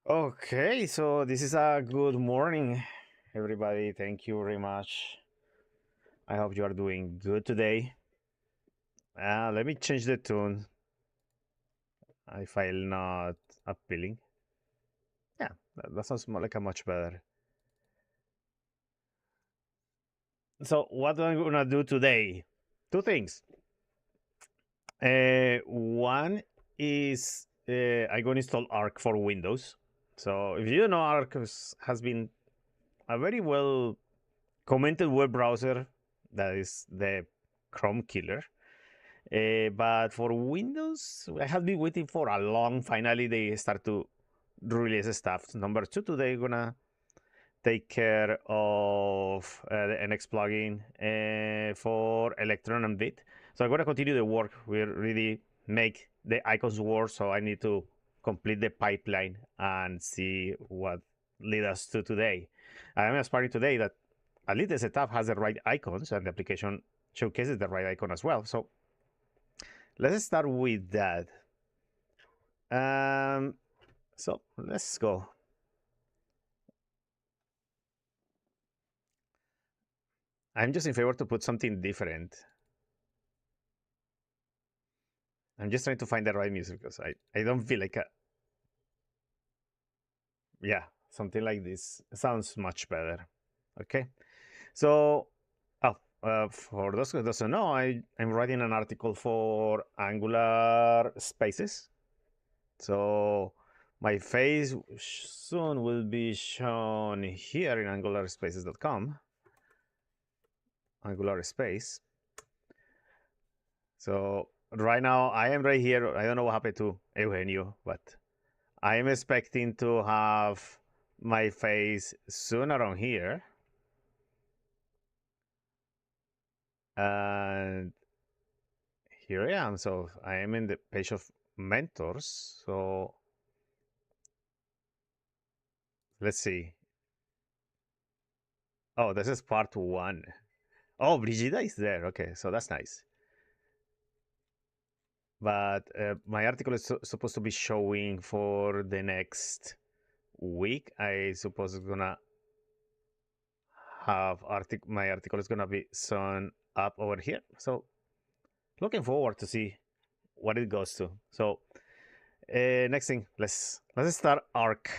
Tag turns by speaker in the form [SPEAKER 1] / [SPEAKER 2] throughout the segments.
[SPEAKER 1] Okay, so this is a good morning, everybody. Thank you very much. I hope you are doing good today. Let me change the tune. I feel not appealing. Yeah, that sounds like a much better. So, what I'm gonna do today? Two things. One is I'm gonna install Arc for Windows. So, if you know, Arc has been a very well commented web browser that is the Chrome killer. But for Windows, I have been waiting for a long. Finally, they start to release stuff. Number two, today gonna take care of the NX plugin for Electron and Bit. So I'm gonna continue the work. We really make the icons work. So I need to complete the pipeline and see what lead us to today. I am aspiring today that at least the setup has the right icons and the application showcases the right icon as well. So let's start with that. Um, so let's go. I'm just in favor to put something different. I'm just trying to find the right music because I don't feel like yeah, something like this sounds much better. Okay. So, for those who doesn't know, I'm writing an article for Angular Spaces. So my face soon will be shown here in angularspaces.com. Angular Space. So right now I am right here. I don't know what happened to Eugenio, but I am expecting to have my face soon around here. And here I am. So I am in the page of mentors. So let's see. Oh, this is part one. Oh, Brigida is there. Okay, so that's nice. But my article is supposed to be showing for the next week. I suppose it's gonna have my article is gonna be sewn up over here. So looking forward to see what it goes to. So next thing, let's start Arc.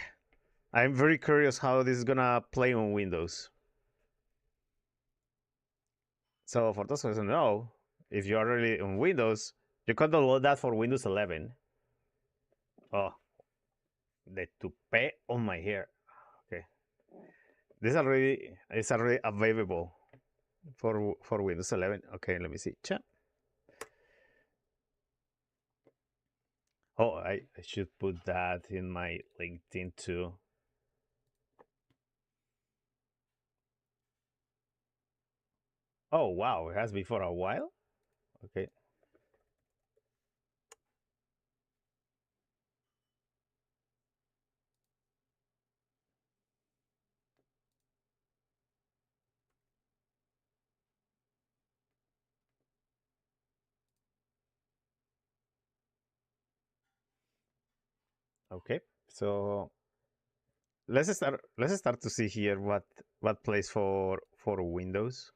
[SPEAKER 1] I'm very curious how this is gonna play on Windows. So for those who don't know, if you're already on Windows, you can download that for Windows 11. Oh, the toupee on my hair. Okay, this already is already available for Windows 11. Okay, let me see. Oh, I should put that in my LinkedIn too. Oh wow, it has been for a while. Okay, okay. So let's start to see here what plays for Windows,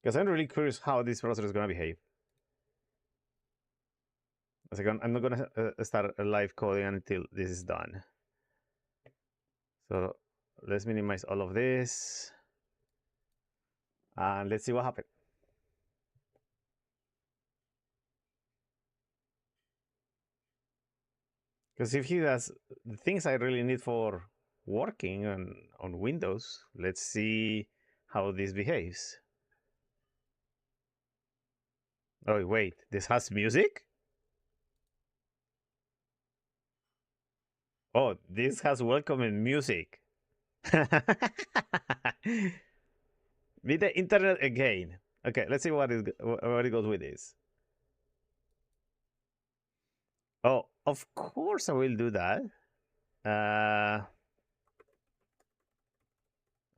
[SPEAKER 1] because I'm really curious how this browser is gonna behave. A second, I'm not gonna start a live coding until this is done. So let's minimize all of this and let's see what happens. Because if he does the things I really need for working on Windows, let's see how this behaves. Oh wait, this has music? Oh, this has welcoming music. With the internet again. Okay, let's see what it goes with this. Oh, of course I will do that. Uh,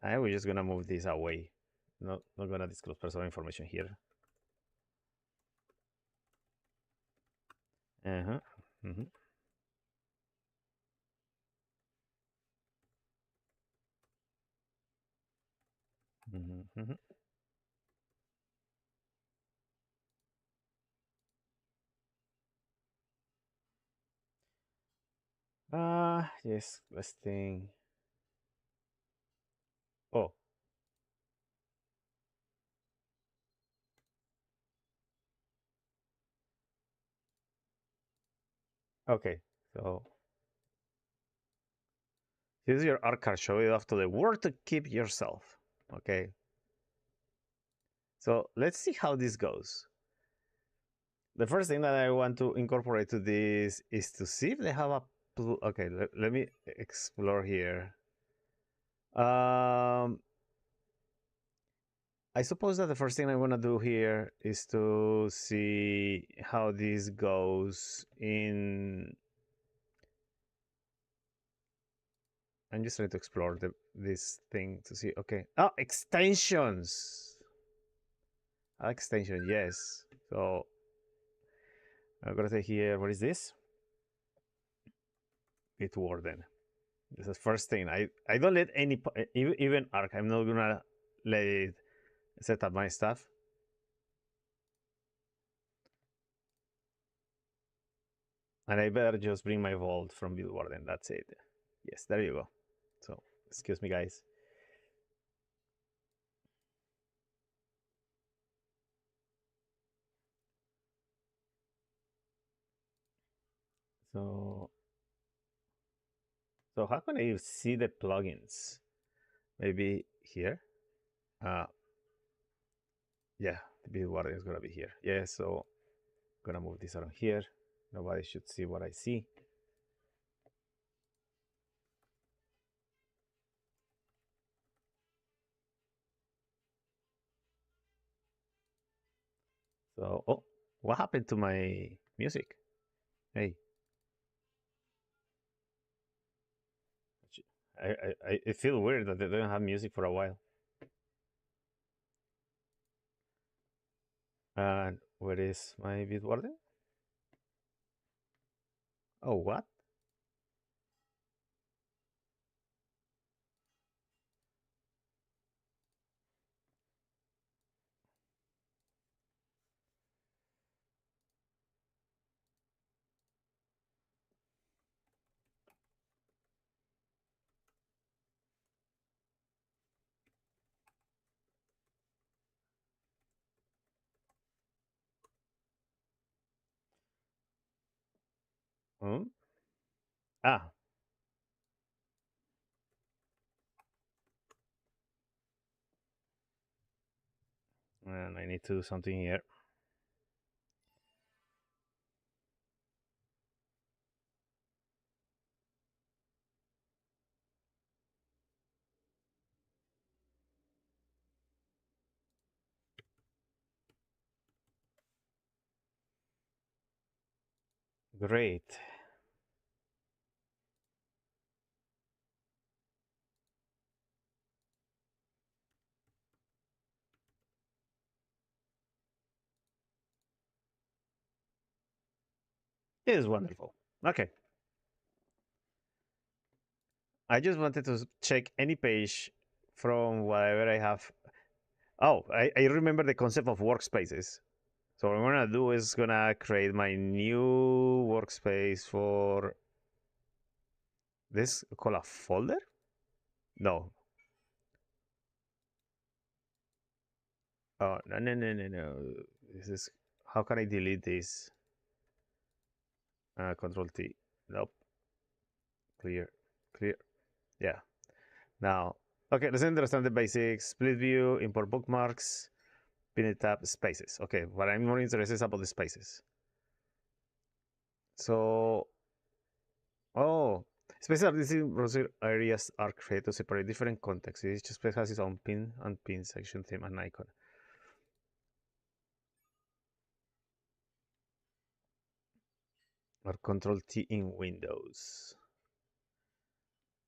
[SPEAKER 1] I was just gonna move this away. Not gonna disclose personal information here. Uh-huh. Mm-hmm. Mhm. Yes, let's think. Oh, okay. So here's your art card. Show it off to the world to keep yourself. Okay. So let's see how this goes. The first thing that I want to incorporate to this is to see if they have a. Okay, let me explore here. Um, I suppose that the first thing I want to do here is to see how this goes in. I'm just trying to explore this thing to see. Okay. Oh, extensions. Extension, yes. So I'm gonna say here, what is this? Bitwarden. This is first thing. I don't let any even Arc. I'm not gonna let it set up my stuff. And I better just bring my vault from Bitwarden. That's it. Yes, there you go. So excuse me, guys. So so how can I see the plugins? Maybe here. Uh yeah, the Bitwarden is gonna be here. Yeah, so I'm gonna move this around here. Nobody should see what I see. So, oh, what happened to my music? Hey, it feels weird that they don't have music for a while. And where is my Bitwarden? Oh, what? Hmm? Ah, and I need to do something here. Great. It is wonderful. Okay. I just wanted to check any page from whatever I have. Oh, I remember the concept of workspaces. So what I'm gonna do is gonna create my new workspace for this called a folder? No. Oh, no, no, no, no, no. This is, how can I delete this? Control T. Nope. Clear. Clear. Yeah. Now, okay, let's understand the basics. Split view, import bookmarks, pin tab, spaces. Okay, what I'm more interested is about the spaces. So, oh, spaces are these browser areas are created to separate different contexts. Each space has its own pin, unpin, section, theme, and icon. Or Control T in Windows.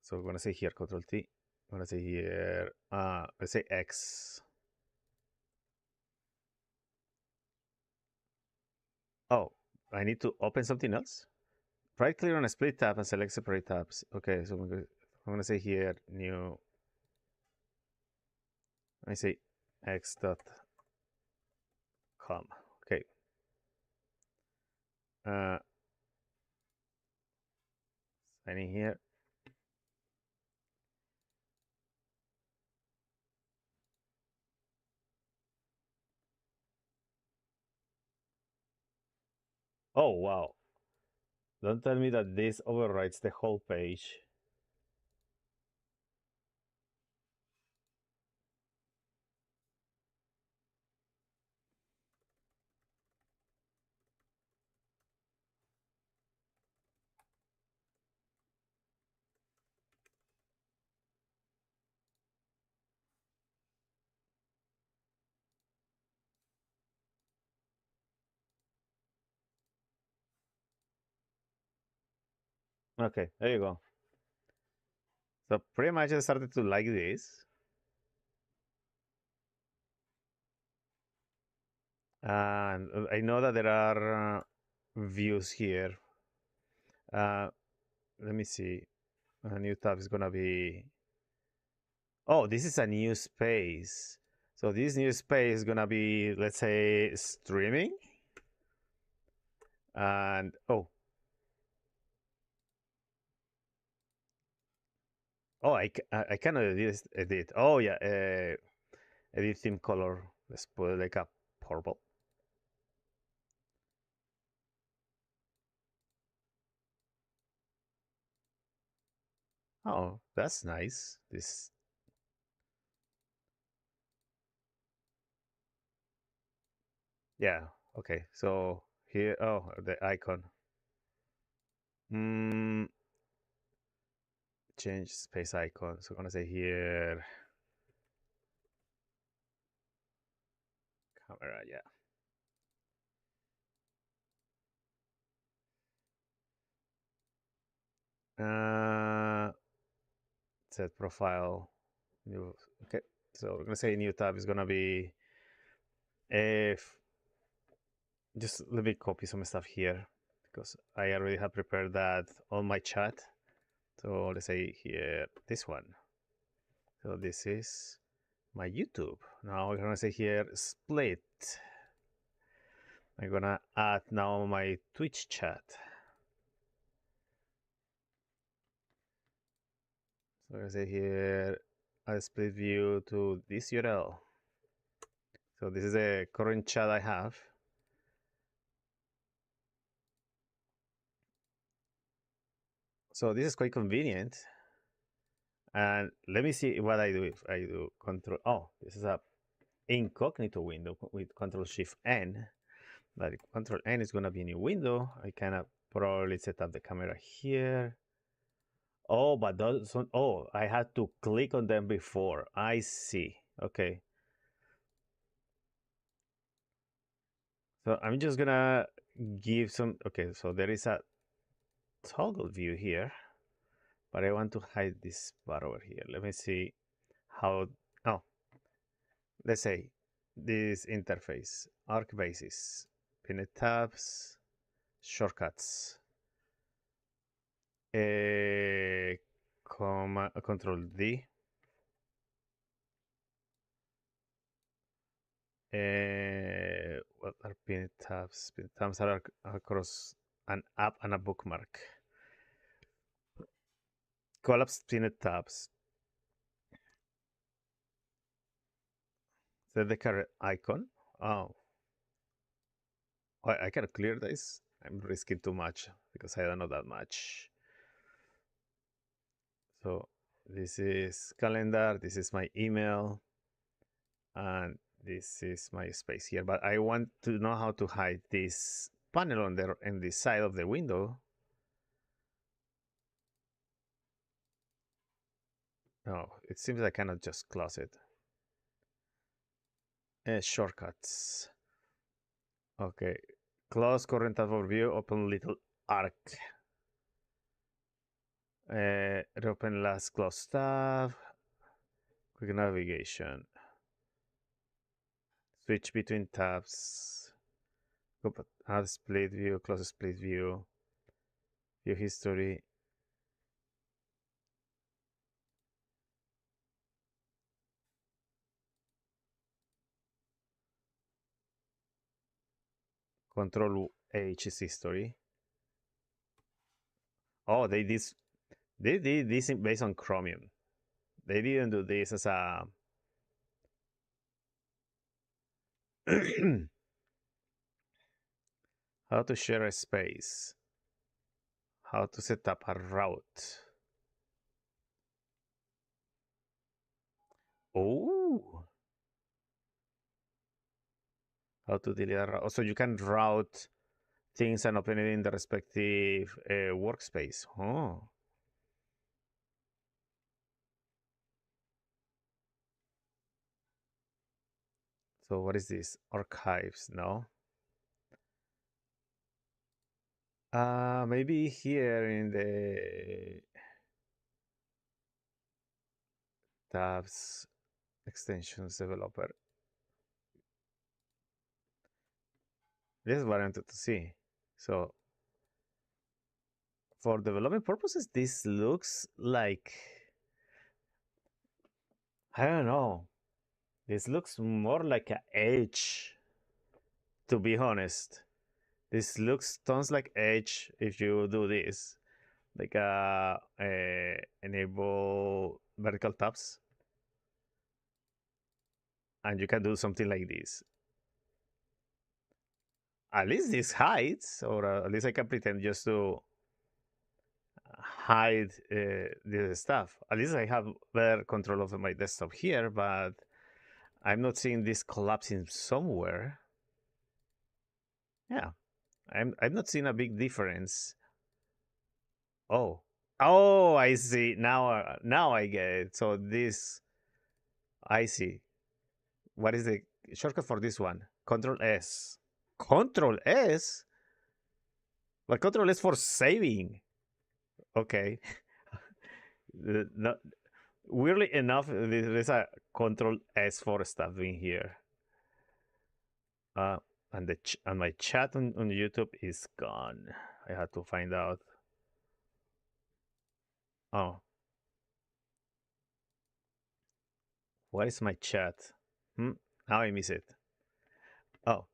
[SPEAKER 1] So we're gonna say here Control T. I'm gonna say here, let's say X. Oh, I need to open something else. Right click on a split tab and select separate tabs. Okay, so I'm gonna say here new. I say x.com. Okay. Signing here. Oh, wow. Don't tell me that this overwrites the whole page. Okay, there you go. So pretty much I started to like this. And I know that there are views here. Let me see. A new tab is gonna be. Oh, this is a new space. So this new space is gonna be, let's say, streaming. And I cannot edit. Oh yeah, edit theme color. Let's put it like a purple. Oh, that's nice. This. Yeah. Okay. So here. Oh, the icon. Mm, change space icon. So I'm gonna say here camera. Yeah. Set profile. New. Okay. So we're gonna say new tab is gonna be if just let me copy some stuff here because I already have prepared that on my chat. So let's say here this one. So this is my YouTube. Now we're gonna say here split. I'm gonna add now my Twitch chat. So I say here I split view to this URL. So this is the current chat I have. So this is quite convenient. And let me see what I do if I do control. Oh, this is a incognito window with Control Shift N. But Control N is gonna be a new window. I can probably set up the camera here. Oh, but those. Oh, I had to click on them before. I see. Okay. So I'm just gonna give some. Okay, so there is a toggle view here, but I want to hide this bar over here. Let me see how. Oh, let's say this interface, arc basis, pinned tabs, shortcuts, Control D. What are pinned tabs? Pinned tabs are across an app and a bookmark. Collapse pinned tabs. Set the current icon. Oh, I can clear this. I'm risking too much because I don't know that much. So this is calendar. This is my email, and this is my space here. But I want to know how to hide this panel on the side of the window. No, it seems I cannot just close it. Shortcuts. Okay. Close current tab overview. Open little arc. Reopen last close tab. Quick navigation. Switch between tabs. Add split view. Close split view. View history. Control H is history. Oh, they did this based on Chromium. They didn't do this as a how to share a space, how to set up a route. Oh, how to delete a route. So you can route things and open it in the respective workspace. Oh, so what is this? Archives? No. Maybe here in the tabs extensions developer. This is what I wanted to see. So for development purposes, this looks like, I don't know. This looks more like an Edge, to be honest. This looks tons like Edge if you do this, like enable vertical tabs, and you can do something like this. At least this hides, or at least I can pretend just to hide the stuff. At least I have better control of my desktop here, but I'm not seeing this collapsing somewhere. Yeah, I'm not seeing a big difference. Oh, oh, I see. Now I get it. So this, I see. What is the shortcut for this one? Control S. Control S? But Control S for saving. Okay. No, weirdly enough, there's a Control S for stuff in here. And and my chat on YouTube is gone. I had to find out. Oh, what is my chat? Now I miss it. Oh,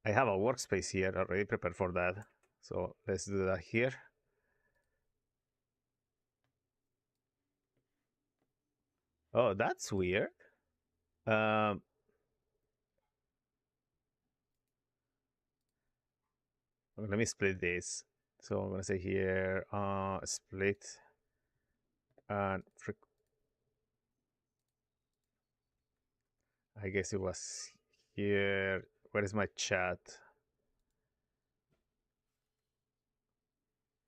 [SPEAKER 1] I have a workspace here already prepared for that. So let's do that here. Oh, that's weird. Um, let me split this. So I'm gonna say here, split and I guess it was here. Where is my chat?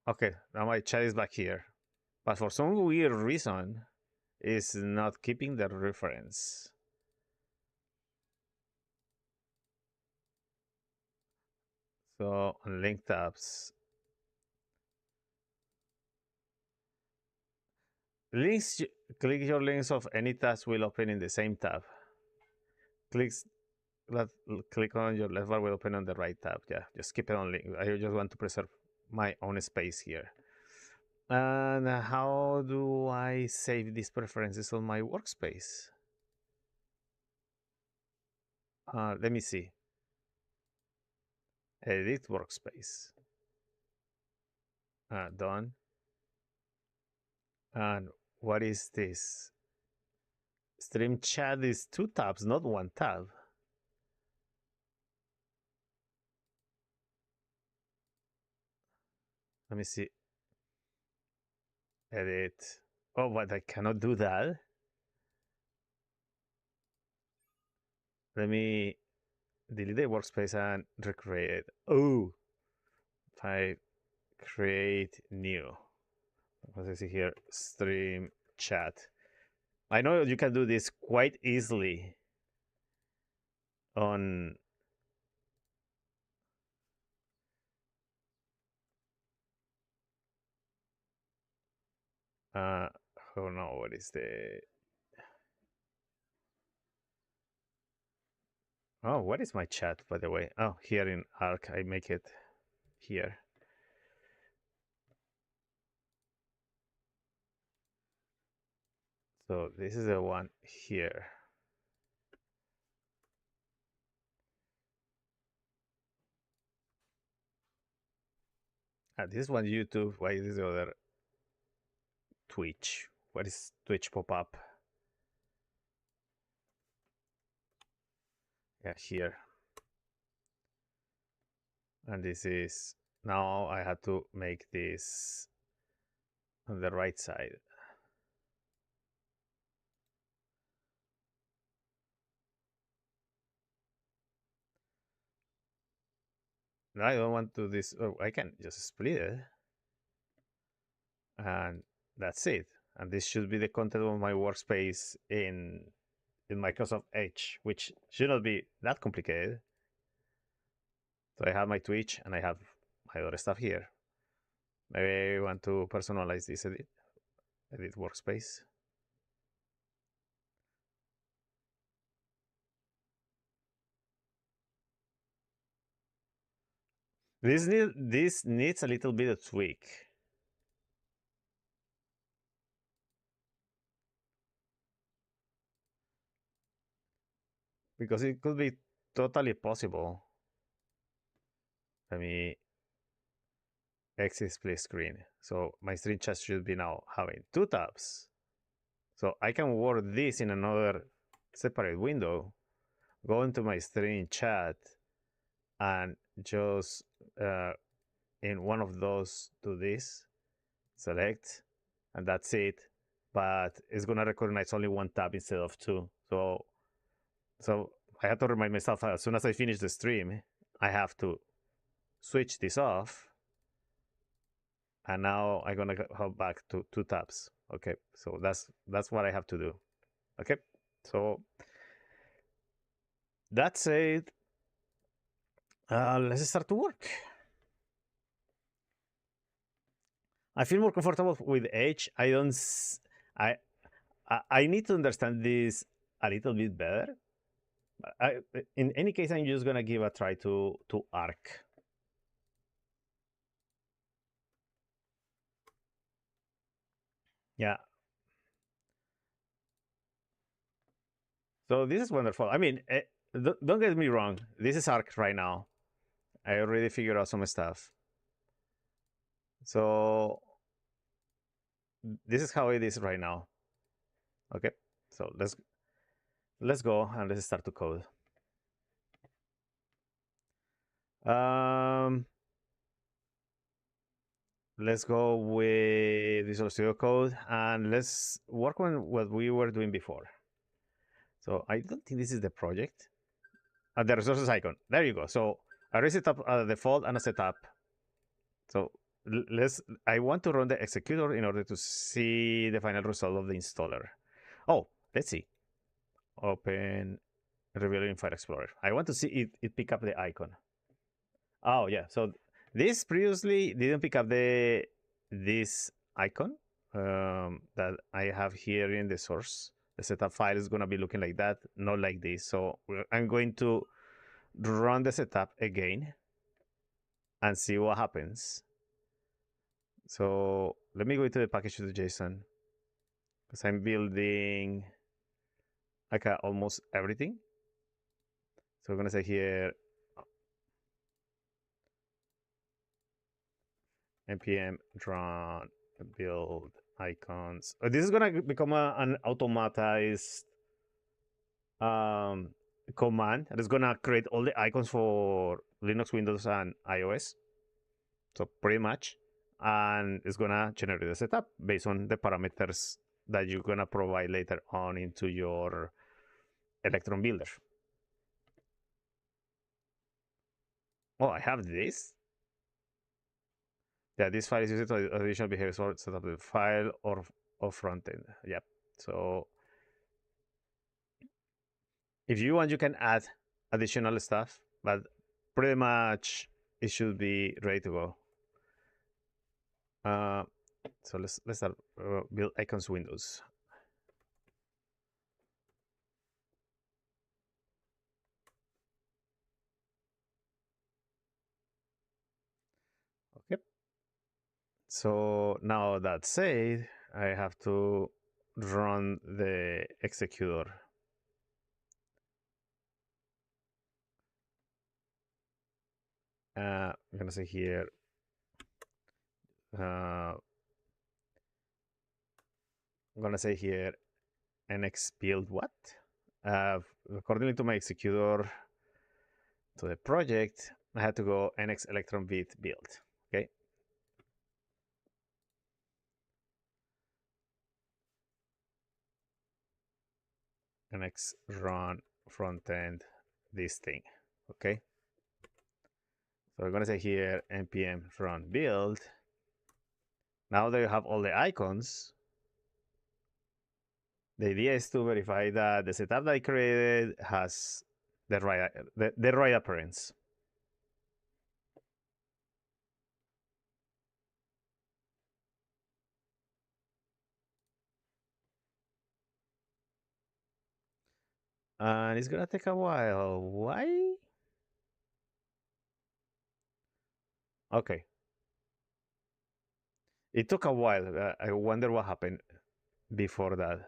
[SPEAKER 1] Okay, now my chat is back here. But for some weird reason, it's not keeping the reference. So on link tabs, links, click your links of any tabs will open in the same tab. Clicks click on your left bar will open on the right tab. Yeah, just keep it on link. I just want to preserve my own space here. And how do I save these preferences on my workspace? Let me see. Edit workspace. Done. And what is this? Stream chat is 2 tabs, not 1 tab. Let me see. Edit. Oh, but I cannot do that. Let me delete the workspace and recreate it. Oh, if I create new. What I see here, stream chat. I know you can do this quite easily on oh no, what is the oh, what is my chat, by the way? Oh, here in Arc, I make it here. So this is the one here. This one YouTube. Why is this the other Twitch? What is Twitch pop up? Yeah, here. And this is, now I had to make this on the right side. No, I don't want to do this. Oh, I can just split it. And that's it. And this should be the content of my workspace in Microsoft Edge, which should not be that complicated. So I have my Twitch and I have my other stuff here. Maybe I want to personalize this edit workspace. This needs a little bit of tweak. Because it could be totally possible. Let me exit split screen. So my stream chat should be now having 2 tabs. So I can work this in another separate window, go into my stream chat, and just in one of those do this, select, and that's it. But it's gonna recognize only 1 tab instead of 2. So I have to remind myself as soon as I finish the stream, I have to switch this off. And now I'm gonna go back to 2 tabs. Okay, so that's what I have to do. Okay, so that's it. Let's start to work. I feel more comfortable with Edge. I need to understand this a little bit better. In any case, I'm just gonna give a try to Arc. Yeah. So this is wonderful. I mean, don't get me wrong. This is Arc right now. I already figured out some stuff. So this is how it is right now. Okay, so let's go and let's start to code. Let's go with Visual Studio Code and let's work on what we were doing before. So I don't think this is the project. The resources icon. There you go. So I raise it up as a default and a setup. So I want to run the executor in order to see the final result of the installer. Oh, let's see. Open Revealing File Explorer. I want to see it pick up the icon. Oh yeah, so this previously didn't pick up this icon that I have here in the source. The setup file is gonna be looking like that, not like this. So I'm going to run the setup again and see what happens. So let me go into the package.json because I'm building like almost everything. So we're gonna say here npm run build icons. This is gonna become an automatized command that is gonna create all the icons for Linux, Windows, and iOS. So pretty much, and it's gonna generate the setup based on the parameters that you're gonna provide later on into your Electron builder. Oh, I have this. Yeah, this file is used to additional behavior for set up the file or front end. Yep. So if you want, you can add additional stuff, but pretty much it should be ready to go. So let's start build icons windows. Okay. So now that said, I have to run the executor. I'm gonna say here I'm gonna say here nx build what? According to my executor to the project, I had to go nx electron bit build. Okay. Nx run front end this thing. Okay. So we're gonna say here npm run build. Now that you have all the icons, the idea is to verify that the setup that I created has the right appearance. And it's gonna take a while. Why? Okay. It took a while. I wonder what happened before that.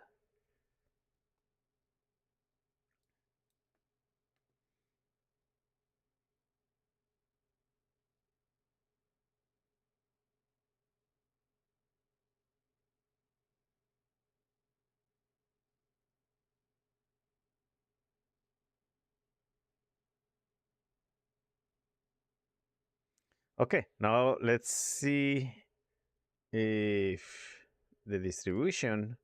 [SPEAKER 1] Okay, now let's see if the distribution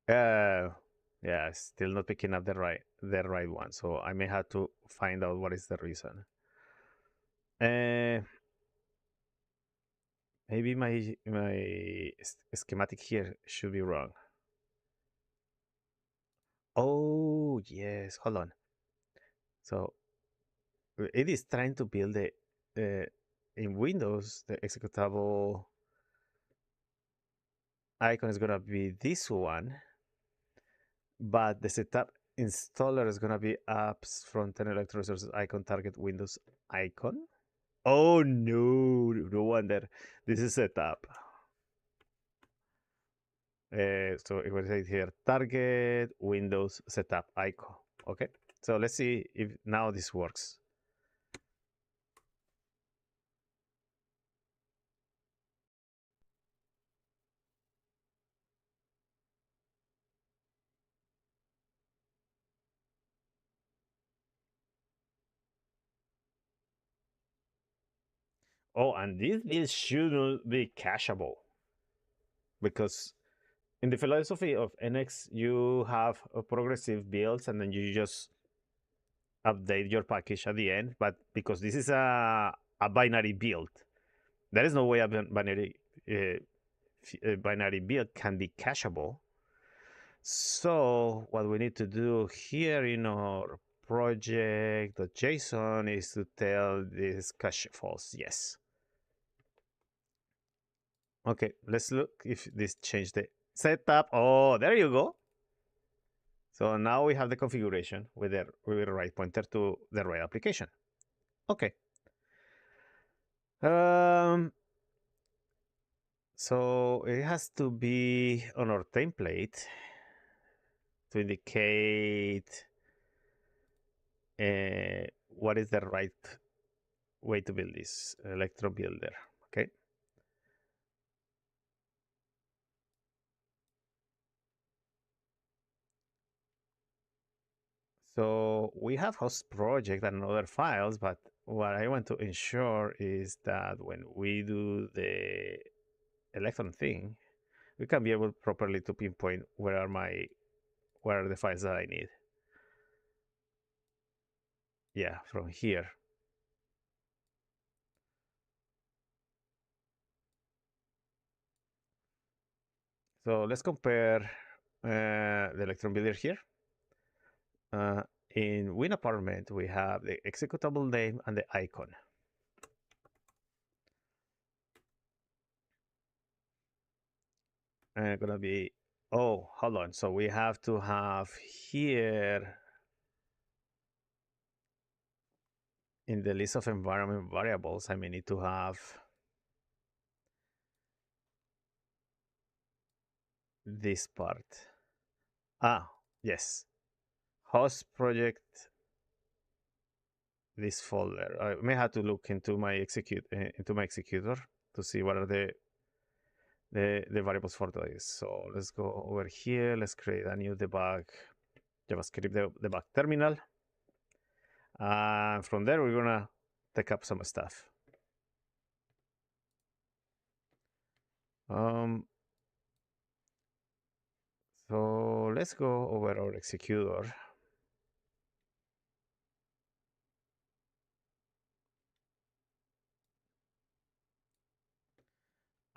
[SPEAKER 1] yeah, still not picking up the right one. So I may have to find out what is the reason. Maybe my schematic here should be wrong. Oh yes, hold on. So it is trying to build in Windows the executable icon is gonna be this one, but the setup installer is gonna be apps front-end electron resources icon target Windows icon. Oh no, no wonder this is setup. So it will say here target Windows setup icon. Okay, so let's see if now this works. Oh, and this shouldn't be cacheable because in the philosophy of NX, you have a progressive builds and then you just update your package at the end. But because this is a binary build, there is no way a binary build can be cacheable. So what we need to do here in our project.json is to tell this cache false. Yes. Okay, let's look if this changed the setup. Oh, there you go. So now we have the configuration with the right pointer to the right application. Okay. So it has to be on our template to indicate what is the right way to build this electron builder. Okay. So we have host project and other files, but what I want to ensure is that when we do the electron thing, we can be able properly to pinpoint where are the files that I need. Yeah, from here. So let's compare the electron builder here. In WinApartment, we have the executable name and the icon. Gonna be, oh, hold on. So we have to have here in the list of environment variables, I may need to have this part. Ah, yes. Host project, this folder. I may have to look into my executor to see what are the variables for this. So let's go over here. Let's create a new debug JavaScript debug terminal. And from there, we're gonna take up some stuff. So let's go over our executor.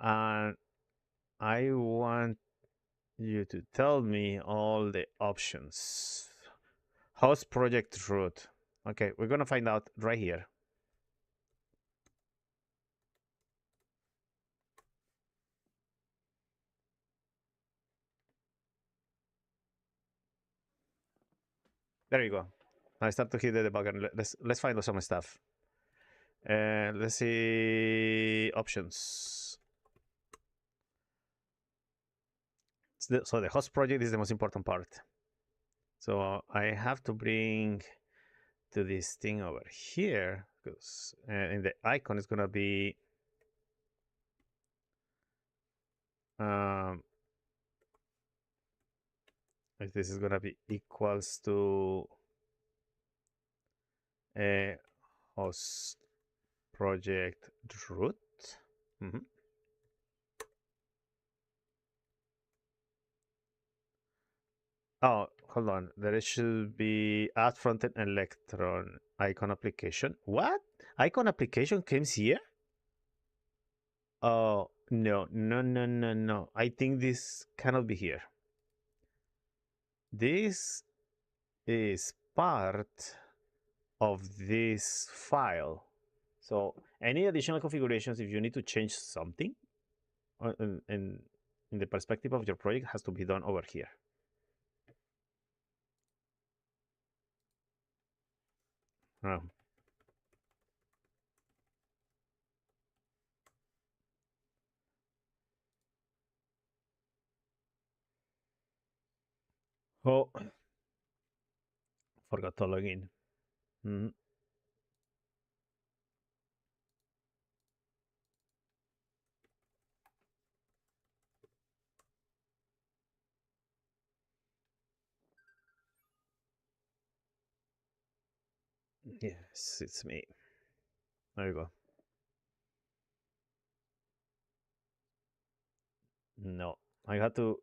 [SPEAKER 1] And I want you to tell me all the options. Host project root. Okay, we're gonna find out right here. There you go. I start to hit the debugger. Let's find out some stuff. Let's see options. So the host project is the most important part. So I have to bring to this thing over here because in the icon it's gonna be this is gonna be equals to a host project root. Oh, hold on. There should be add frontend electron icon application. What? Icon application comes here? Oh, no, no, no, no, no. I think this cannot be here. This is part of this file. So any additional configurations, if you need to change something in the perspective of your project, has to be done over here. Oh, forgot to log in. Yes, it's me. There you go. No, I had to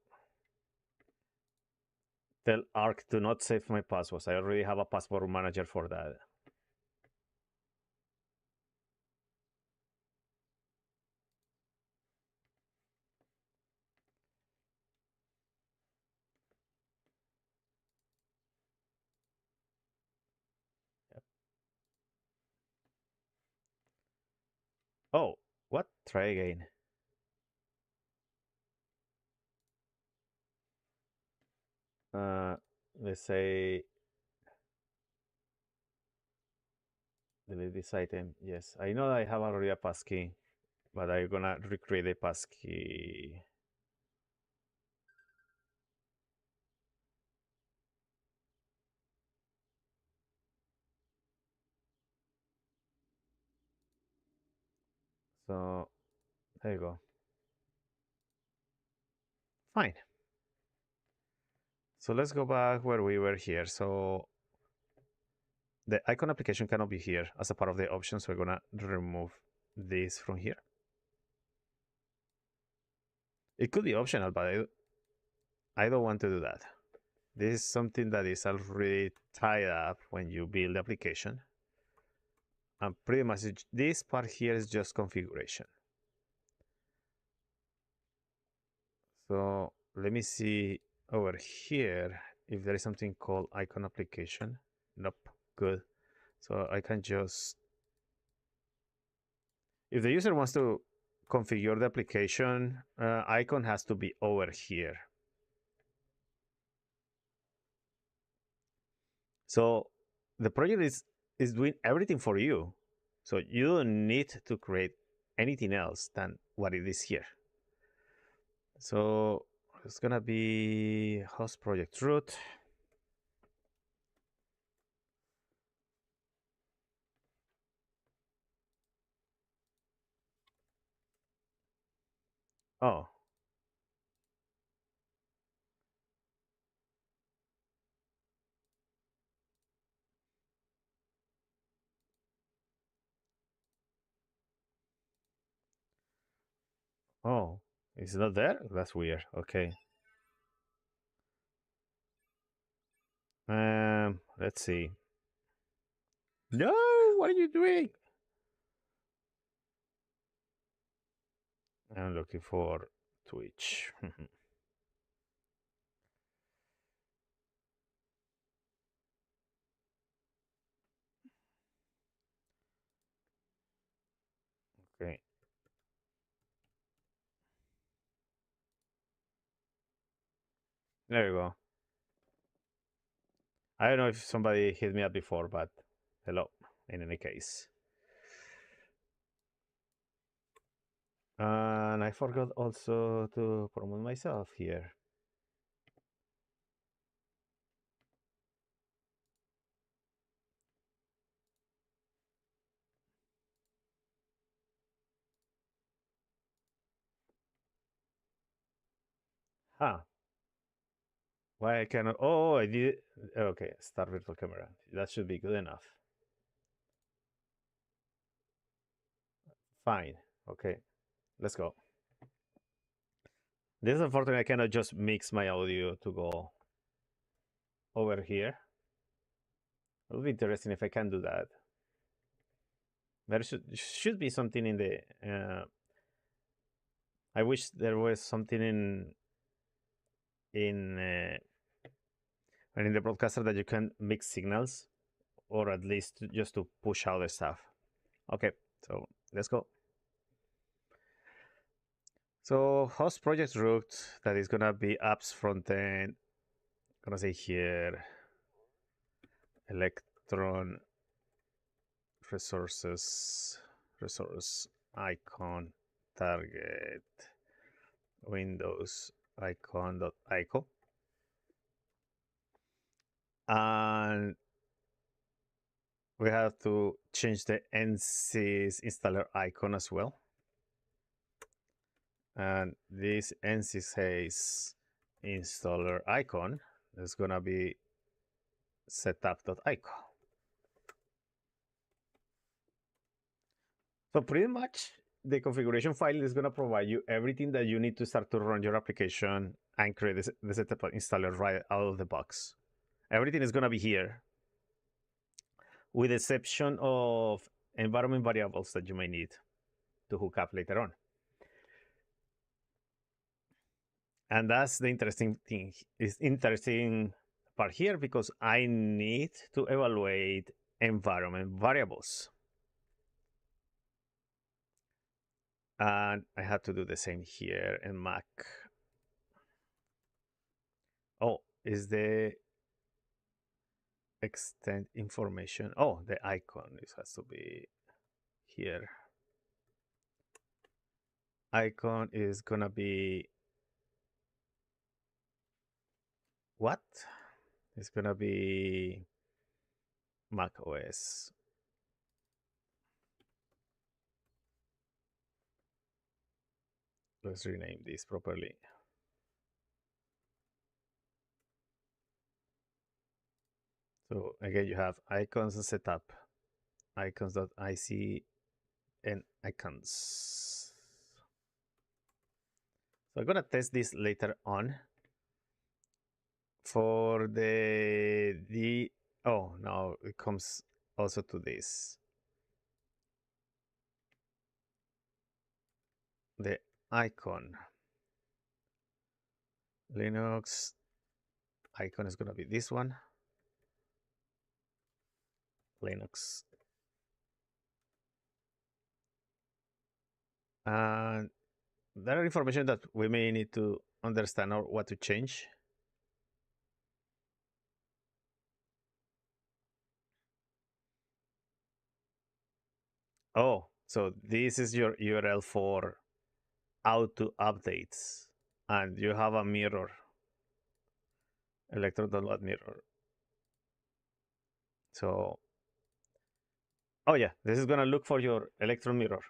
[SPEAKER 1] tell Arc to not save my passwords. I already have a password manager for that. Yep. Oh, what? Try again. Let's say delete this item. Yes, I know I have already a passkey, but I'm gonna recreate a passkey. So there you go. Fine. So let's go back where we were here. So the icon application cannot be here as a part of the options. So we're gonna remove this from here. It could be optional, but I don't want to do that. This is something that is already tied up when you build the application. And pretty much this part here is just configuration. So let me see over here if there is something called icon application. Nope, good. So I can just, if the user wants to configure the application, icon has to be over here. So the project is doing everything for you. So you don't need to create anything else than what it is here. So it's gonna be host project root. Oh. Oh. It's not there? That's weird. Okay. Let's see. No, what are you doing? I'm looking for Twitch. Okay. There you go. I don't know if somebody hit me up before, but hello, in any case. And I forgot also to promote myself here. Huh. Why I cannot? Oh, I did. Okay, start virtual camera. That should be good enough. Fine. Okay, let's go. This is unfortunate. I cannot just mix my audio to go over here. It would be interesting if I can do that. There should be something in the. I wish there was something in in the broadcaster that you can mix signals, or at least just to push out the stuff. Okay, so let's go. So host project root, that is gonna be apps frontend. Gonna say here electron resources resource icon target windows icon.ico, and we have to change the nsys installer icon as well. And this nsys installer icon is gonna be setup.ico. So pretty much the configuration file is gonna provide you everything that you need to start to run your application and create the setup installer right out of the box. Everything is gonna be here, with the exception of environment variables that you may need to hook up later on. And that's the interesting thing. It's interesting part here because I need to evaluate environment variables. And I had to do the same here in Mac. Oh, is the extend information? Oh, the icon. This has to be here. Icon is gonna be what? It's gonna be Mac OS. Let's rename this properly. So again, you have icons and setup, icons.ic and icons. So I'm gonna test this later on. For the oh, now it comes also to this. The icon. Linux icon is gonna be this one. Linux. And there are information that we may need to understand or what to change. Oh, so this is your URL for auto updates, and you have a mirror, electron download mirror. So, oh yeah, this is gonna look for your electron mirror.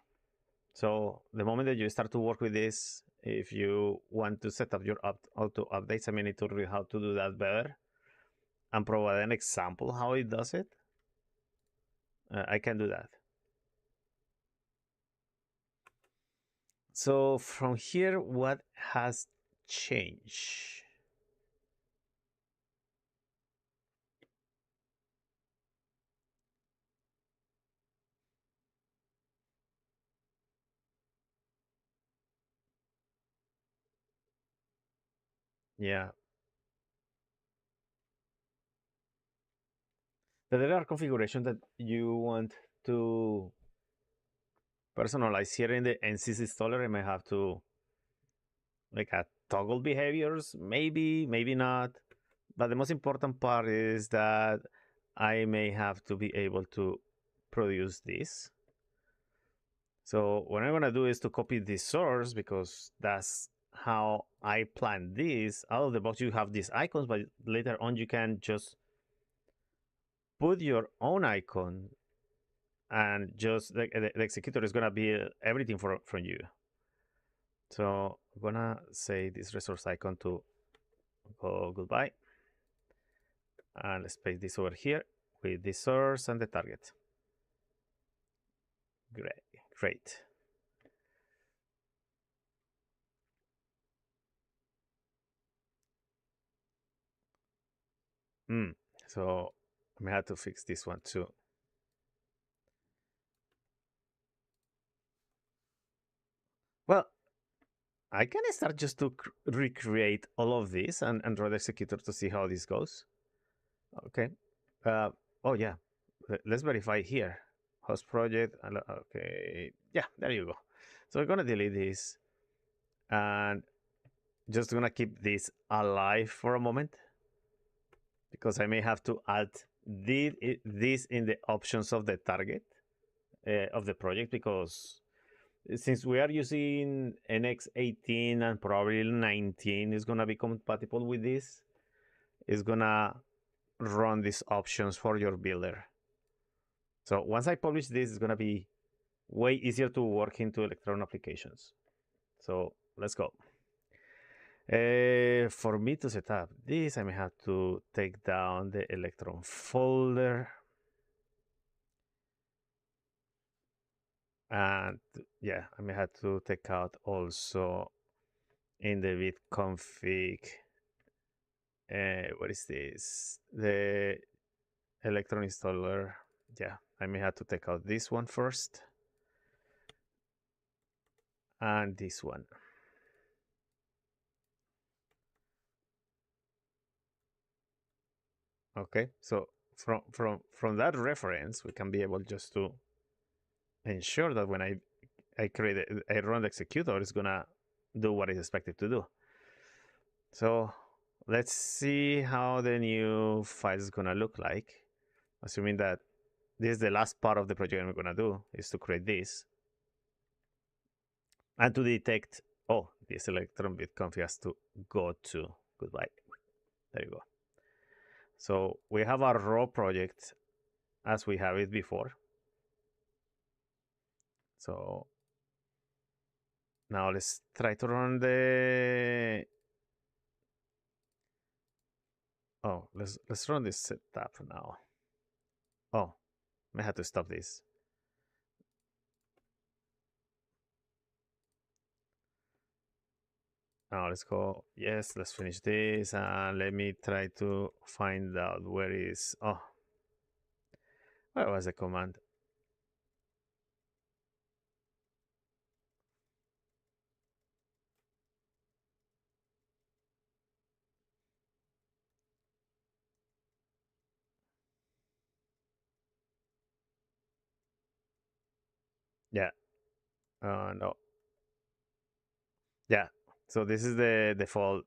[SPEAKER 1] So the moment that you start to work with this, if you want to set up your auto updates. I may need to read how to do that better and provide an example how it does it. I can do that. So from here, what has changed? Yeah, there are configurations that you want to personalize here in the NCS installer. I may have to like a toggle behaviors, maybe not. But the most important part is that I may have to be able to produce this. So what I'm gonna do is to copy this source because that's how I plan this. Out of the box, you have these icons, but later on you can just put your own icon, and just the executor is gonna be everything from you. So I'm gonna say this resource icon to go goodbye, and let's paste this over here with the source and the target. Great. So I may have to fix this one too. Well, I can start just to recreate all of this and run the executor to see how this goes. Okay. Oh yeah. Let's verify here. Host project. Okay. Yeah, there you go. So we're gonna delete this and just gonna keep this alive for a moment because I may have to add this in the options of the target of the project, because since we are using NX18 and probably 19 is gonna be compatible with this, it's gonna run these options for your builder. So once I publish this, it's gonna be way easier to work into Electron applications. So let's go. For me to set up this, I may have to take down the Electron folder. And yeah, I may have to take out also in the bitconfig. What is this? The Electron installer. Yeah, I may have to take out this one first. And this one. Okay, so from that reference, we can be able just to ensure that when I run the executor, it's gonna do what it's expected to do. So let's see how the new file is gonna look like, assuming that this is the last part of the project I'm gonna do, is to create this and to detect, oh, this Electron bitconfig has to go to goodbye. There you go. So we have our raw project as we have it before. So now let's try to run the, oh, let's run this setup now. Oh, I had to stop this. Now let's go. Yes, let's finish this, and let me try to find out where is. Oh, where was the command? Yeah. No. Yeah. So this is the default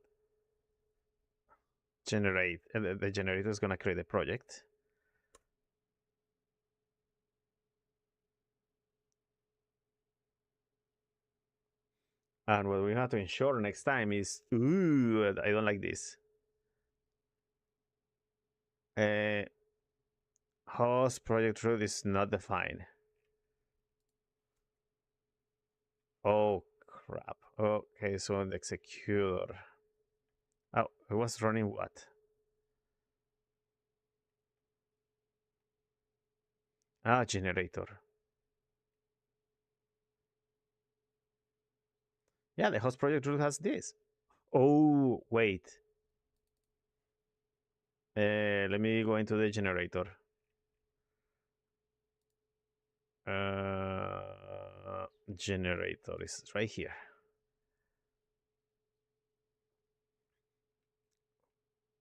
[SPEAKER 1] generate. The generator is gonna create a project. And what we have to ensure next time is, ooh, I don't like this. Host project root is not defined. Oh crap. Okay, so the executor. Oh, it was running what? Ah, generator. Yeah, the host project root has this. Oh, wait. Let me go into the generator. Generator is right here.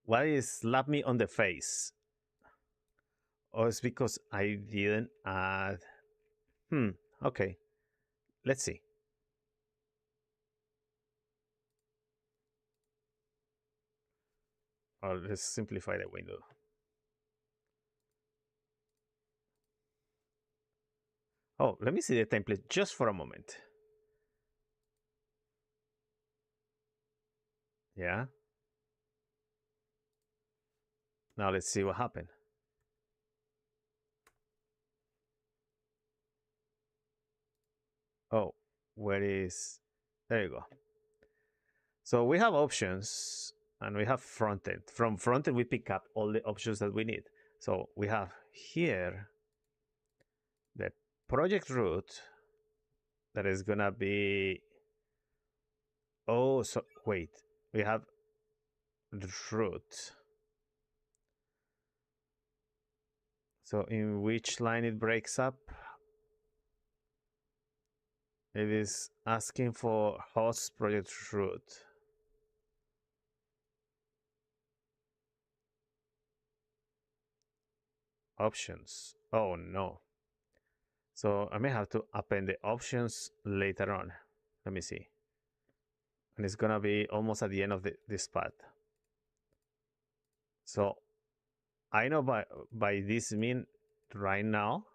[SPEAKER 1] Why is slap me on the face? Oh, it's because I didn't add. Okay. Let's see. Or let's simplify the window. Oh, let me see the template just for a moment. Yeah. Now let's see what happened. Oh, where is... There you go. So we have options and we have frontend. From frontend, we pick up all the options that we need. So we have here the project root that is gonna be... Oh, so wait, we have the root. So in which line it breaks up? It is asking for host project root. Options. Oh no. So I may have to append the options later on. Let me see. And it's gonna be almost at the end of this path. So I know by this mean right now.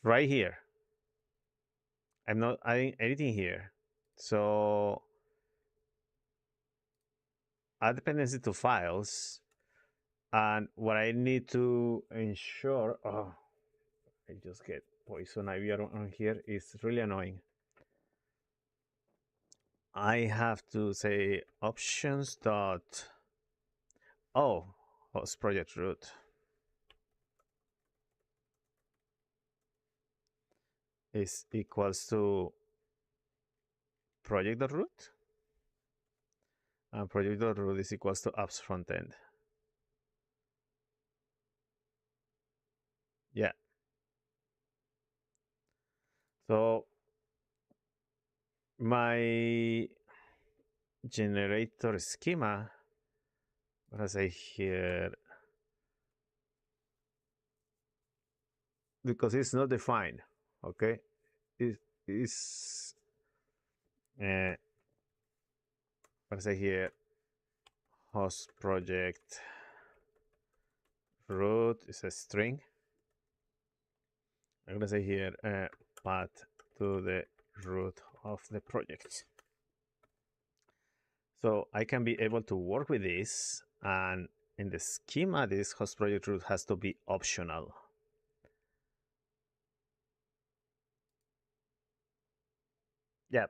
[SPEAKER 1] Right here. I'm not adding anything here. So add dependency to files. And what I need to ensure, oh, I just get poison ivy on here. It's really annoying. I have to say options dot, oh, host project root is equals to project.root, and project.root is equals to apps frontend. Yeah. So my generator schema, what I say here, because it's not defined, okay? It is, what I say here, host project root is a string. I'm gonna say here path to the root of the project. So I can be able to work with this, and in the schema, this host project root has to be optional. Yeah,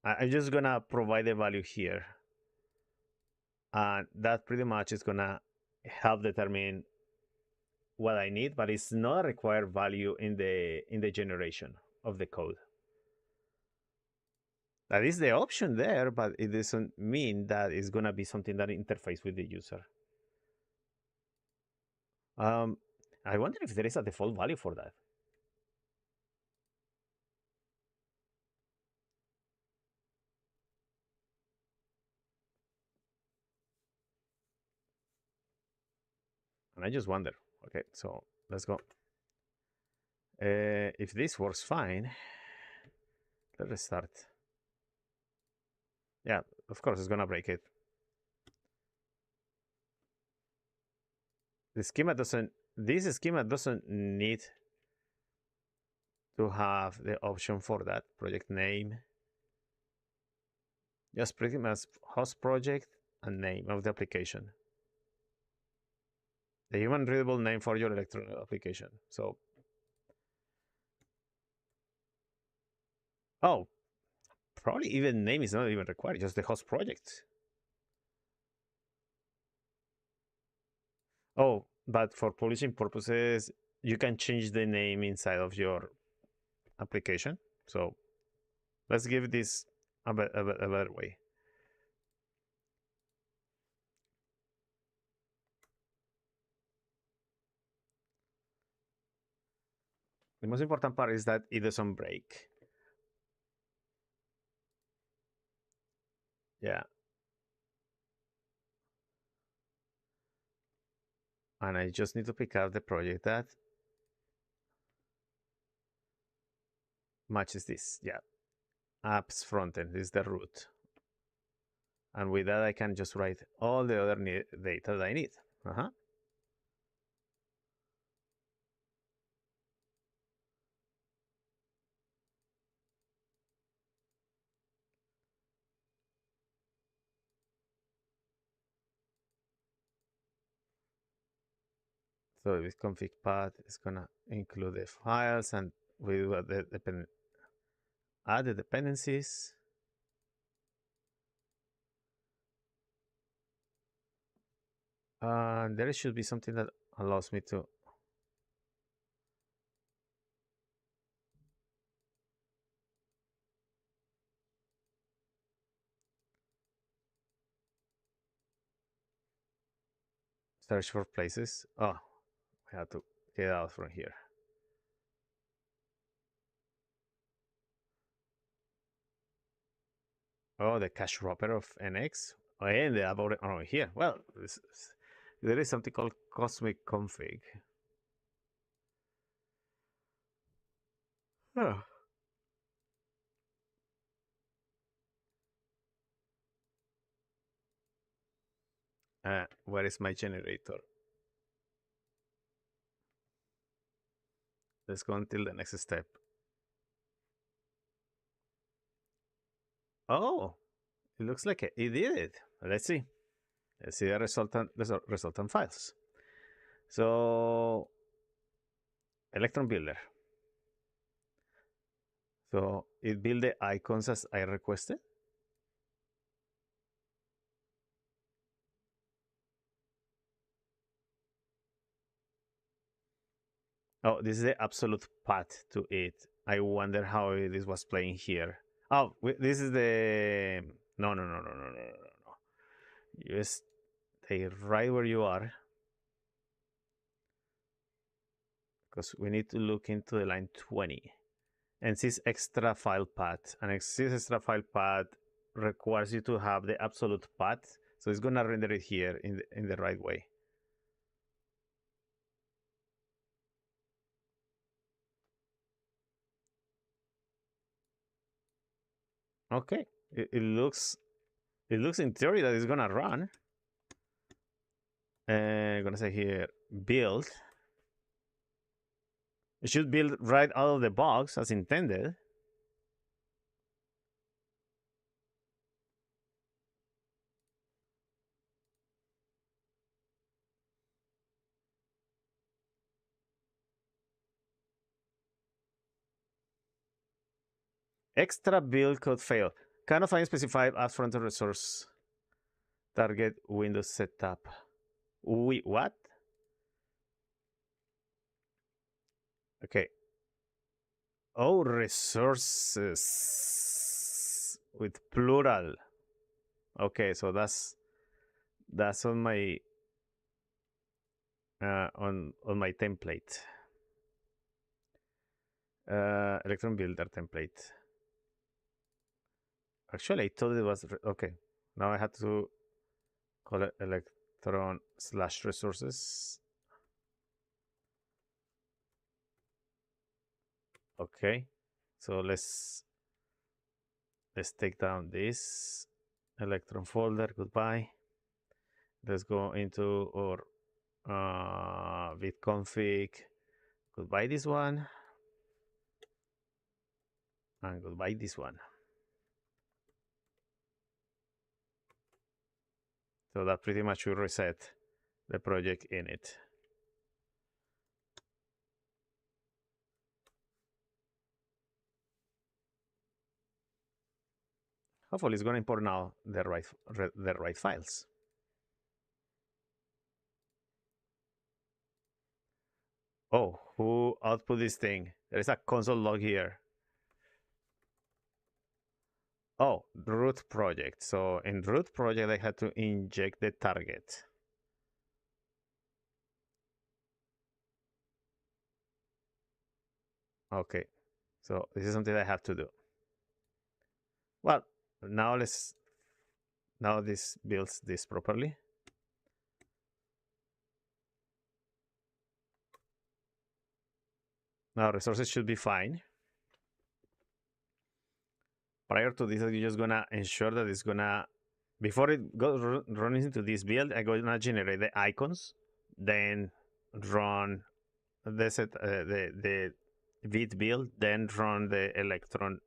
[SPEAKER 1] I'm just gonna provide the value here, and that pretty much is gonna help determine what I need, but it's not a required value in the generation of the code. That is the option there, but it doesn't mean that it's gonna be something that interface with the user. I wonder if there is a default value for that. And I just wonder. Okay, so let's go. If this works fine, let's start. Yeah, of course it's gonna break it. This schema doesn't need to have the option for that project name. Just pretty much host project and name of the application. the human readable name for your Electron application. So, oh, probably even name is not even required, just the host project. Oh, but for publishing purposes, you can change the name inside of your application. So let's give this a better way. The most important part is that it doesn't break. Yeah. And I just need to pick up the project that matches this. Yeah. Apps frontend is the root. And with that, I can just write all the other data that I need. So this config path is gonna include the files, and we will add the dependencies. There should be something that allows me to search for places. Oh, I have to get out from here. Oh, the cache wrapper of NX. Oh, and the about here. Well, there is something called Cosmic Config. Oh. Where is my generator? Let's go until the next step. Oh, it looks like it did it. Let's see. Let's see the resultant files. So, Electron Builder. So it built the icons as I requested. Oh, this is the absolute path to it. I wonder how this was playing here. Oh, this is the no. You stay right where you are, because we need to look into the line 20 and this extra file path. And this extra file path requires you to have the absolute path, so it's gonna render it here in the right way. Okay, it looks in theory that it's gonna run. I'm gonna say here build. It should build right out of the box as intended. Extra build could fail. Cannot find specified as front-end resource target Windows setup. What? Okay. Oh, resources with plural. Okay, so that's on my on my template. Electron Builder template. Actually, I thought it was okay. Now I have to call it electron/resources. Okay, so let's take down this electron folder. Goodbye. Let's go into our bitconfig. Goodbye this one, and goodbye this one. So that pretty much will reset the project in it. Hopefully it's going to import now the right files. Oh, who output this thing? There is a console log here. Oh, root project. So in root project, I had to inject the target. Okay, so this is something I have to do. Well, now this builds this properly. Now resources should be fine. Prior to this, you're just gonna ensure that it's gonna, before it goes runs into this build, I'm gonna generate the icons, then run the set the Vite build, then run the Electron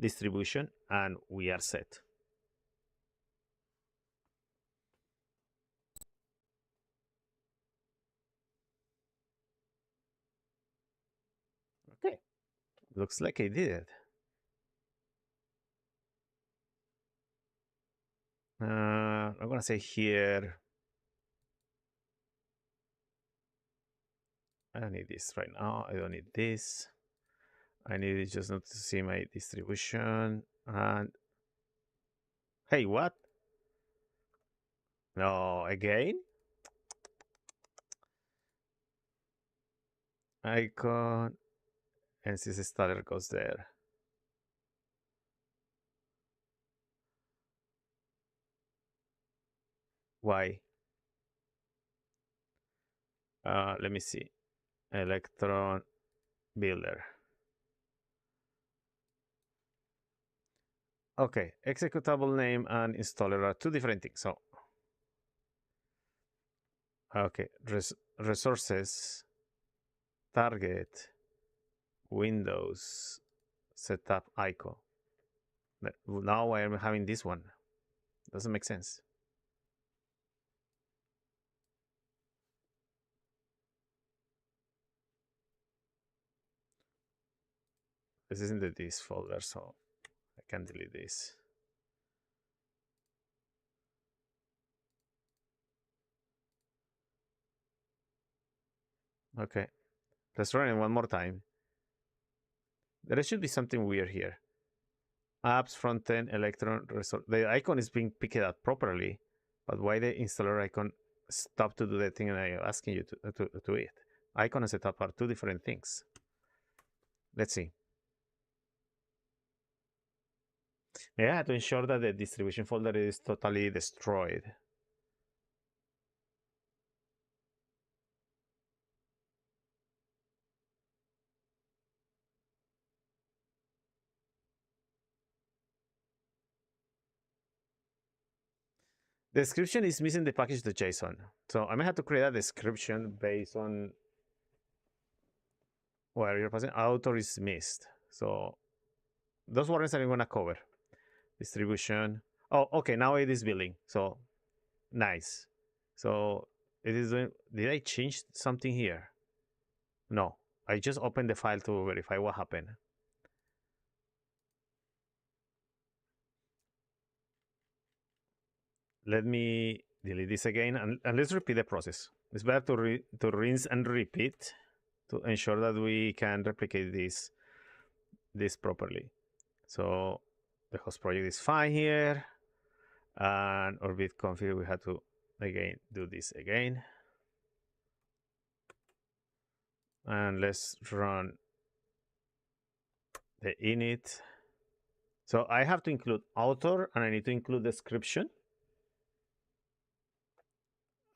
[SPEAKER 1] distribution, and we are set. Okay, looks like I did it. I'm gonna say here, I don't need this right now. I don't need this. I need it just not to see my distribution. And hey, what? No, again? Icon, and since starter goes there. Why? Let me see. Electron builder. Okay, executable name and installer are two different things. So, okay, resources, target, Windows, setup icon. Now I am having this one. Doesn't make sense. This isn't the this folder, so I can delete this. Okay, let's run it one more time. There should be something weird here. Apps, frontend, Electron, the icon is being picked up properly, but why the installer icon stopped to do the thing and I'm asking you to do it? Icon and setup are two different things. Let's see. Yeah, to ensure that the distribution folder is totally destroyed. The description is missing the package.json. So I may have to create a description based on where you're passing. Author is missed. So those warnings I'm going to cover. Distribution. Oh, okay. Now it is building. So nice. So it is doing. Did I change something here? No. I just opened the file to verify what happened. Let me delete this again and let's repeat the process. It's better to rinse and repeat to ensure that we can replicate this properly. So the host project is fine here, and Orbit config, we had to again do this again. And let's run the init. So I have to include author and I need to include description.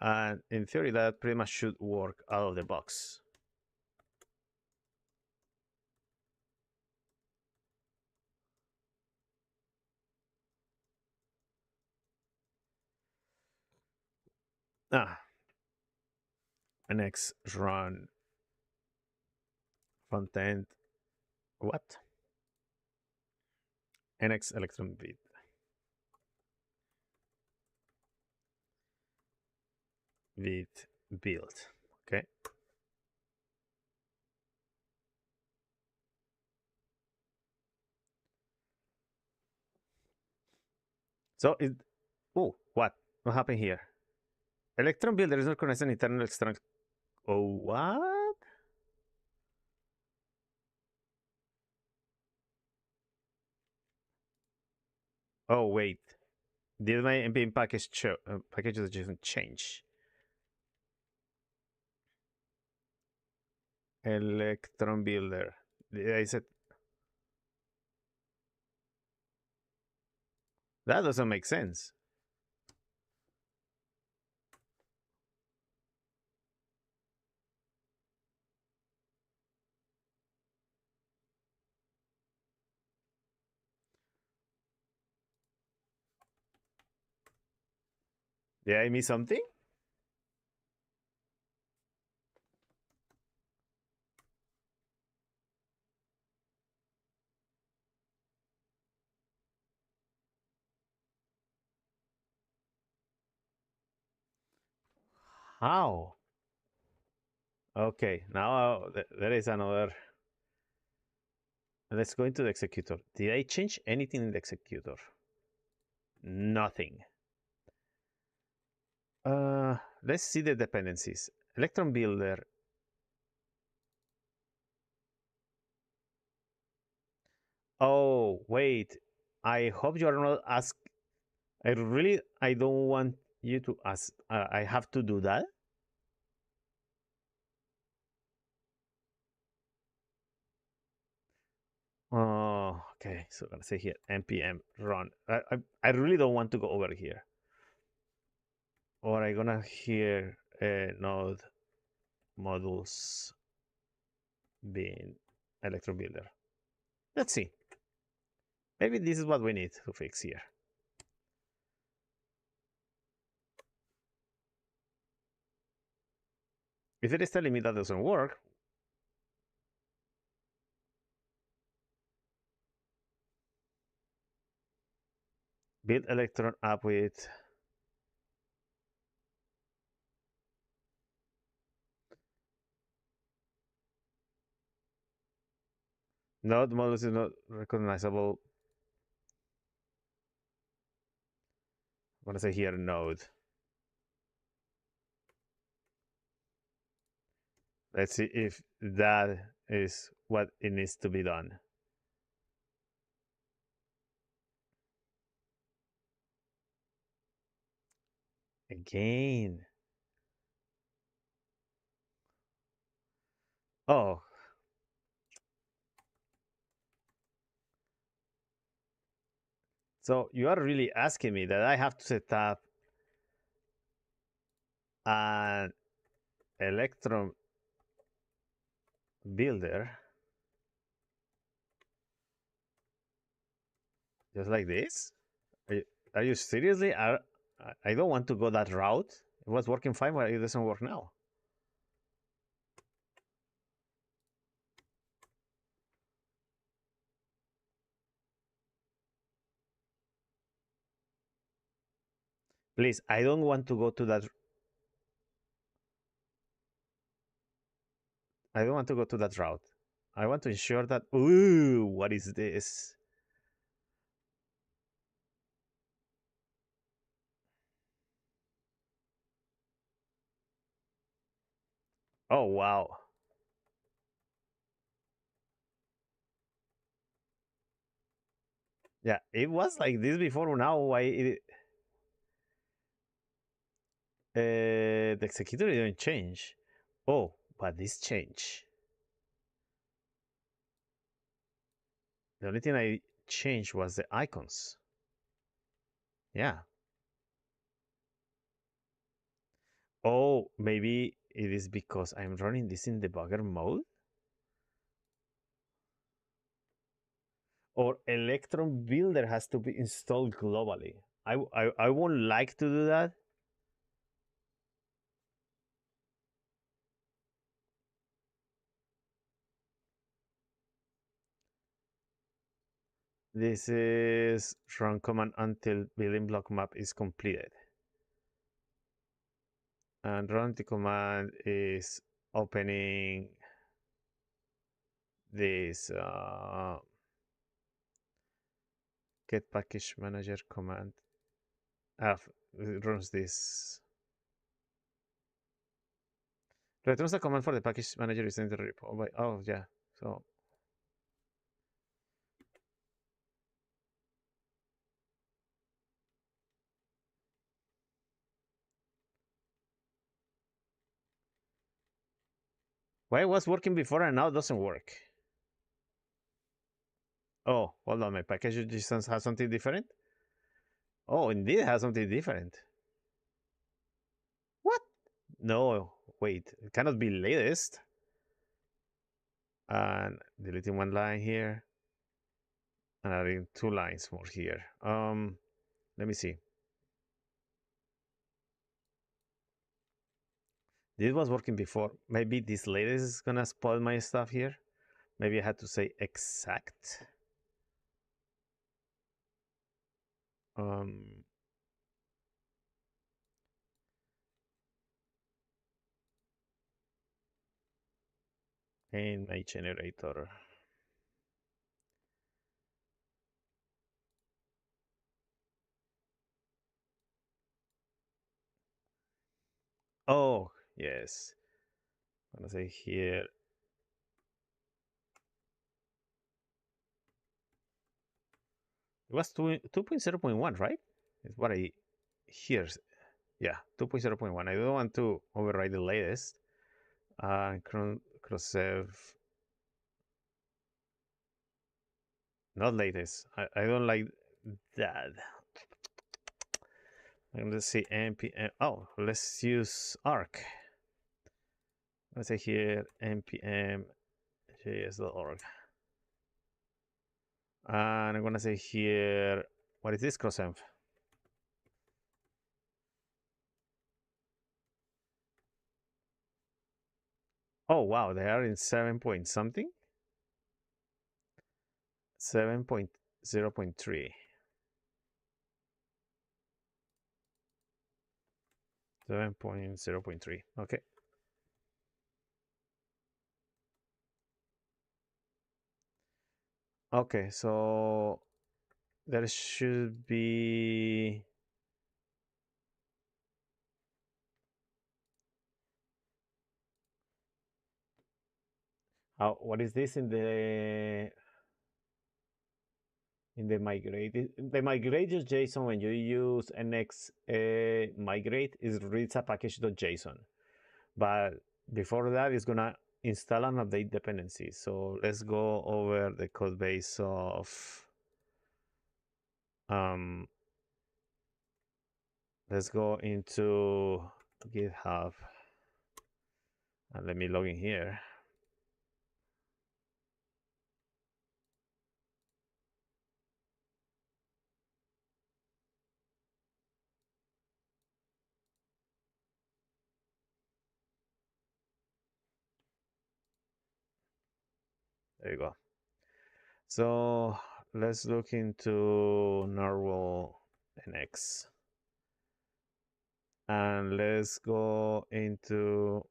[SPEAKER 1] And in theory, that pretty much should work out of the box. Next, run frontend. What? NX Electron Vite. Vite build. Okay. So it. Oh, what? What happened here? Electron builder is not connected an internal external. Oh, what? Oh, wait. Did my npm package package doesn't change? Electron builder. I said that doesn't make sense. Did I miss something? How? Okay, now there is another. Let's go into the executor. Did I change anything in the executor? Nothing. Let's see the dependencies. Electron builder. Oh, wait. I hope you are not ask. I don't want you to ask. I have to do that. Oh, okay. So I'm gonna say here npm run. I really don't want to go over here. Or I'm gonna here node modules bin electron builder. Let's see. Maybe this is what we need to fix here. If it is telling me that doesn't work, build electron up with node modulus is not recognizable. I'm gonna say here node. Let's see if that is what it needs to be done. Again. Oh. So you are really asking me that I have to set up an electron builder just like this? Are you seriously? I don't want to go that route. It was working fine, but it doesn't work now. Please, I don't want to go to that. I don't want to go to that route. I want to ensure that. Ooh, what is this? Oh wow. Yeah, it was like this before. Now the executor didn't change. Oh, but this change. The only thing I changed was the icons. Yeah. Oh, maybe it is because I'm running this in debugger mode? Or Electron Builder has to be installed globally. I won't like to do that. This is run command until building block map is completed. And run the command is opening this get package manager command It runs this. Returns the command for the package manager is in the repo. Oh, yeah. So why it was working before and now it doesn't work? Oh, hold on. My package distance has something different? Oh, indeed, it has something different. What? No, wait. It cannot be latest. And deleting one line here and adding 2 lines more here. Let me see. This was working before. Maybe this latest is gonna spoil my stuff here. Maybe I had to say exact. Um, in my generator. Oh, yes. I'm gonna say here. It was 2.0.1, right? Is what I hear. Yeah, 2.0.1. I don't want to override the latest. Cross save. Not latest. I don't like that. I'm gonna say npm. Oh, let's use arc. Let's say here npm js.org. And I'm gonna say here, what is this crossenv? Oh wow, they are in 7 point something. 7.0.3. 7.0.3. Okay. Okay, so there should be what is this in the migrated JSON when you use nx migrate is reads a package.json, but before that it's gonna install and update dependencies. So let's go over the code base of let's go into GitHub and let me log in here. There you go. So let's look into Narwhal NX. And let's go into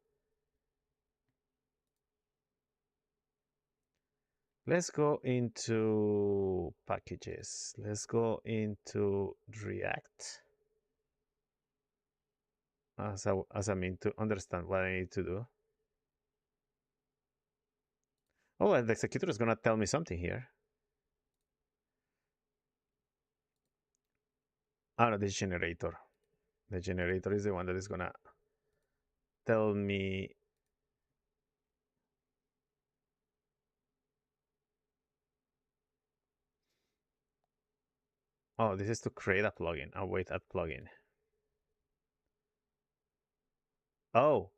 [SPEAKER 1] packages. Let's go into React as I mean to understand what I need to do. Oh, and the executor is gonna tell me something here. Oh no, the generator. The generator is the one that is gonna tell me. Oh, this is to create a plugin. I'll wait at plugin. Oh,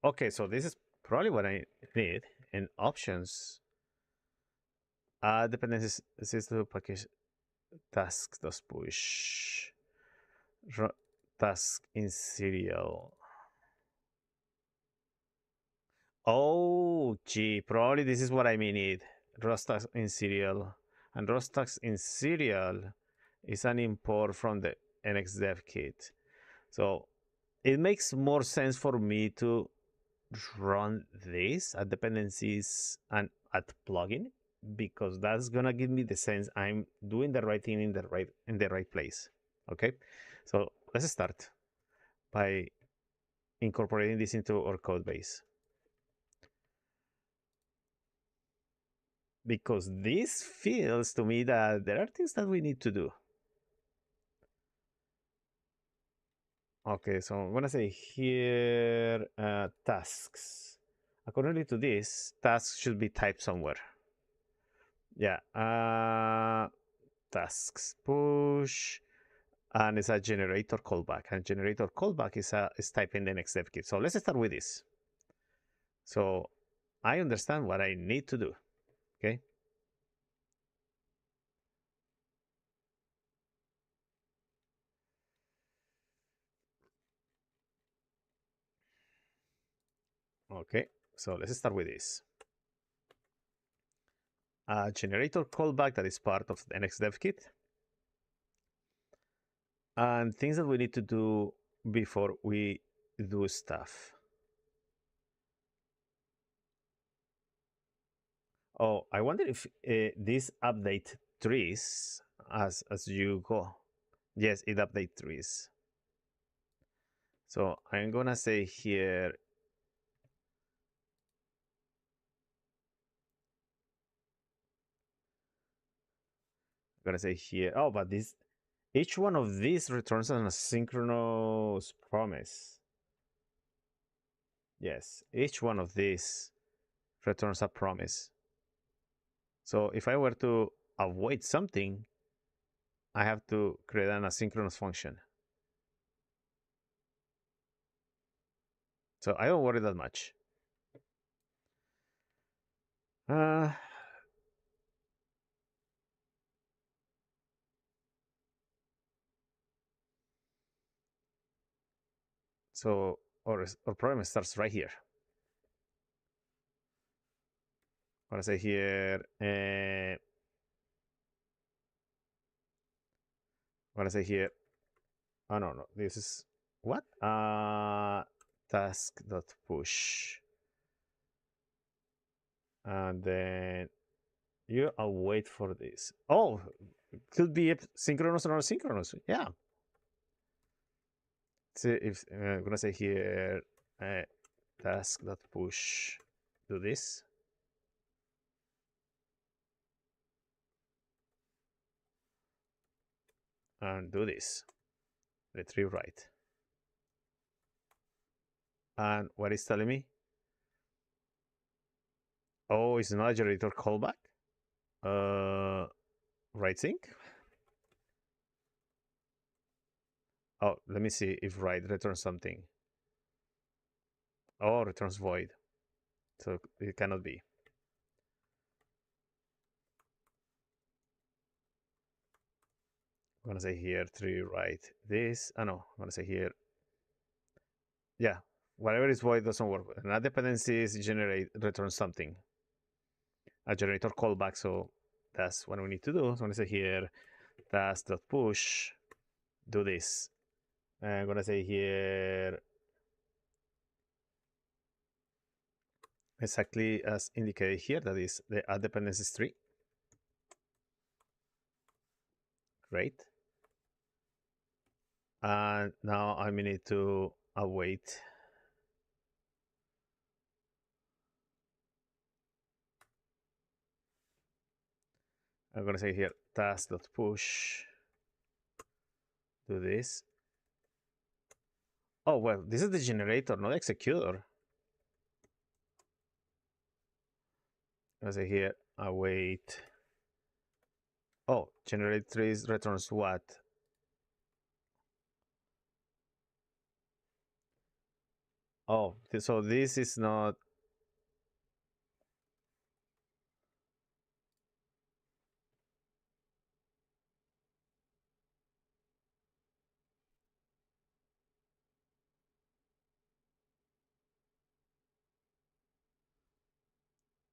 [SPEAKER 1] okay. So this is probably what I need in options. Dependencies system package task does push task in serial. Oh, gee, probably this is what I need. Rostax in serial, and Rostax in serial is an import from the NXDev kit. So it makes more sense for me to run this at dependencies and at plugin, because that's gonna give me the sense I'm doing the right thing in the right place. Okay, so let's start by incorporating this into our code base. Because this feels to me that there are things that we need to do. Okay, so I'm gonna say here tasks. According to this, tasks should be typed somewhere. Yeah, tasks push, and it's a generator callback. And generator callback is typing the next dev kit. So let's start with this. So I understand what I need to do. Okay. Okay, so let's start with this. A generator callback that is part of the next dev kit. And things that we need to do before we do stuff. Oh, I wonder if this update trees as you go. Yes, it update trees. So I'm gonna say here oh, but this each one of these returns an asynchronous promise. Yes, each one of these returns a promise. So if I were to avoid something, I have to create an asynchronous function. So I don't worry that much. So our problem starts right here. I'm gonna say here, I'm gonna say here, oh no, this is what? Task.push. And then you await for this. Oh, it could be synchronous or asynchronous. Yeah. So if I'm gonna say here, task.push, do this. And do this. Retrieve write. And what is telling me? Oh, it's not a generator callback. Write sync. Oh, let me see if write returns something. Oh, returns void. So it cannot be. I'm gonna say here tree write this. Oh no, I'm gonna say here. Yeah, whatever is void doesn't work. And add dependencies generate return something. A generator callback. So that's what we need to do. So I'm gonna say here task.push. Do this. And I'm gonna say here exactly as indicated here. That is the add dependencies tree. Great. And now I need to await. I'm gonna say here task.push. Do this. Oh well, this is the generator, not the executor. I'm gonna say here await. Oh, generate trees returns what? Oh, so this is not.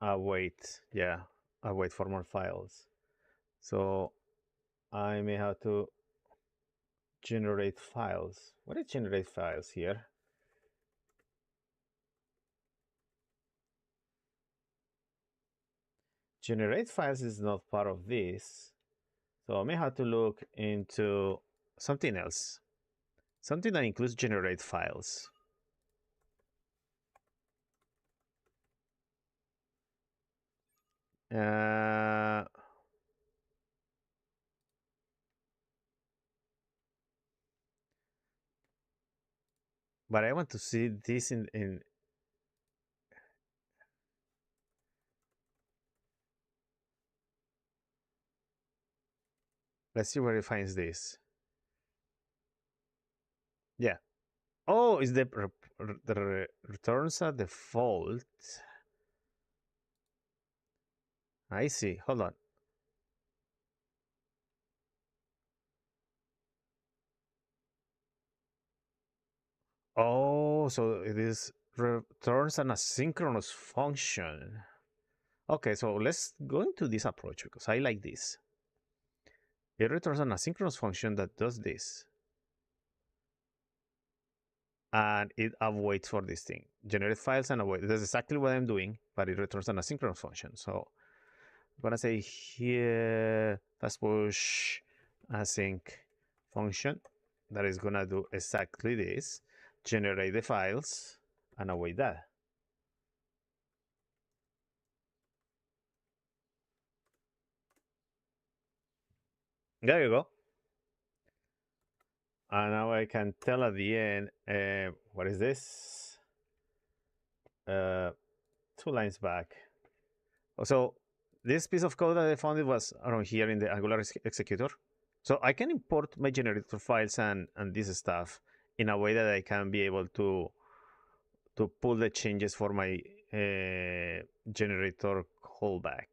[SPEAKER 1] Await. Yeah, await for more files. So I may have to generate files. What is generate files here? Generate files is not part of this. So I may have to look into something else. something that includes generate files. But I want to see this in let's see where it finds this. Yeah. Oh, is the returns a default? I see. Hold on. Oh, so it is returns an asynchronous function. Okay, so let's go into this approach because I like this. It returns an asynchronous function that does this. And it awaits for this thing. Generate files and await. That's exactly what I'm doing, but it returns an asynchronous function. So I'm gonna say here fast push async function that is gonna do exactly this. Generate the files and await that. There you go. And now I can tell at the end, what is this? 2 lines back. So this piece of code that I found, it was around here in the Angular executor. So I can import my generator files and this stuff in a way that I can be able to pull the changes for my generator callback.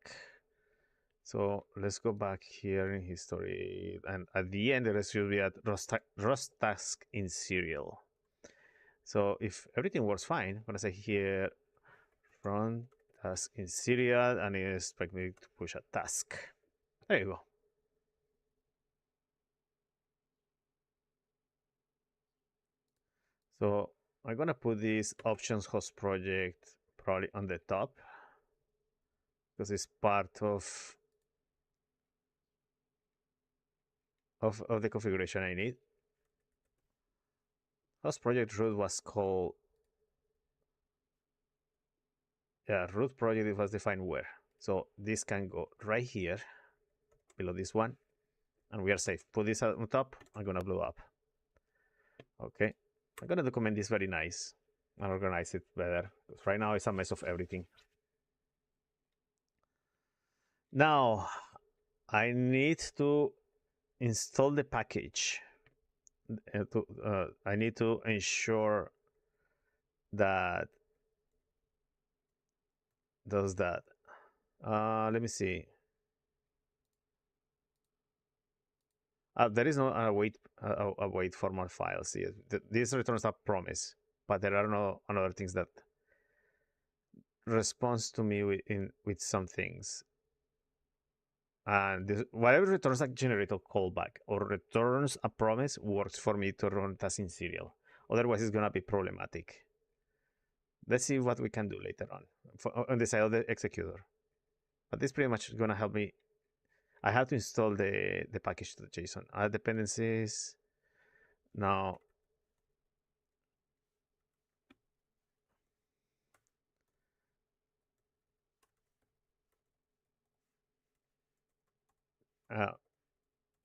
[SPEAKER 1] So let's go back here in history, and at the end there should be a Rust task in serial. So if everything works fine, I'm gonna say here run task in serial, and it expect me to push a task. There you go. So I'm gonna put this options host project probably on the top because it's part of the configuration I need. Host project root was called, yeah, root project. It was defined where. So this can go right here below this one, and we are safe. Put this on top. I'm gonna blow up. Okay, I'm gonna document this very nice and organize it better because right now it's a mess of everything. Now I need to install the package. I need to ensure that does that. Let me see. There is no await formal files. This returns a promise, but there are no other things that responds to me with some things. And whatever returns a generator callback or returns a promise works for me to run tasks in serial. Otherwise, it's gonna be problematic. Let's see what we can do later on the side of the executor. But this pretty much is gonna help me. I have to install the package to the JSON. Add dependencies. Now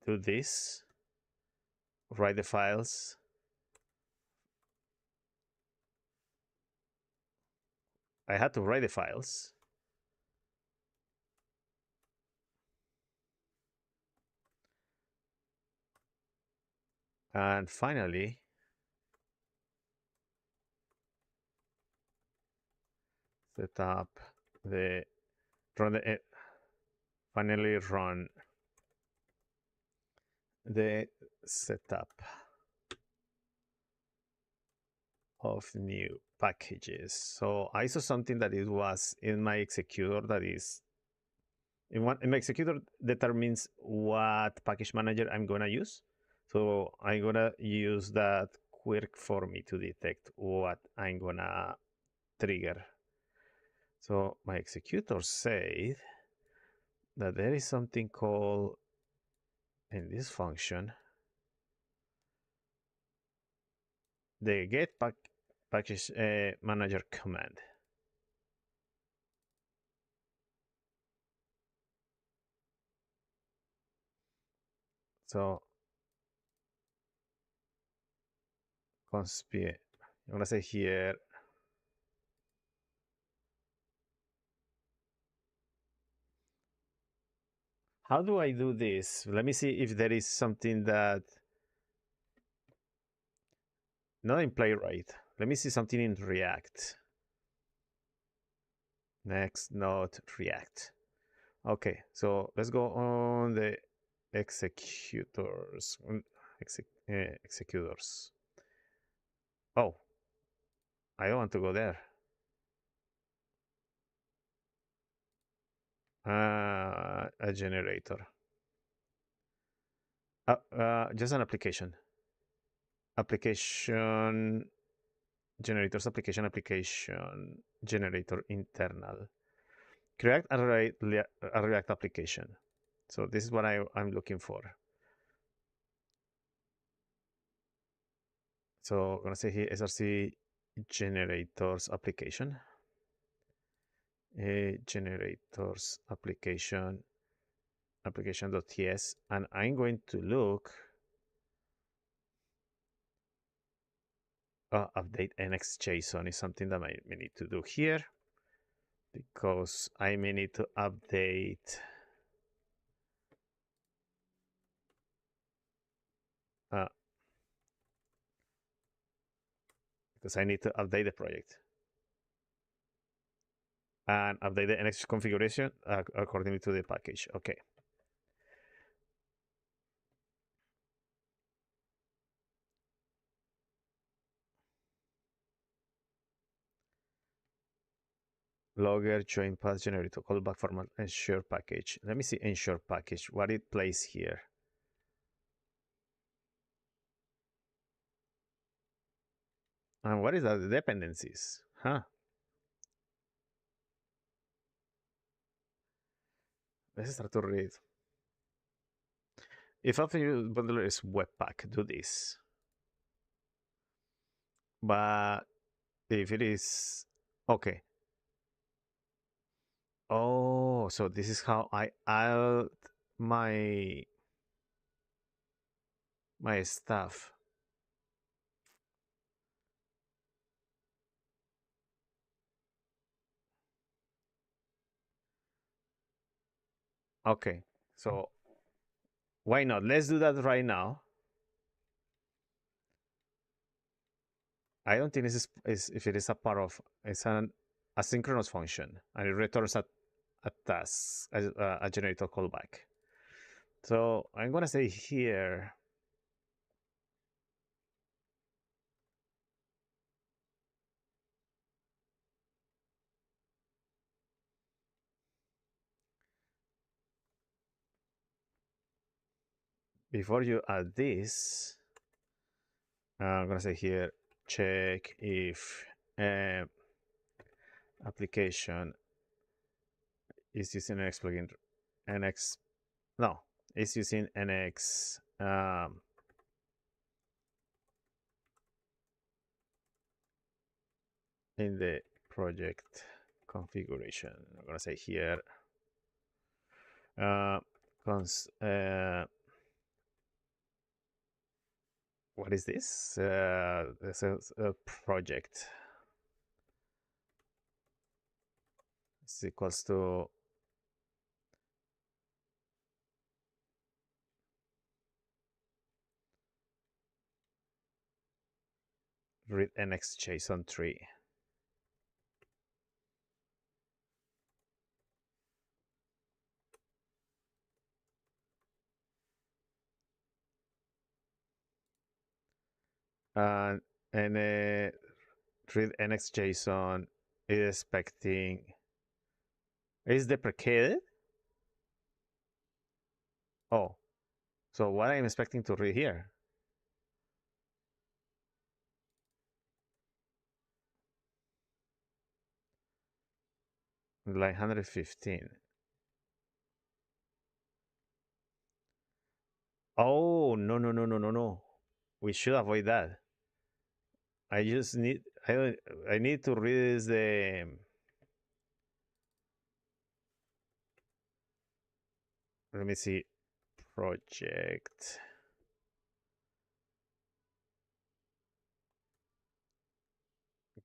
[SPEAKER 1] do this. Write the files. I had to write the files. And finally, set up the run the finally run the setup of new packages. So I saw something that it was in my executor that is in my executor determines what package manager I'm gonna use. So I'm gonna use that quirk for me to detect what I'm gonna trigger. So my executor said that there is something called in this function the get package manager command. So conspire. I'm gonna say here. How do I do this? Let me see if there is something that not in Playwright. Let me see something in React. Next node React. Okay, so let's go on the executors. Executors. Oh, I don't want to go there. A generator. Just an application. Application generators, application generator internal. Create a React application. So this is what I'm looking for. So I'm gonna say here src generators application. Generators application.ts, and I'm going to look update nx.json is something that I may need to do here, because I may need to update because I need to update the project and update the NX configuration according to the package. Okay. Logger join path generator callback format ensure package. Let me see ensure package. What it plays here. And what is that? The dependencies? Huh? Let's start to read. If after your bundler is Webpack, do this. But if it is okay. Oh, so this is how I add my stuff. Okay, so why not? Let's do that right now. I don't think this is if it is a part of it's an asynchronous function and it returns a task, a generator callback. So I'm gonna say here before you add this, I'm gonna say here check if application is using NX plugin. NX no, it's using NX in the project configuration. I'm gonna say here what is this? This is a project. Is equals to read nx JSON tree. And read nx JSON is expecting is deprecated. Oh, so what I'm expecting to read here? Like 115. Oh, no. We should avoid that. I just need I need to read the let me see project.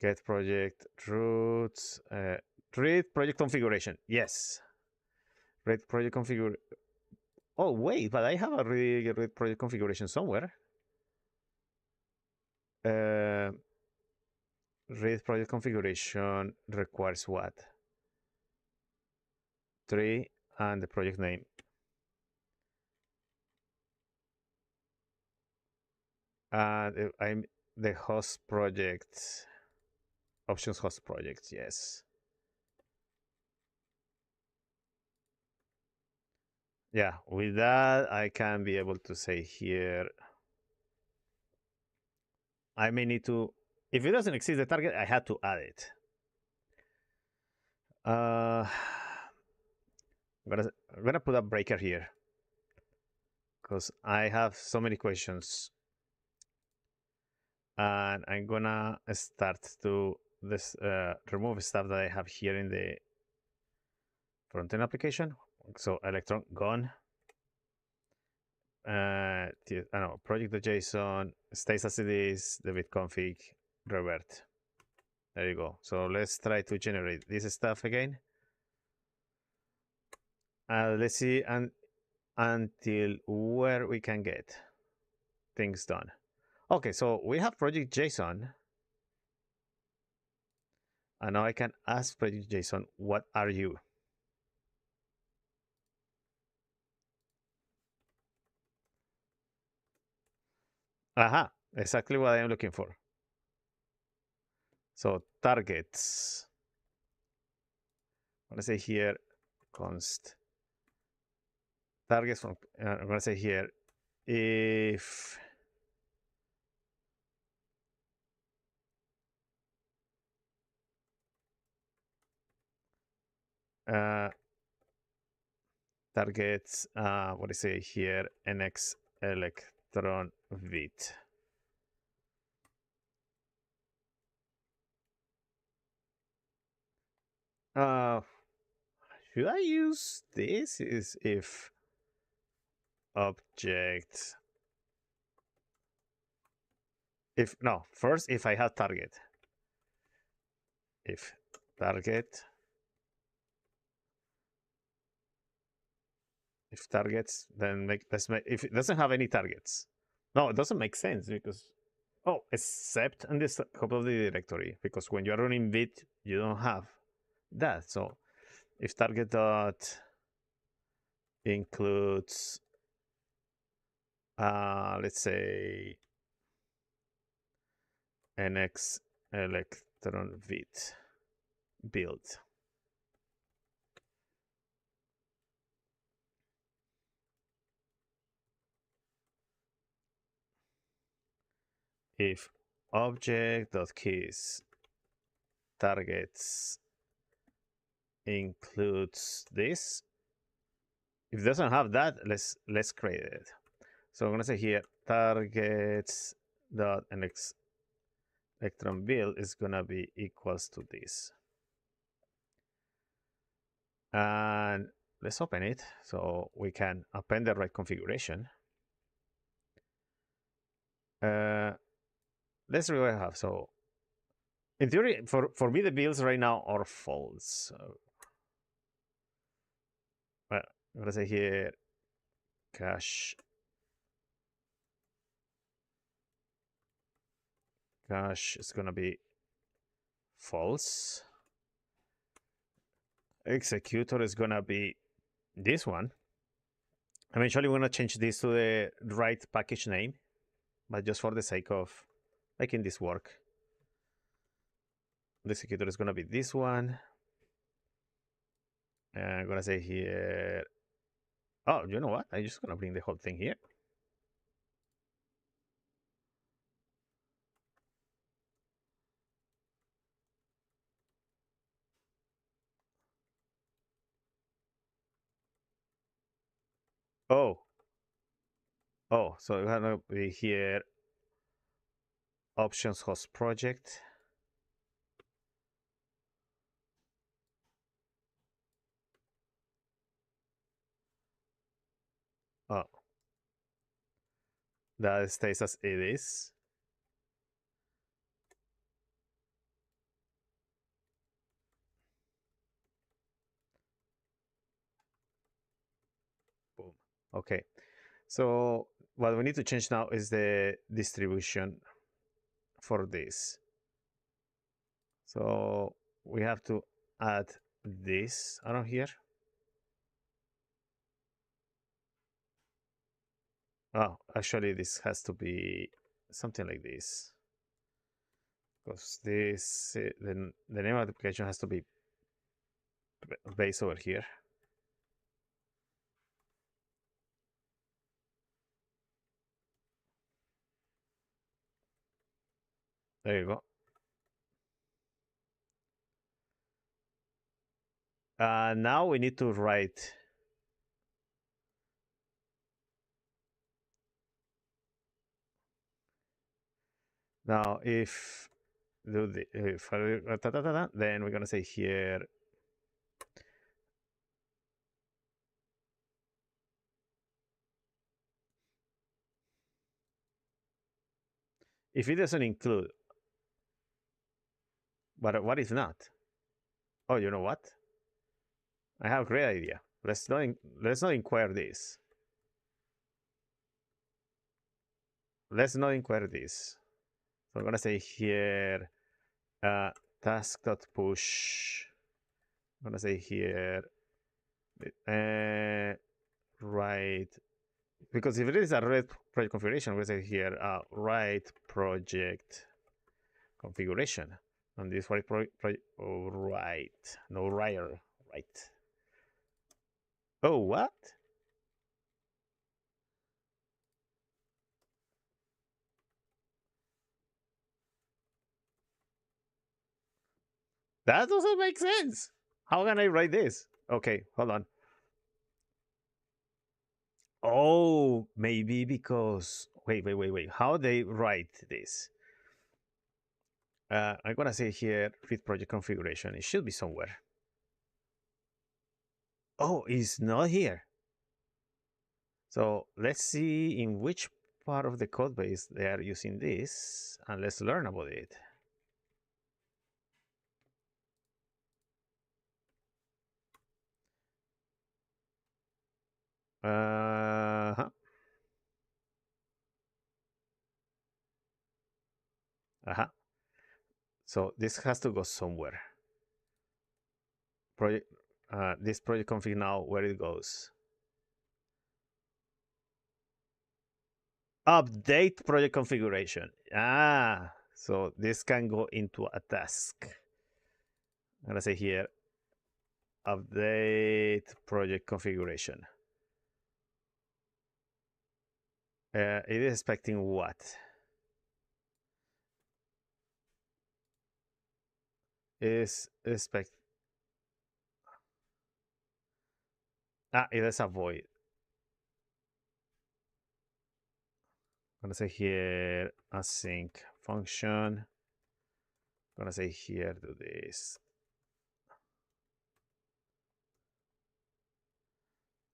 [SPEAKER 1] Get project roots. Read project configuration. Yes. Read project configuration. Oh wait, but I have a read project configuration somewhere. Uh, read project configuration requires what? 3 and the project name. And I'm the host project. Options host project. Yes. Yeah, with that, I can be able to say here, I may need to, if it doesn't exceed the target, I had to add it. I'm gonna put a breaker here because I have so many questions, and I'm gonna start to this remove stuff that I have here in the front end application. So Electron gone. I don't know, project.json stays as it is, the bitconfig revert. There you go. So let's try to generate this stuff again. Let's see until where we can get things done. Okay, so we have project JSON. And now I can ask project JSON, what are you? Aha, exactly what I am looking for. So targets. I'm gonna say here const targets from I'm gonna say here if targets what do I say here NX electron vit. Should I use this? Is if object if no first if I have target if target if targets then let's make if it doesn't have any targets. No, it doesn't make sense because except in this top of the directory because when you're running vit you don't have that. So if target dot includes let's say NX electron vit build. If object.keys targets includes this, if it doesn't have that, let's create it. So I'm gonna say here targets dot NX electron build is gonna be equals to this. And let's open it so we can append the right configuration. Let's see what I have. So in theory, for me, the builds right now are false. So, well, I'm gonna say here cache is gonna be false. Executor is gonna be this one. Eventually, we're gonna change this to the right package name, but just for the sake of making this work, the executor is gonna be this one. And I'm gonna say here, oh, you know what? I'm just gonna bring the whole thing here. Oh, so it's gonna be here options host project. Oh, that stays as it is. Boom. Okay. So what we need to change now is the distribution for this. So we have to add this around here. Oh, actually, this has to be something like this. Because this, the name of the application has to be based over here. There you go. Now we need to write. Now, if do the if then we're gonna say here. If it doesn't include, but what if not? Oh, you know what? I have a great idea. Let's not inquire this. Let's not inquire this. So I'm gonna say here task.push. I'm gonna say here write, because if it is a write project configuration, we say here write project configuration. And this write right, no writer, right. Oh, what? That doesn't make sense. How can I write this? Okay, hold on. Oh, maybe because wait. How they write this? I'm gonna say here fit project configuration. It should be somewhere. Oh, it's not here. So let's see in which part of the code base they are using this, and let's learn about it. Uh-huh. Uh-huh. So this has to go somewhere. Project this project config now, where it goes. Update project configuration. So this can go into a task. I'm gonna say here, update project configuration. It is expecting what? Is expect. It is a void. I'm gonna say here async function. I'm gonna say here do this.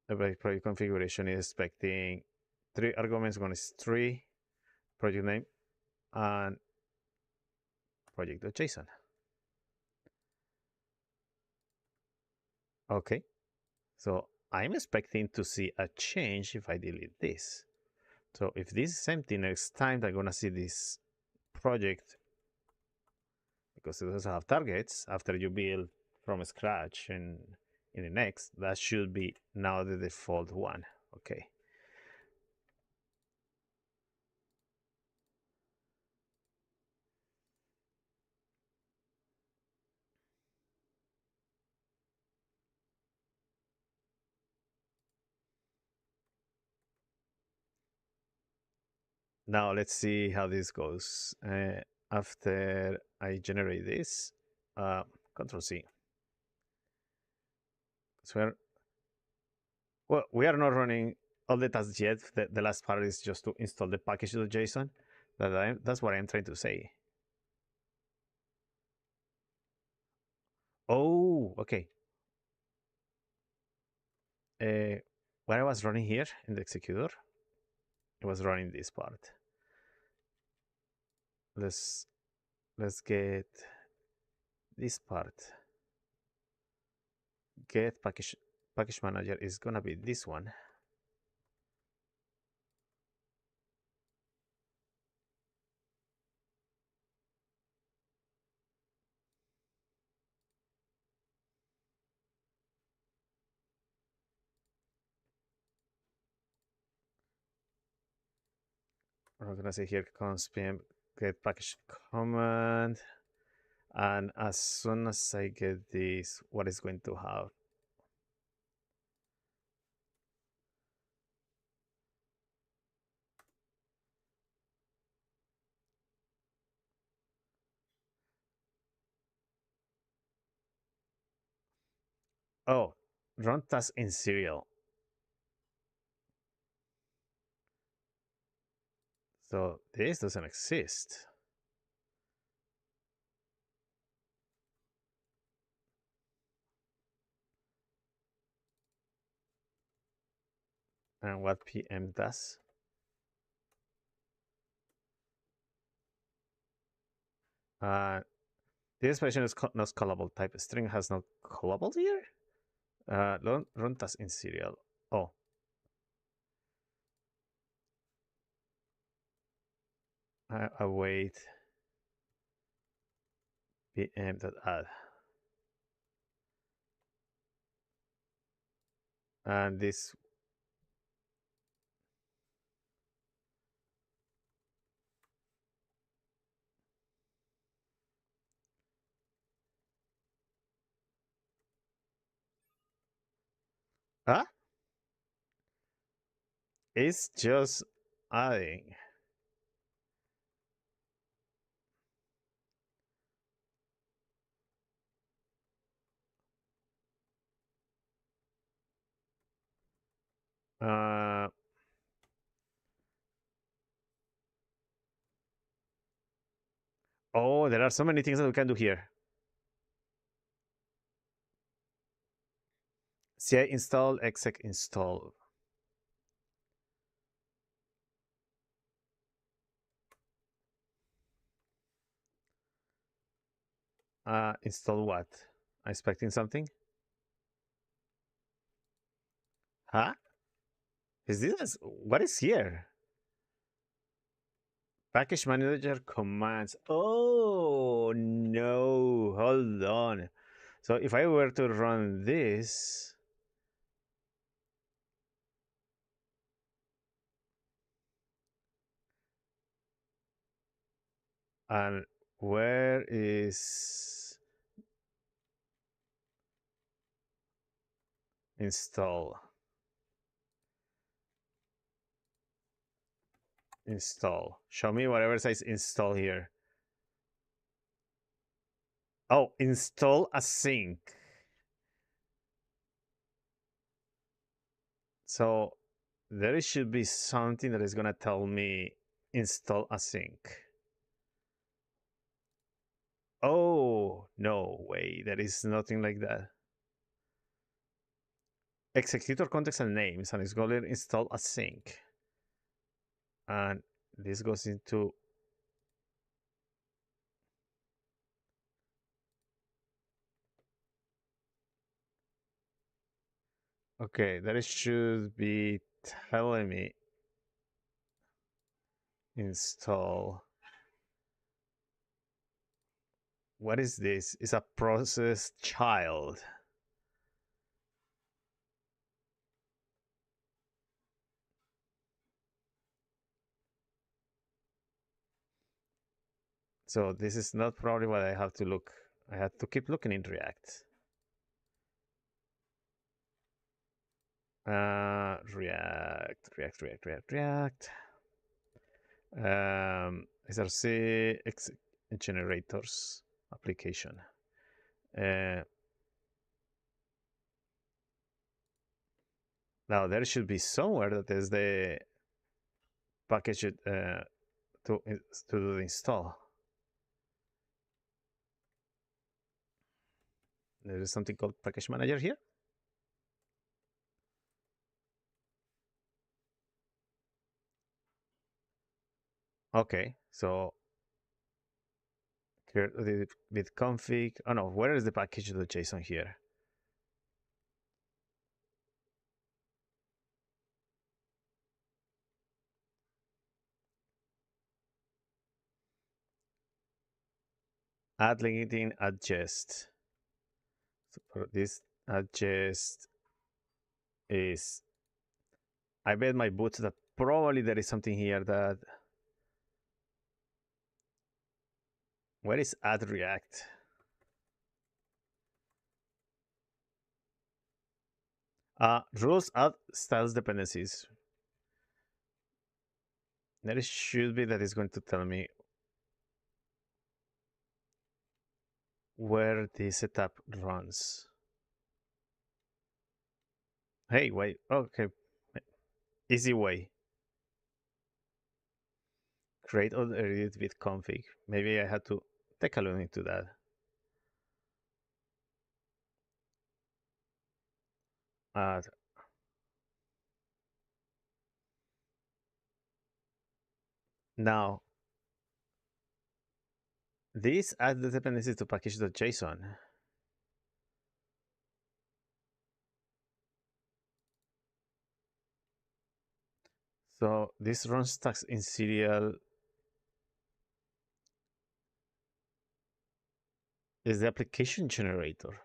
[SPEAKER 1] The project configuration is expecting 3 arguments. One is 3, project name, and project.json. Okay, so I'm expecting to see a change if I delete this. So if this is empty, next time I'm gonna see this project, because it doesn't have targets after you build from scratch and in the next, that should be now the default one. Okay. Now let's see how this goes. After I generate this, Control C. So we are not running all the tasks yet. The last part is just to install the package.json. That's what I'm trying to say. Oh, okay. When I was running here in the executor, it was running this part. Let's get this part. Get package manager is gonna be this one. We're gonna say here const pm get package command, and as soon as I get this, what is going to have? Oh, run task in serial. So this doesn't exist. And what PM does? This expression is not callable. Type string has no callables here. Run task in serial. Oh, await pm.add. And this huh? It's just adding. Oh, there are so many things that we can do here. CI install, exec install. Install what? I'm expecting something. Huh? Is this what is here? Package manager commands. Oh no, hold on. So if I were to run this, and where is install? Install. Show me whatever says install here. Oh, install async. So there should be something that is gonna tell me install async. Oh, no way. There is nothing like that. Executor context and names, and it's going to install async. And this goes into okay, that should be telling me install. What is this? It's a process child. So this is not probably what I have to look. I have to keep looking in React. React. SRC generators application. Now there should be somewhere that is the package to do the install. There is something called package manager here. Okay, so with config. Oh no, where is the package.json here? Add LinkedIn adjust. So for this adjust is, I bet my boots that probably there is something here that, where is add react? Rules add styles dependencies. There should be that is going to tell me where the setup runs. Hey, wait, okay. Easy way. Create or edit with config. Maybe I had to take a look into that. Now, this adds the dependency to package.json. So this runs tasks in serial is the application generator.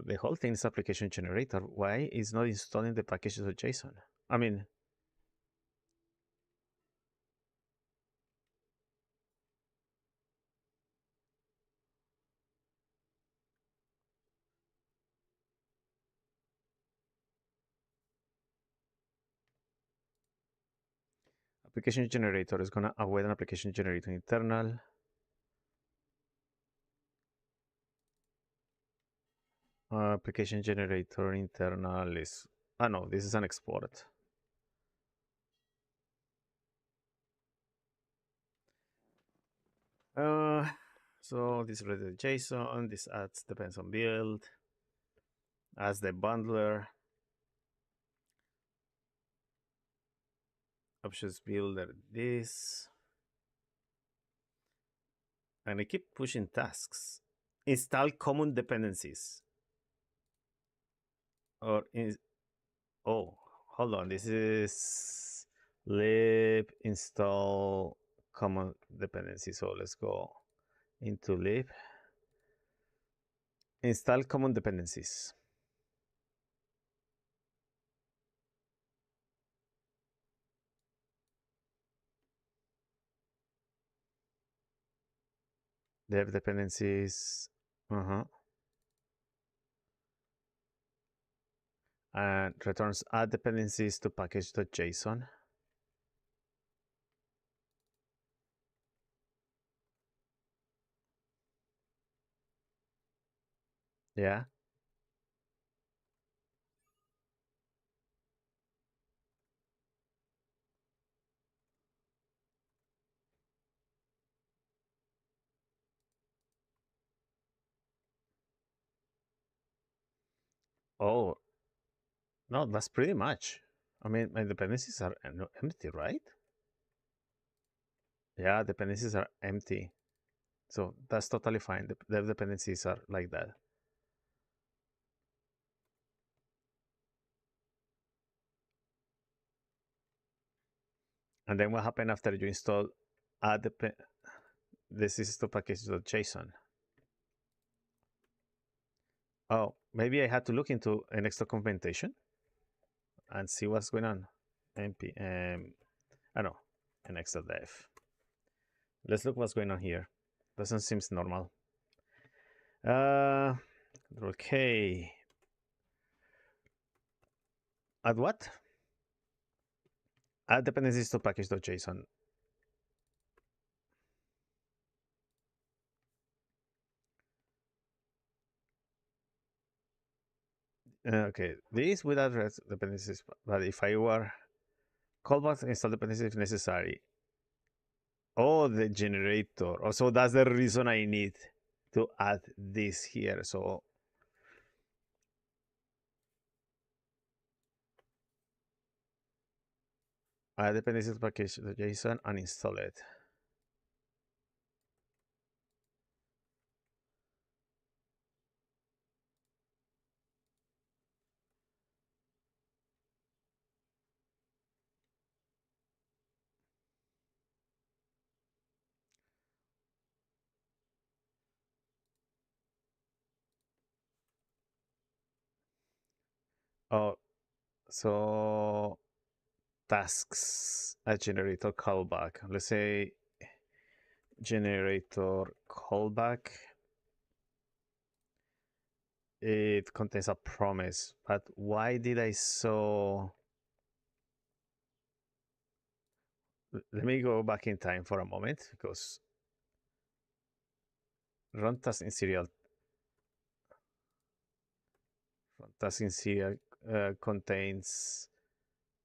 [SPEAKER 1] The whole thing is application generator. Why is not installing the package.json? I mean, application generator is gonna await an application generator internal. Application generator internal is, no, this is an export. So this is related to JSON. This adds depends on build. As the bundler. Options builder this. And I keep pushing tasks. Install common dependencies. Or oh, hold on. This is lib install common dependency. So let's go into lib. Install common dependencies. Dev dependencies. And returns add dependencies to package.json. Yeah. Oh, no, that's pretty much. I mean, my dependencies are empty, right? Yeah, dependencies are empty. So that's totally fine. The dependencies are like that. And then what happened after you install the system package.json? Oh, maybe I had to look into an extra documentation and see what's going on. npm, I know, an extra dev. Let's look what's going on here. Doesn't seem normal. Okay. Add what? Add dependencies to package.json. Okay, this would address dependencies, but if I were Callbacks install dependency if necessary. Oh, the generator. Oh, so that's the reason I need to add this here. So add dependencies package to JSON and install it. Oh, so tasks a generator callback. Let's say generator callback. It contains a promise, but why did I so? Let me go back in time for a moment because run task in serial. Run task in serial contains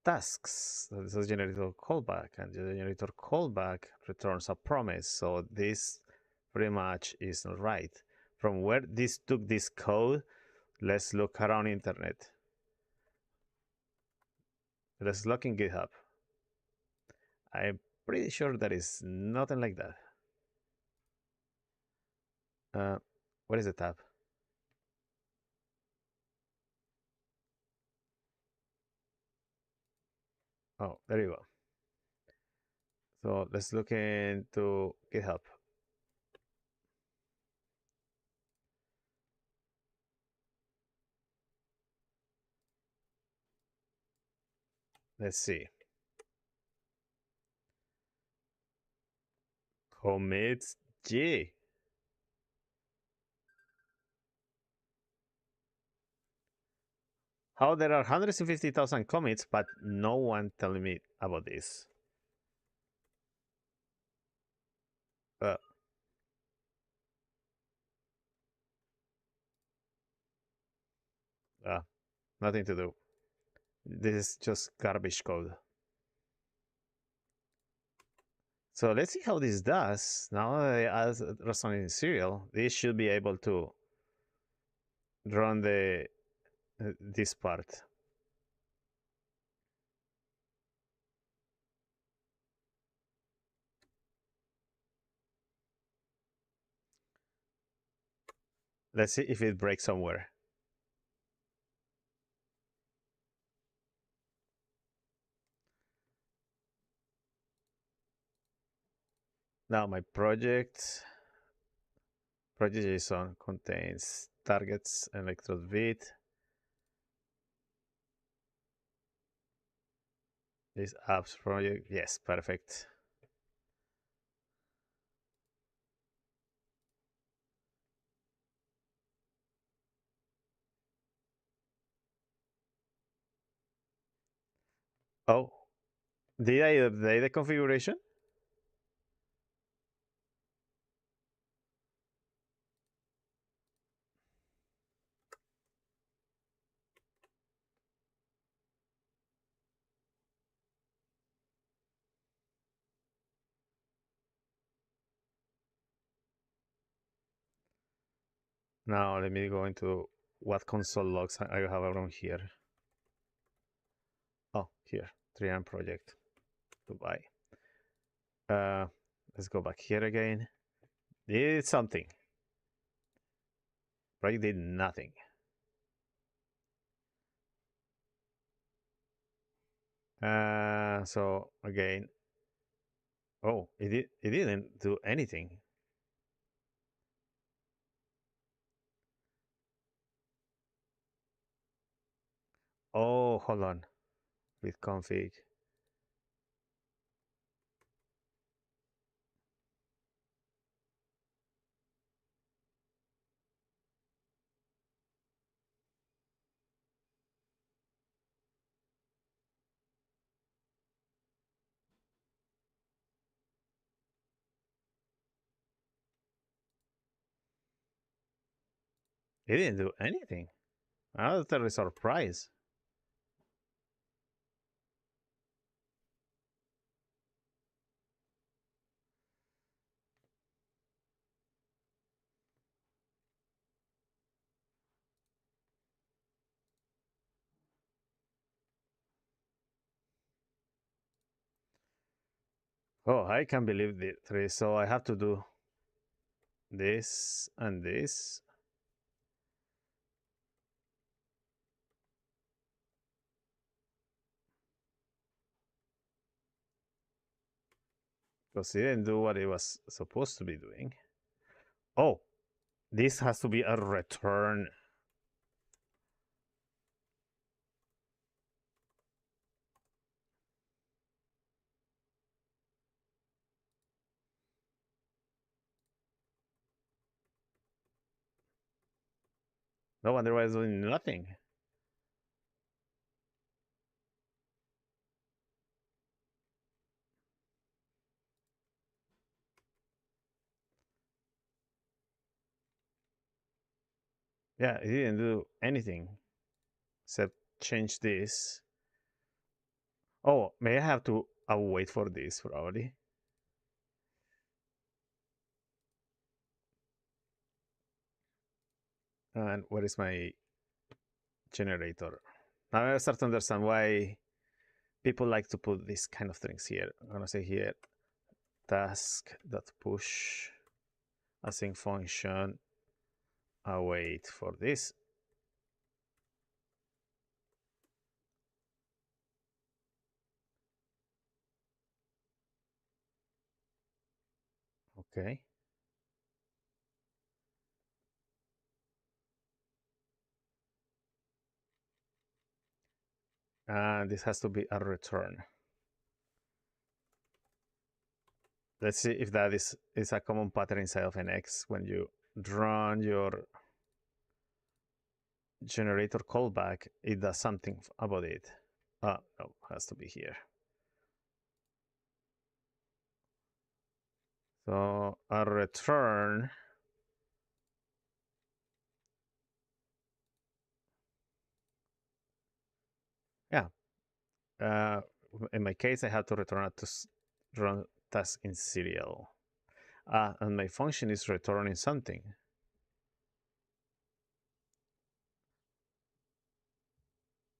[SPEAKER 1] tasks. So this is generator callback, and the generator callback returns a promise. So this pretty much is not right. From where this took this code, let's look around internet. Let's look in GitHub. I'm pretty sure that is nothing like that. What is the tab? Oh, there you go. So let's look into GitHub. Let's see. Commits G. How there are 150,000 commits, but no one telling me about this. Uh, uh, Nothing to do. This is just garbage code. So let's see how this does. Now that I add restaurant in serial, this should be able to run the this part. Let's see if it breaks somewhere. Now my project JSON contains targets electrode bit. This apps project, yes, perfect. Oh, did I update the configuration? Now let me go into what console logs I have around here. Oh, here, 3M project. Goodbye. Let's go back here again. Did something. Project did nothing. So again, oh, it didn't do anything. Oh, hold on. With config. It didn't do anything. I was totally surprised. Oh, I can't believe the three. So I have to do this and this. Because it didn't do what it was supposed to be doing. Oh, this has to be a return. No wonder why it's doing nothing. Yeah, it didn't do anything except change this. Oh, may I have to wait for this probably? And where is my generator? Now I start to understand why people like to put these kind of things here. I'm gonna say here task.push async function await for this. Okay. And this has to be a return. Let's see if that is a common pattern inside of NX when you run your generator callback, it does something about it. No, has to be here. So a return. Yeah. In my case, I have to return to run task in serial. And my function is returning something.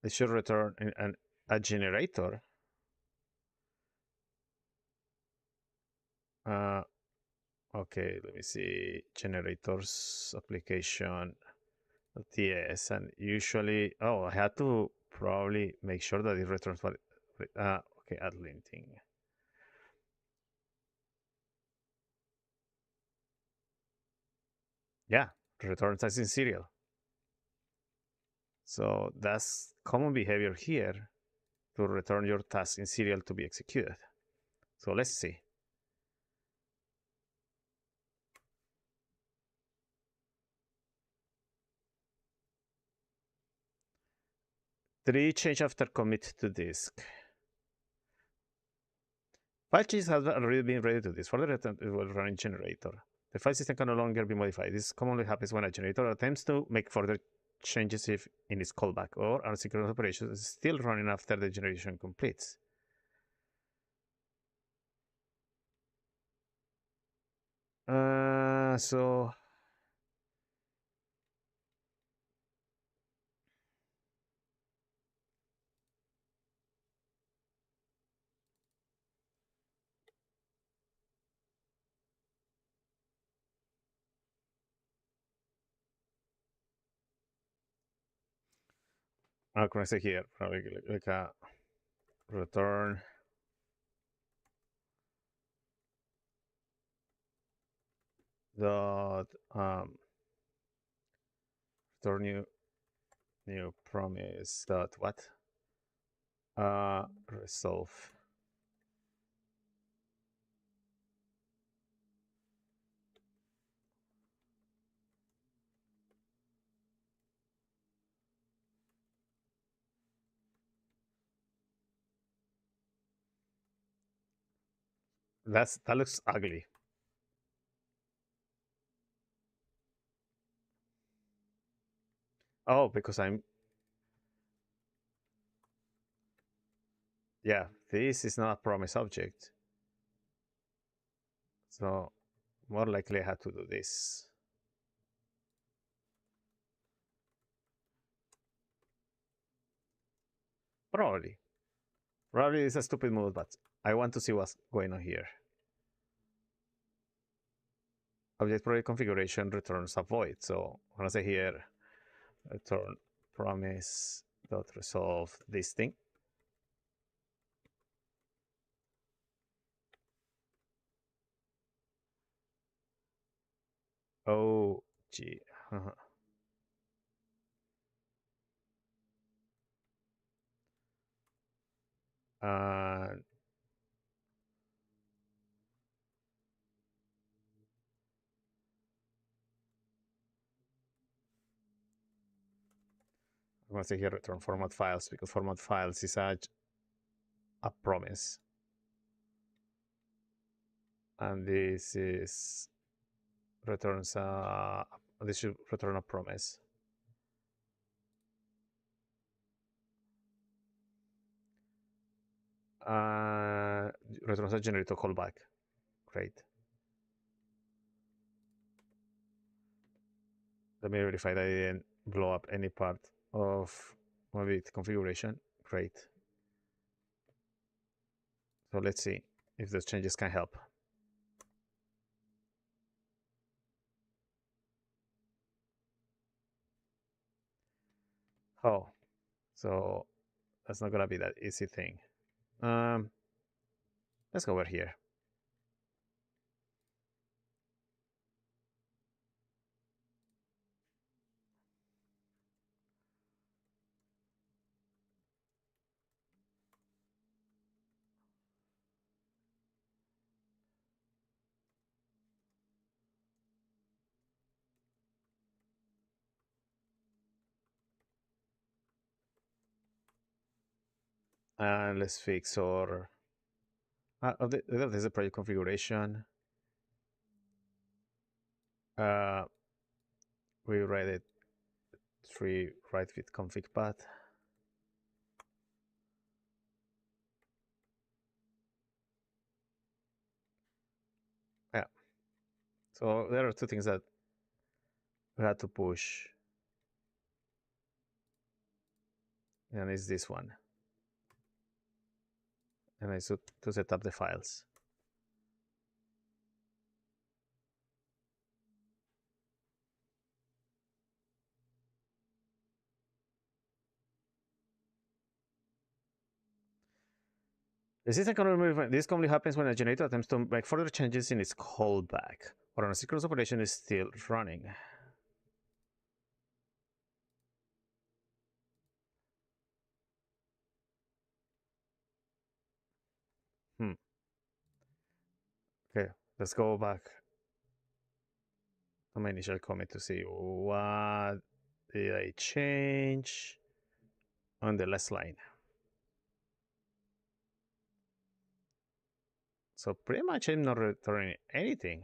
[SPEAKER 1] It should return a generator. Okay, let me see. Generators application TS, and usually, I had to probably make sure that it returns what. Okay, add linting. Yeah, return task in serial. So that's common behavior here to return your task in serial to be executed. So let's see. 3 change after commit to disk. File changes have already been ready to disk. Further attempt it will run in generator. The file system can no longer be modified. This commonly happens when a generator attempts to make further changes if in its callback or asynchronous operations is still running after the generation completes. So how can I say here? Probably like a return dot return new promise dot what? Resolve. That looks ugly. Oh, because yeah, this is not a promise object. So more likely I had to do this. Probably. Probably it's a stupid move, but I want to see what's going on here. Object project configuration returns a void. So I'm gonna say here, return promise dot resolve this thing. Oh, gee. uh, I'm gonna say here return format files because format files is a promise, and this is returns this should return a promise. Returns a generator callback. Great. Let me verify that I didn't blow up any part of maybe the configuration. Great. So let's see if those changes can help. Oh, so that's not gonna be that easy thing. Let's go over here. And let's fix our there's a project configuration. We write it 3 right with config path. Yeah. So there are two things that we had to push. And it's this one. And I should to set up the files. This commonly happens when a generator attempts to make further changes in its callback, or an asynchronous operation is still running. Okay, let's go back to my initial commit to see what did I change on the last line. So pretty much I'm not returning anything.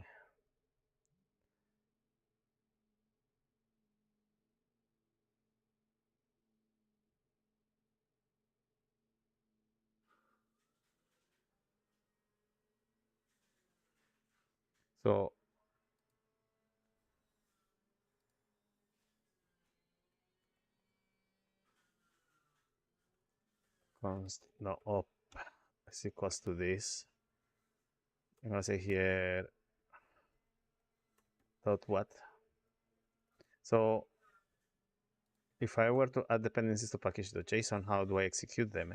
[SPEAKER 1] So const no op is equals to this. I'm gonna say here dot what. So if I were to add dependencies to package.json, how do I execute them?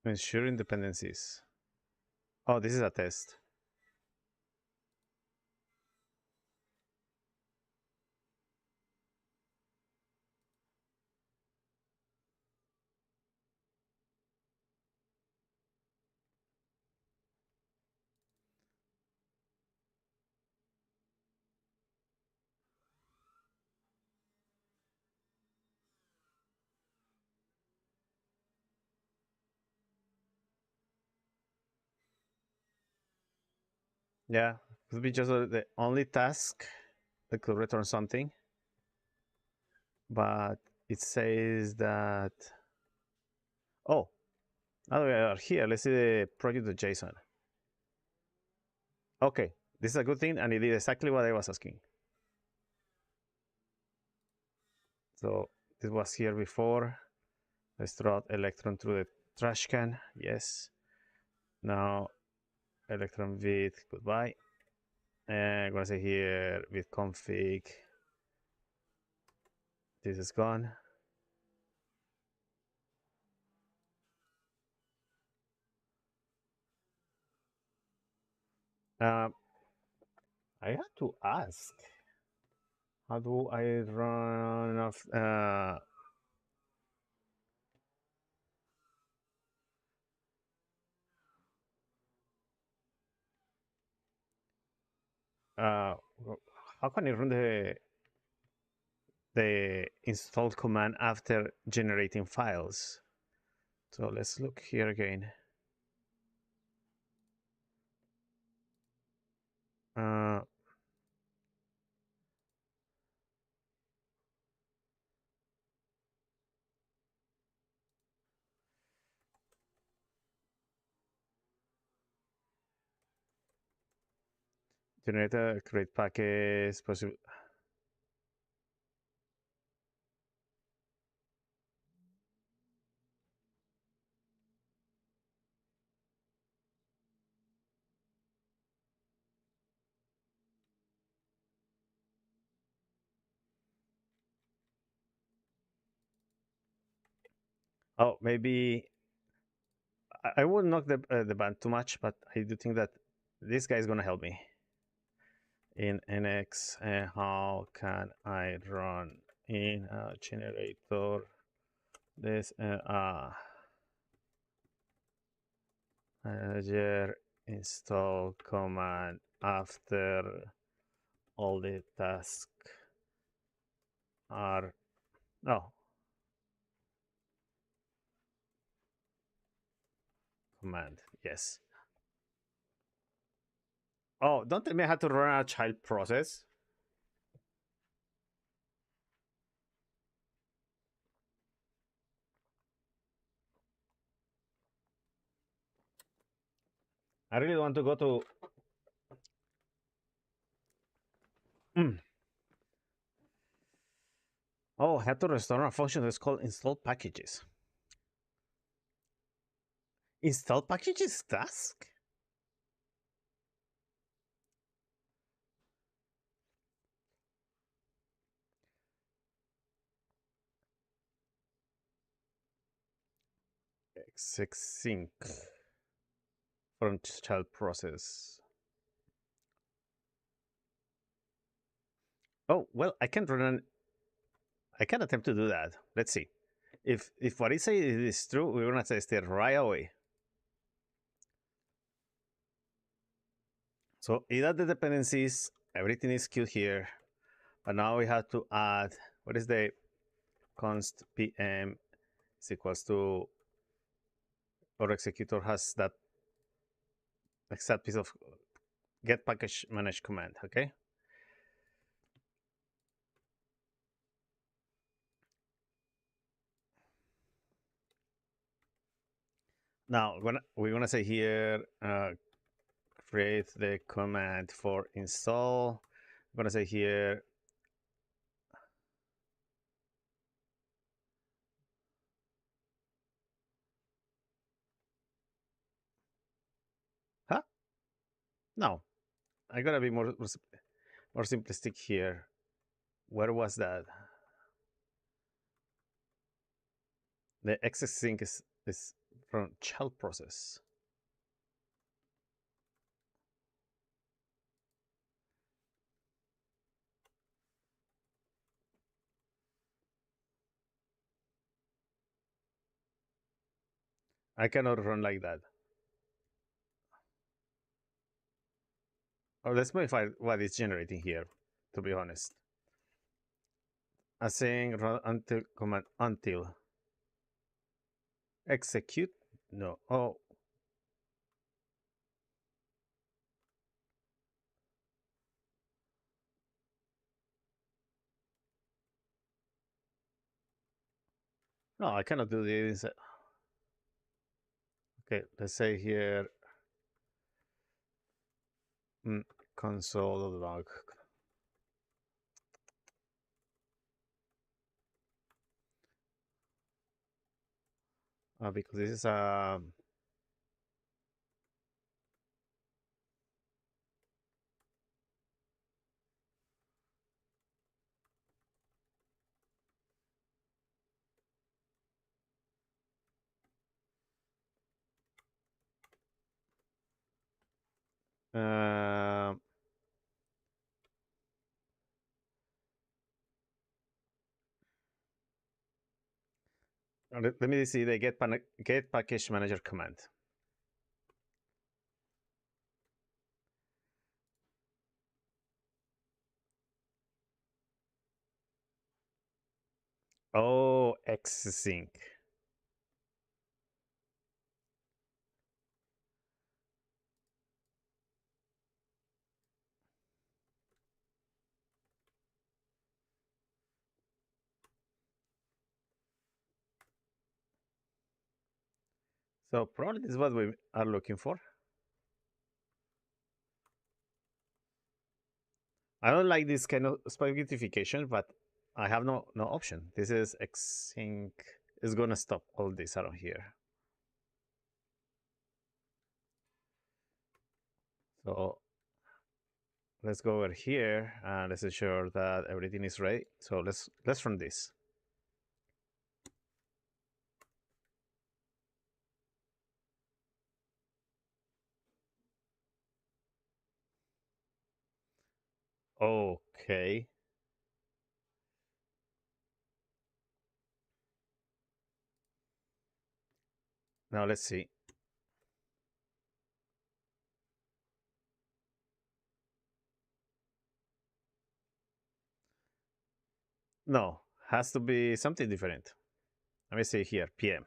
[SPEAKER 1] Ensuring dependencies. Oh, this is a test. Yeah, could be just the only task that could return something, but it says that. Oh, now we are here. Let's see the project.json. Okay, this is a good thing, and it did exactly what I was asking. So this was here before. Let's throw out Electron through the trash can. Yes. Now Electron vid goodbye. And I'm gonna say here with config. This is gone. I have to ask. How do I run off? Uh, how can I run the install command after generating files? So let's look here again. Uh, generate a create package possible. Oh, maybe I wouldn't knock the band too much, but I do think that this guy is gonna help me. In NX, how can I run in a generator this manager install command after all the tasks are command, yes. Oh, don't tell me I had to run a child process. I really want to go to oh, I had to restore a function that's called install packages. Install packages task? Exec sync from child process. Oh, well, I can run I can attempt to do that. Let's see. If what I say is true, we're gonna test it right away. So either the dependencies, everything is queued here, but now we have to add what is the const pm is equals to our executor has that exact piece of get package manage command. Okay. Now we're gonna say here create the command for install. I'm gonna say here huh? No, I gotta be more simplistic here. Where was that? The exec sync is from child process. I cannot run like that. Oh, let's modify what it's generating here, to be honest. I'm saying run until command until execute. No. Oh, No, I cannot do this. Okay, let's say here mm, console log. Because this is a uh, let me see the get package manager command. Oh, xsync. So probably this is what we are looking for. I don't like this kind of spaghettification, but I have no option. This is xsync is gonna stop all this around here. So let's go over here and let's ensure that everything is ready. So let's run this. Okay. Now let's see. No, has to be something different. Let me see here, PM.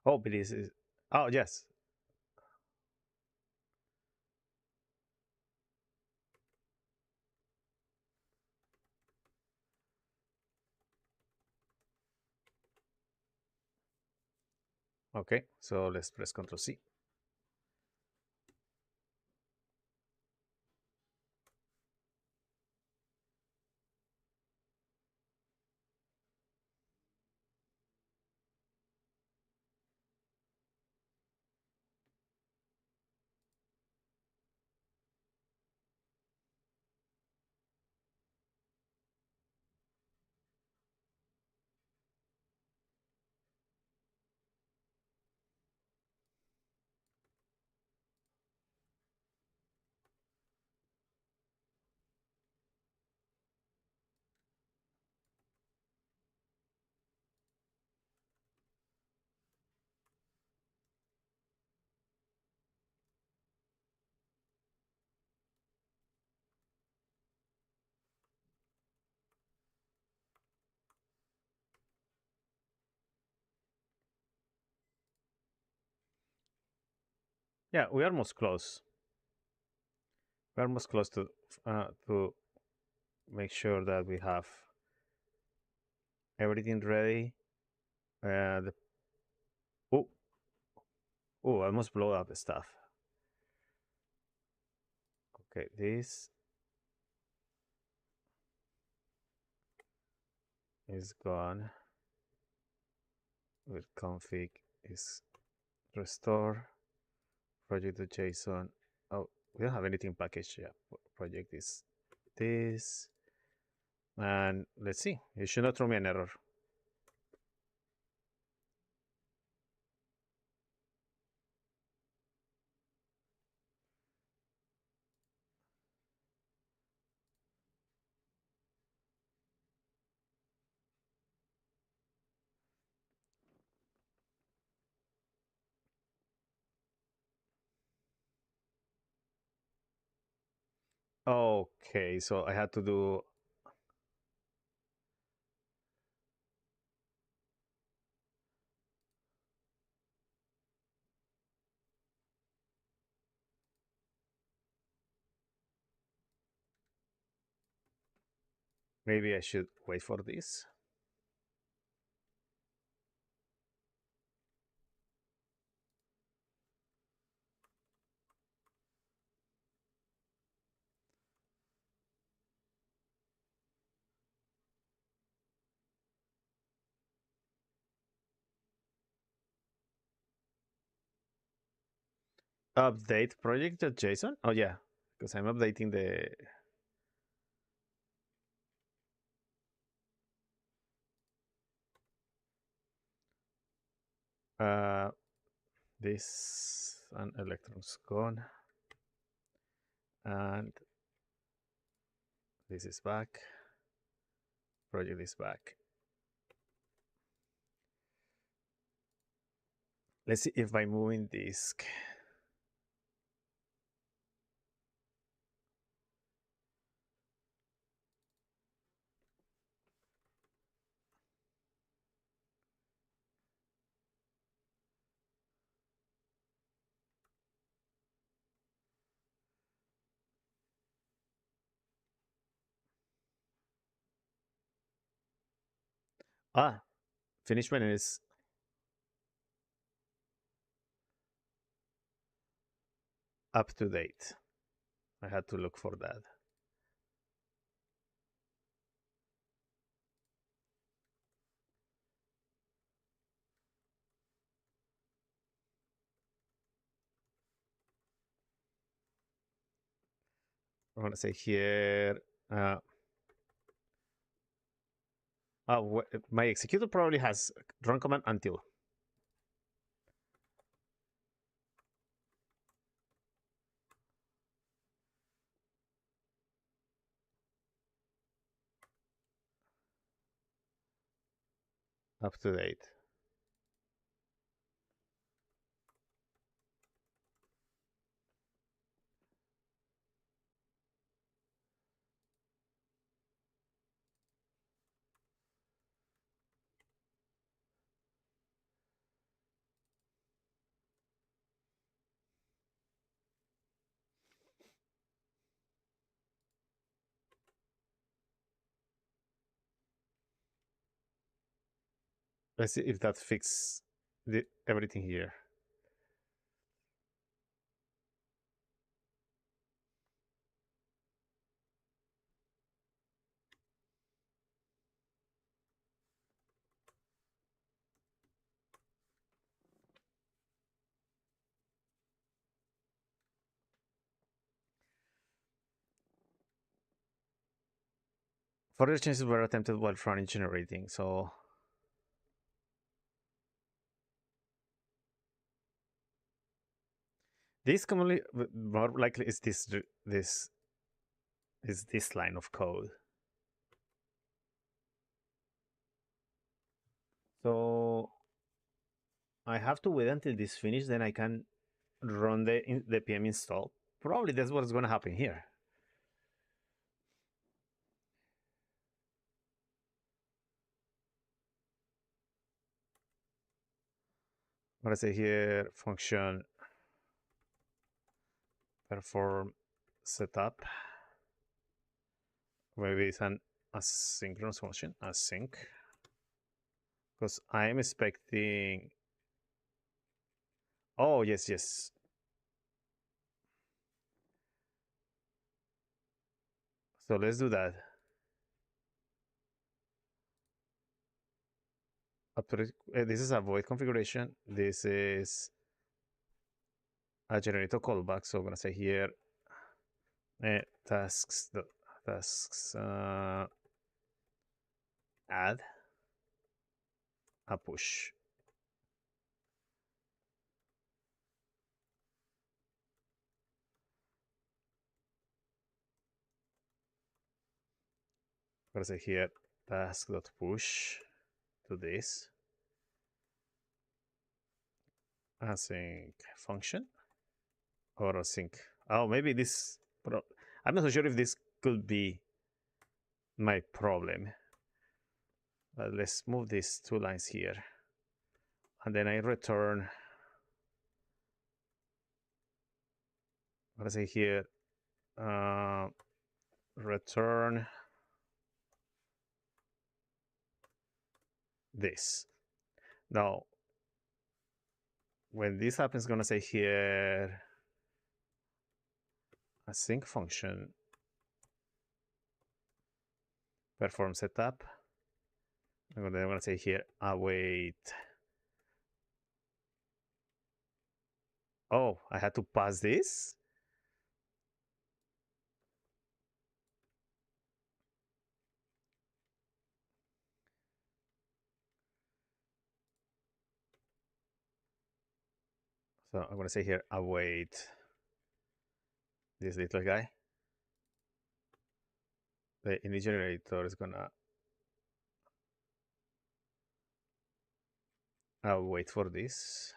[SPEAKER 1] Oh, but this is. Oh, yes. Okay, so let's press Ctrl C. Yeah, we are almost close. We're almost close to make sure that we have everything ready. The oh I almost blow up the stuff. Okay, this is gone. With config is restore project to JSON. Oh, we don't have anything packaged yet. Project is this, and let's see. It should not throw me an error. Okay, so I had to do. Maybe I should wait for this. Update project.json. Oh yeah, because I'm updating the. Uh, this and electrons gone, and this is back. Project is back. Let's see if by moving disk. Ah, finish menu is up to date. I had to look for that. I'm gonna say here. Uh, my executor probably has run command until. Up to date. Let's see if that fixes everything here. Further changes were attempted while running generating, so this commonly more likely is this line of code. So I have to wait until this finishes, then I can run the PM install. Probably that's what's going to happen here. I'm going to say here function perform setup. Maybe it's an asynchronous function, async, because I'm expecting. Oh yes, yes. So let's do that. This is a void configuration. This is a generator callback. So I'm gonna say here tasks add a push. I'm gonna say here task.push to this async function or async. Oh, maybe this. I'm not so sure if this could be my problem. But let's move these 2 lines here. And then I return, let's say here, return this. Now, when this happens, going to say here, async function perform setup. And then I'm going to say here, await. Oh, I had to pass this? So I'm going to say here, await this little guy. The init generator is going to wait for this.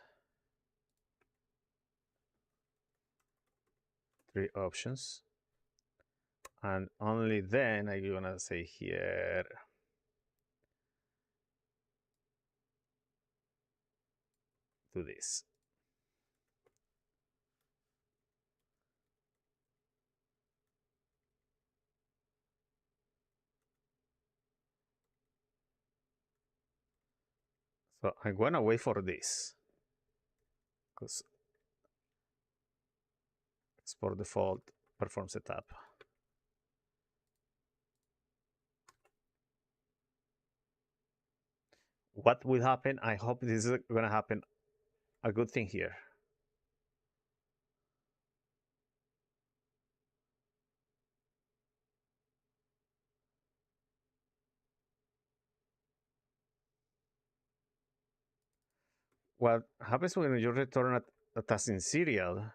[SPEAKER 1] 3 options. And only then I'm going to say here, do this. So I'm going to wait for this. Because export default perform setup. What will happen? I hope this is going to happen. A good thing here. What happens when you return a task in serial?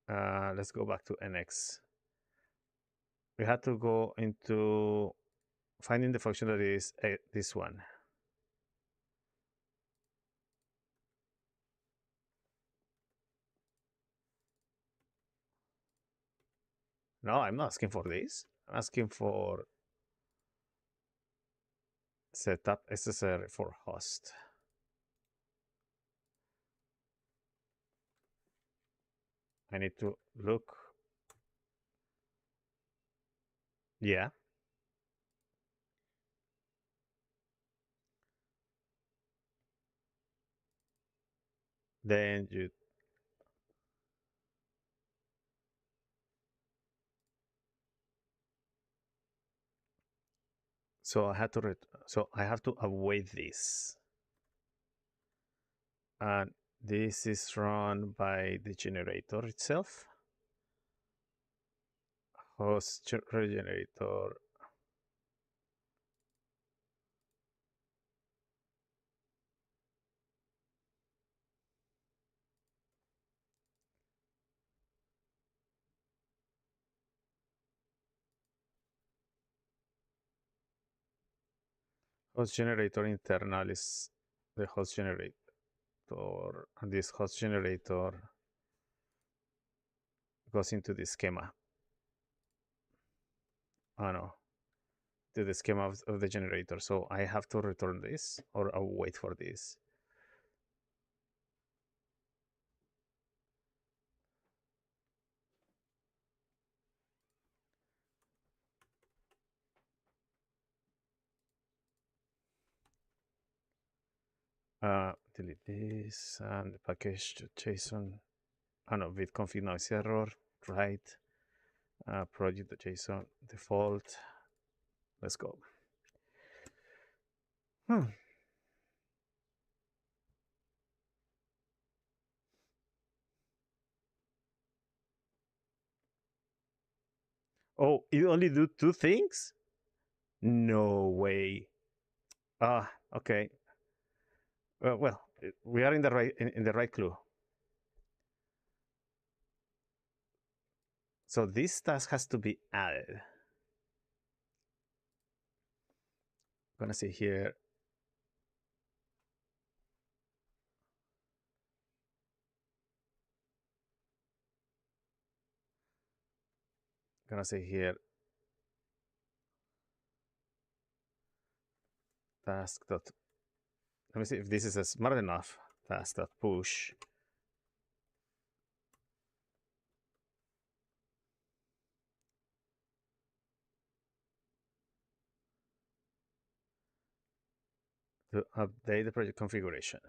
[SPEAKER 1] Let's go back to NX. We had to go into finding the function that is this one. No, I'm not asking for this. I'm asking for setup SSR for host. I need to look. Yeah. Then you. So I had to. So I have to await this. And this is run by the generator itself. Host generator. Host generator internal is the host generator, and this host generator goes into the schema. Oh no, to the schema of the generator. So I have to return this, or I'll wait for this. Delete this and the package to JSON. Oh no, with config noise error, right? Project.json default. Let's go. Oh, you only do 2 things? No way. Okay. Well, we are in the right clue. So this task has to be added. I'm gonna say here. gonna say here task dot. Let me see if this is smart enough. Task dot push. To update the project configuration.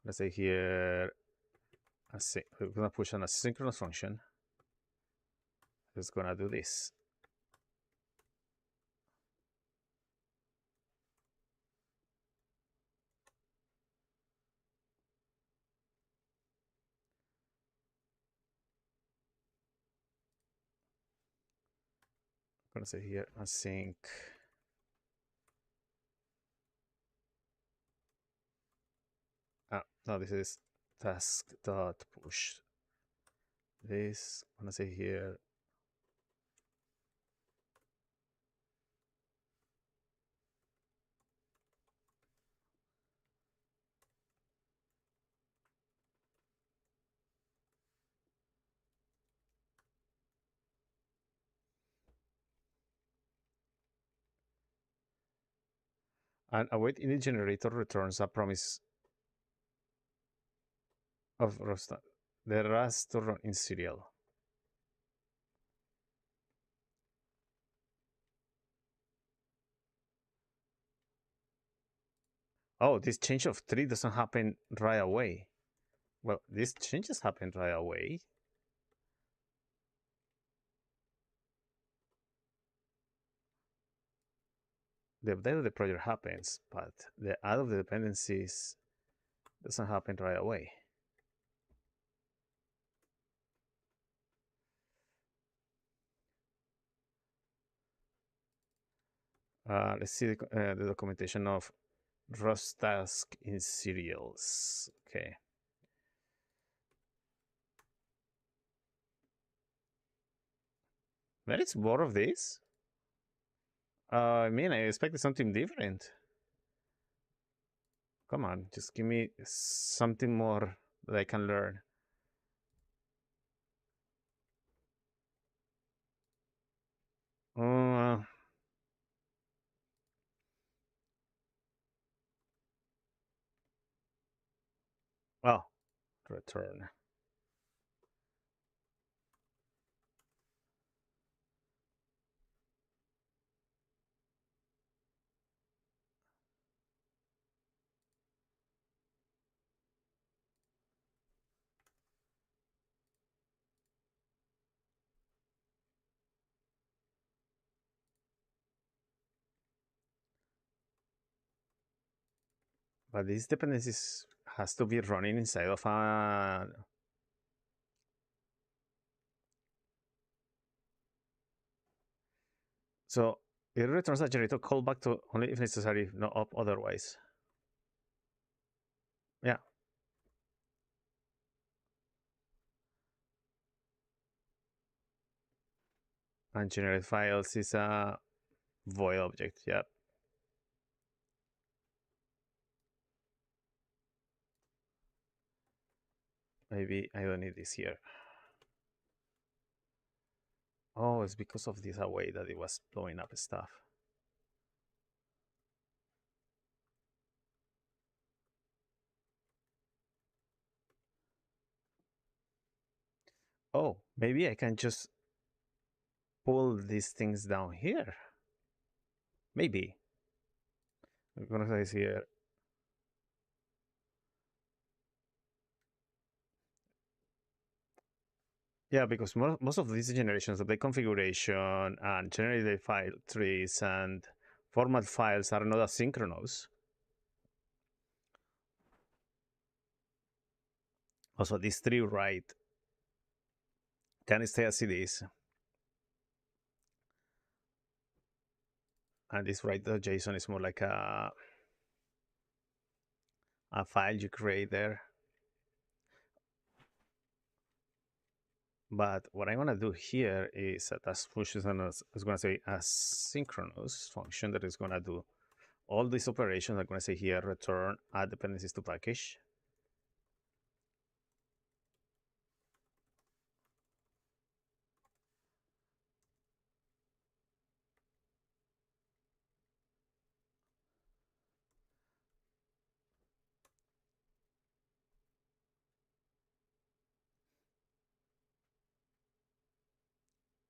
[SPEAKER 1] Let's say here, we're gonna push an asynchronous function. It's gonna do this. I'm gonna say here async. No, this is task dot push. This I'm gonna say here and await init generator returns a promise of the Rust to run in serial. Oh, this change of tree doesn't happen right away. Well, these changes happen right away. The update of the project happens, but the add of the dependencies doesn't happen right away. Let's see the documentation of Rust task in serials. Okay. There is more of this. I mean, I expected something different. Come on, just give me something more that I can learn. Well, return. But these dependencies has to be running inside of a. So it returns a generator callback to only if necessary, no up otherwise. Yeah. And generate files is a void object. Yep. Maybe I don't need this here. Oh, it's because of this away that it was blowing up stuff. Oh, maybe I can just pull these things down here. Maybe. I'm gonna say here. Yeah, because most of these generations of the configuration and generated file trees and format files are not asynchronous. Also, this tree write can stay as it is. And this write.json is more like a file you create there. But what I want to do here is a task push is going to say asynchronous function that is going to do all these operations. I'm going to say here return add dependencies to package.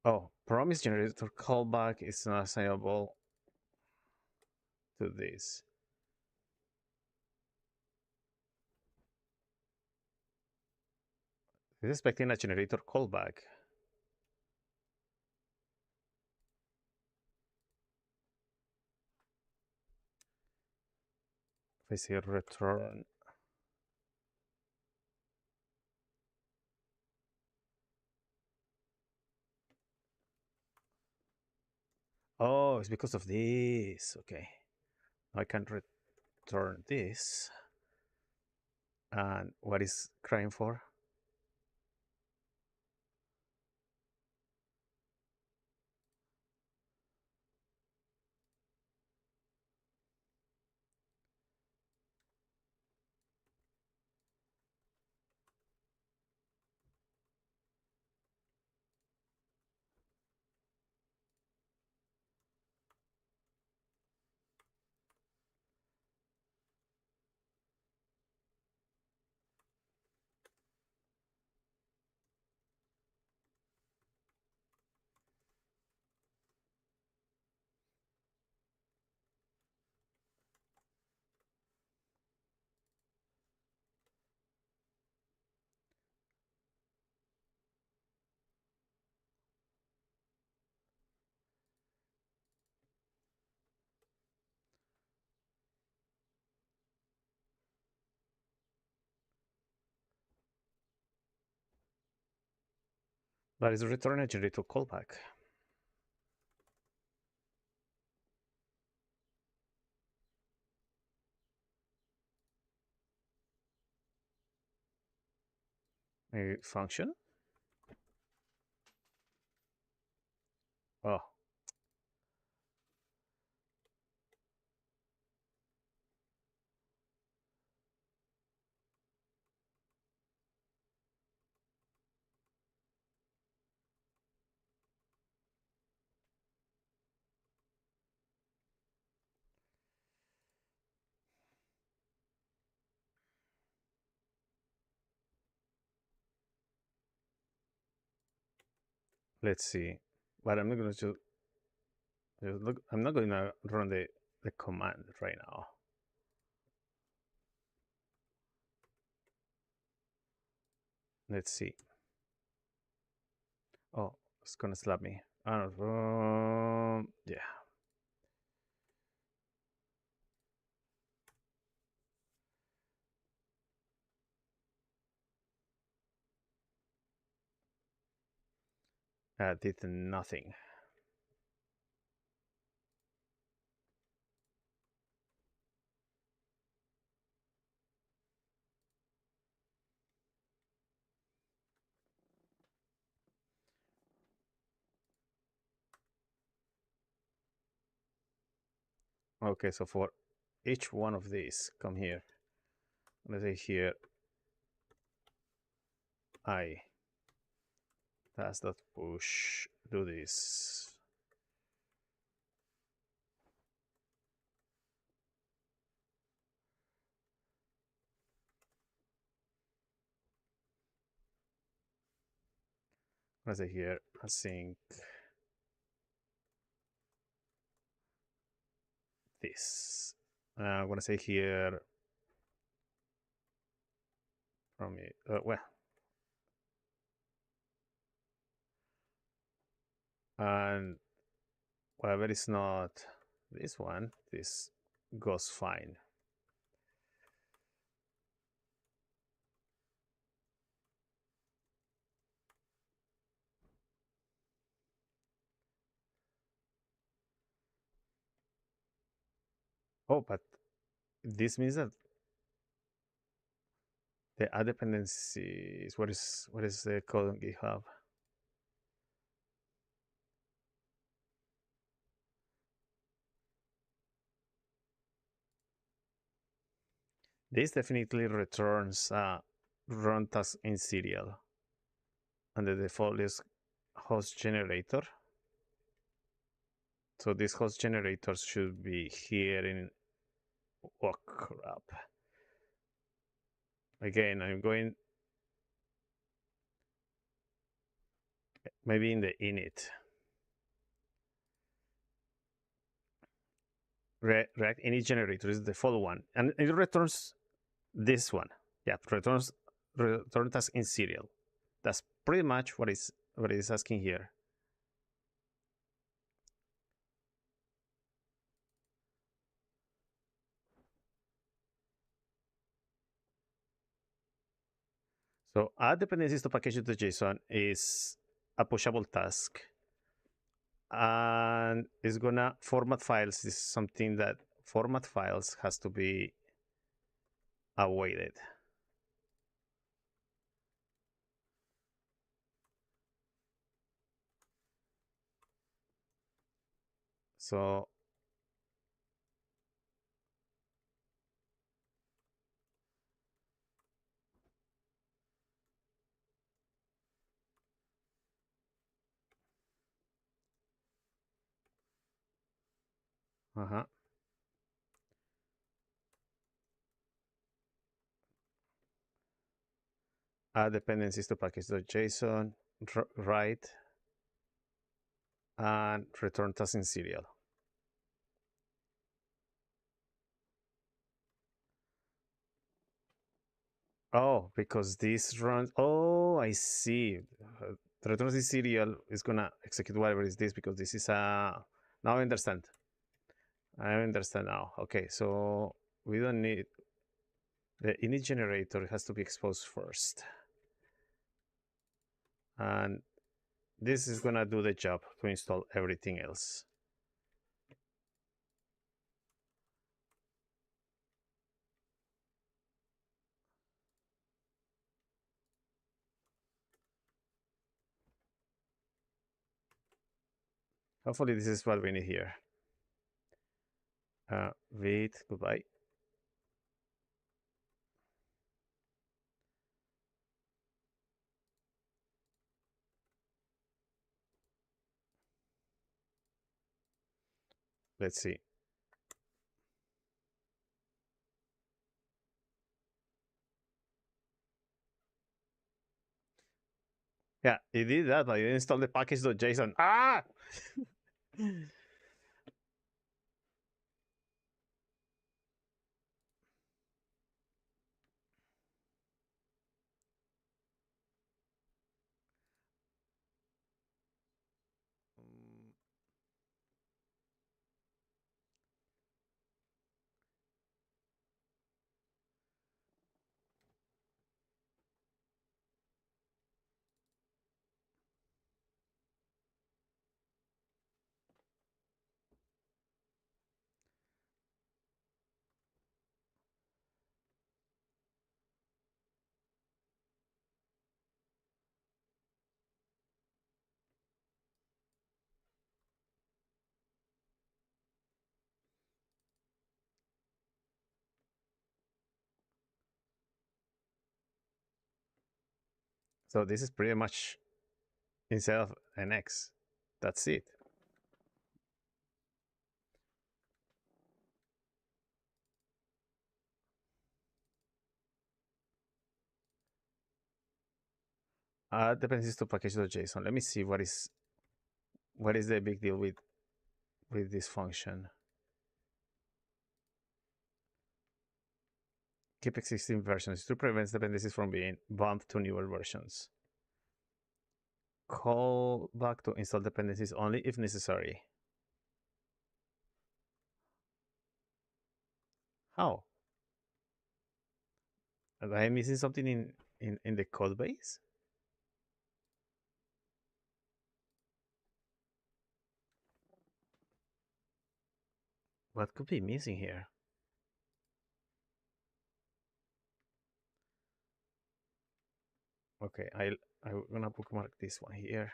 [SPEAKER 1] Oh, promise generator callback is not assignable to this. It's expecting a generator callback. If I say return, oh, it's because of this. Okay, I can return this. And what is crying for? That is return a generator callback. A function. Oh, let's see. But I'm not going to just look. I'm not going to run the command right now. Let's see. Oh, it's gonna slap me. I don't know. Yeah. Did nothing. Okay, so for each one of these, come here. Let's say here, I task dot push, do this. Let's say here, async this. I'm gonna say here from it. Well, and whatever is not this one, this goes fine. Oh, but this means that the add dependencies. What is the code on GitHub? This definitely returns run task in serial, and the default is host generator. So this host generator should be here in. Oh crap! Again, I'm going. maybe in the init. React init generator is the default one, and it returns this one. Yeah, return task in serial. That's pretty much what is asking here. So add dependencies to package.json is a pushable task, and it's gonna format files. This is something that format files has to be awaited. So add dependencies to package.json, write, and return task in serial. Oh, because this runs. Oh, I see. The return task in serial is gonna execute whatever is this because this is a. Now I understand. I understand now. Okay, so we don't need the init generator has to be exposed first, and this is gonna do the job to install everything else. Hopefully, this is what we need here. Wait, goodbye. Let's see. Yeah, it did that, but it installed the package.json. Ah! So this is pretty much instead of an X. That's it. Dependencies to package.json. Let me see what is the big deal with this function. Keep existing versions to prevent dependencies from being bumped to newer versions. Call back to install dependencies only if necessary. How? Am I missing something in the code base? What could be missing here? Okay, I'm gonna bookmark this one here,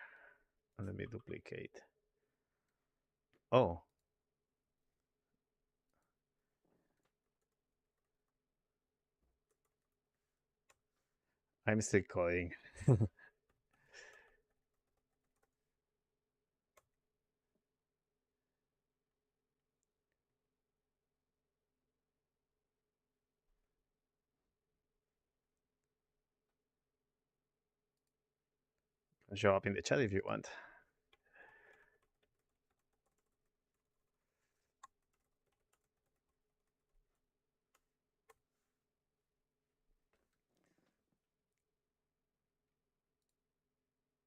[SPEAKER 1] and let me duplicate. Oh, I'm still coding. show up in the chat if you want.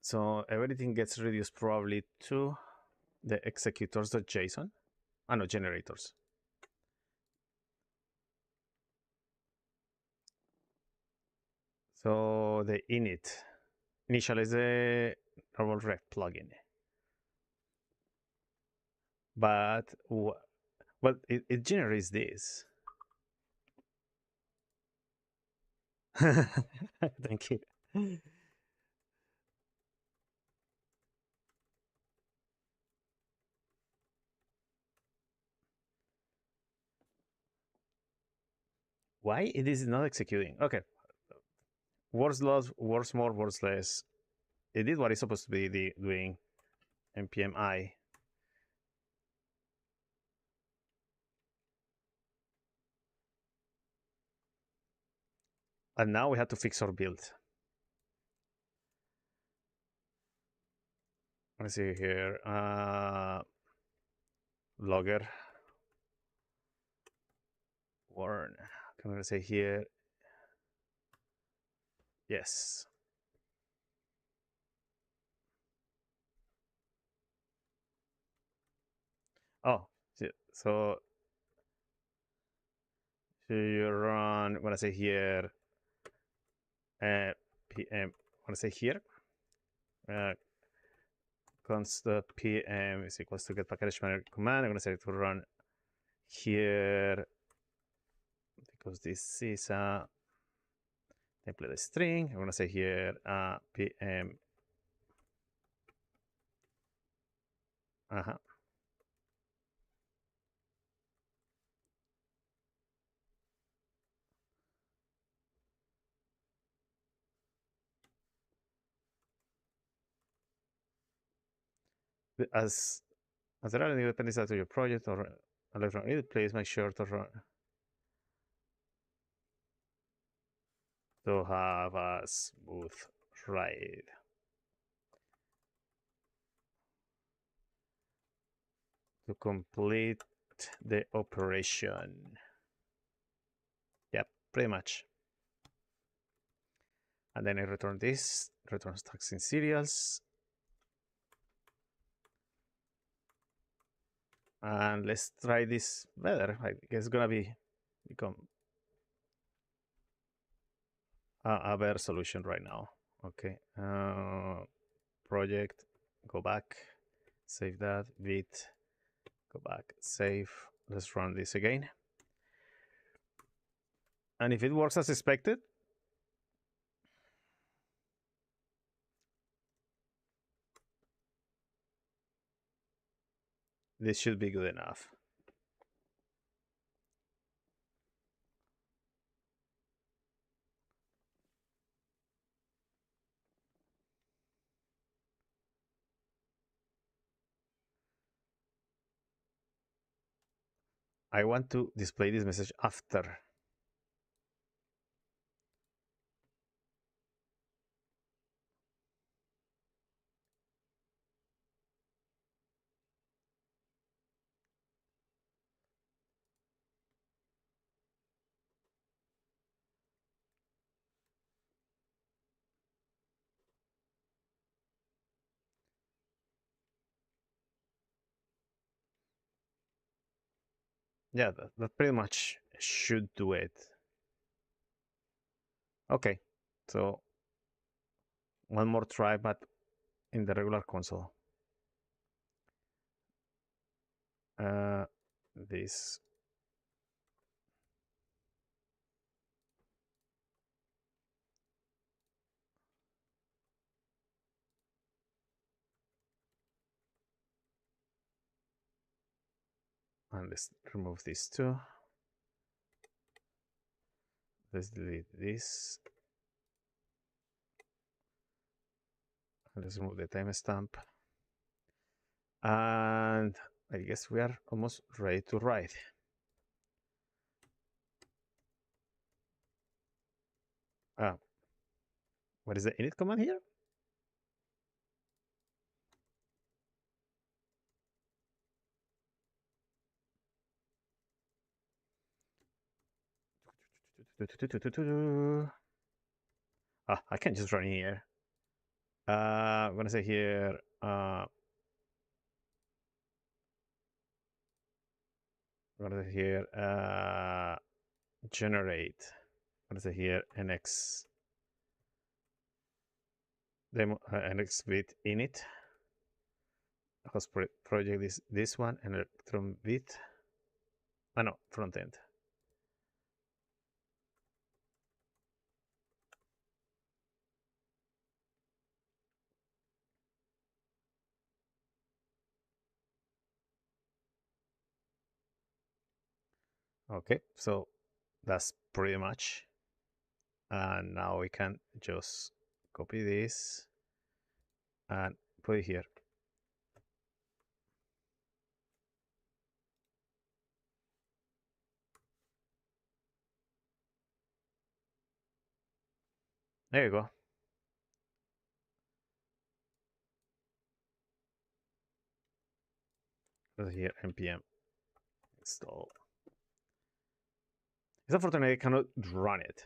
[SPEAKER 1] So everything gets reduced probably to the executors.json. No, generators. So the init initialize the normal ref plugin, but well, it generates this. Thank you. Why it is not executing? Okay, words less, words more, words less. It did what it's supposed to be doing. npm i. And now we have to fix our build. Let's see here. Logger. Warn. I'm going to say here. Yes. Oh, so you run. I'm going to say here. PM. I'm going to say here. Const PM is equals to get package manager command. I'm going to say to run here because this is a template string. I'm going to say here PM. As there are any dependencies to your project or electron edit, please make sure to run to have a smooth ride. To complete the operation. Yep, pretty much. And then I return this, return stacks in serials. And let's try this better. I guess it's gonna become a better solution right now. Okay, project, go back, save that, vit, go back, save. Let's run this again. And if it works as expected, this should be good enough. I want to display this message after. Yeah, that pretty much should do it. Okay, so one more try, but in the regular console. This. And let's remove these two. Let's delete this. Let's remove the timestamp. And I guess we are almost ready to write. What is the init command here? I can just run here. I'm gonna say here. I'm gonna say here. Generate. I'm gonna say here nx demo nx bit init. Host project is this one, and electron bit. Oh no, front end. Okay, so that's pretty much. And now we can just copy this and put it here. There you go. Here npm install. It's unfortunate I cannot run it,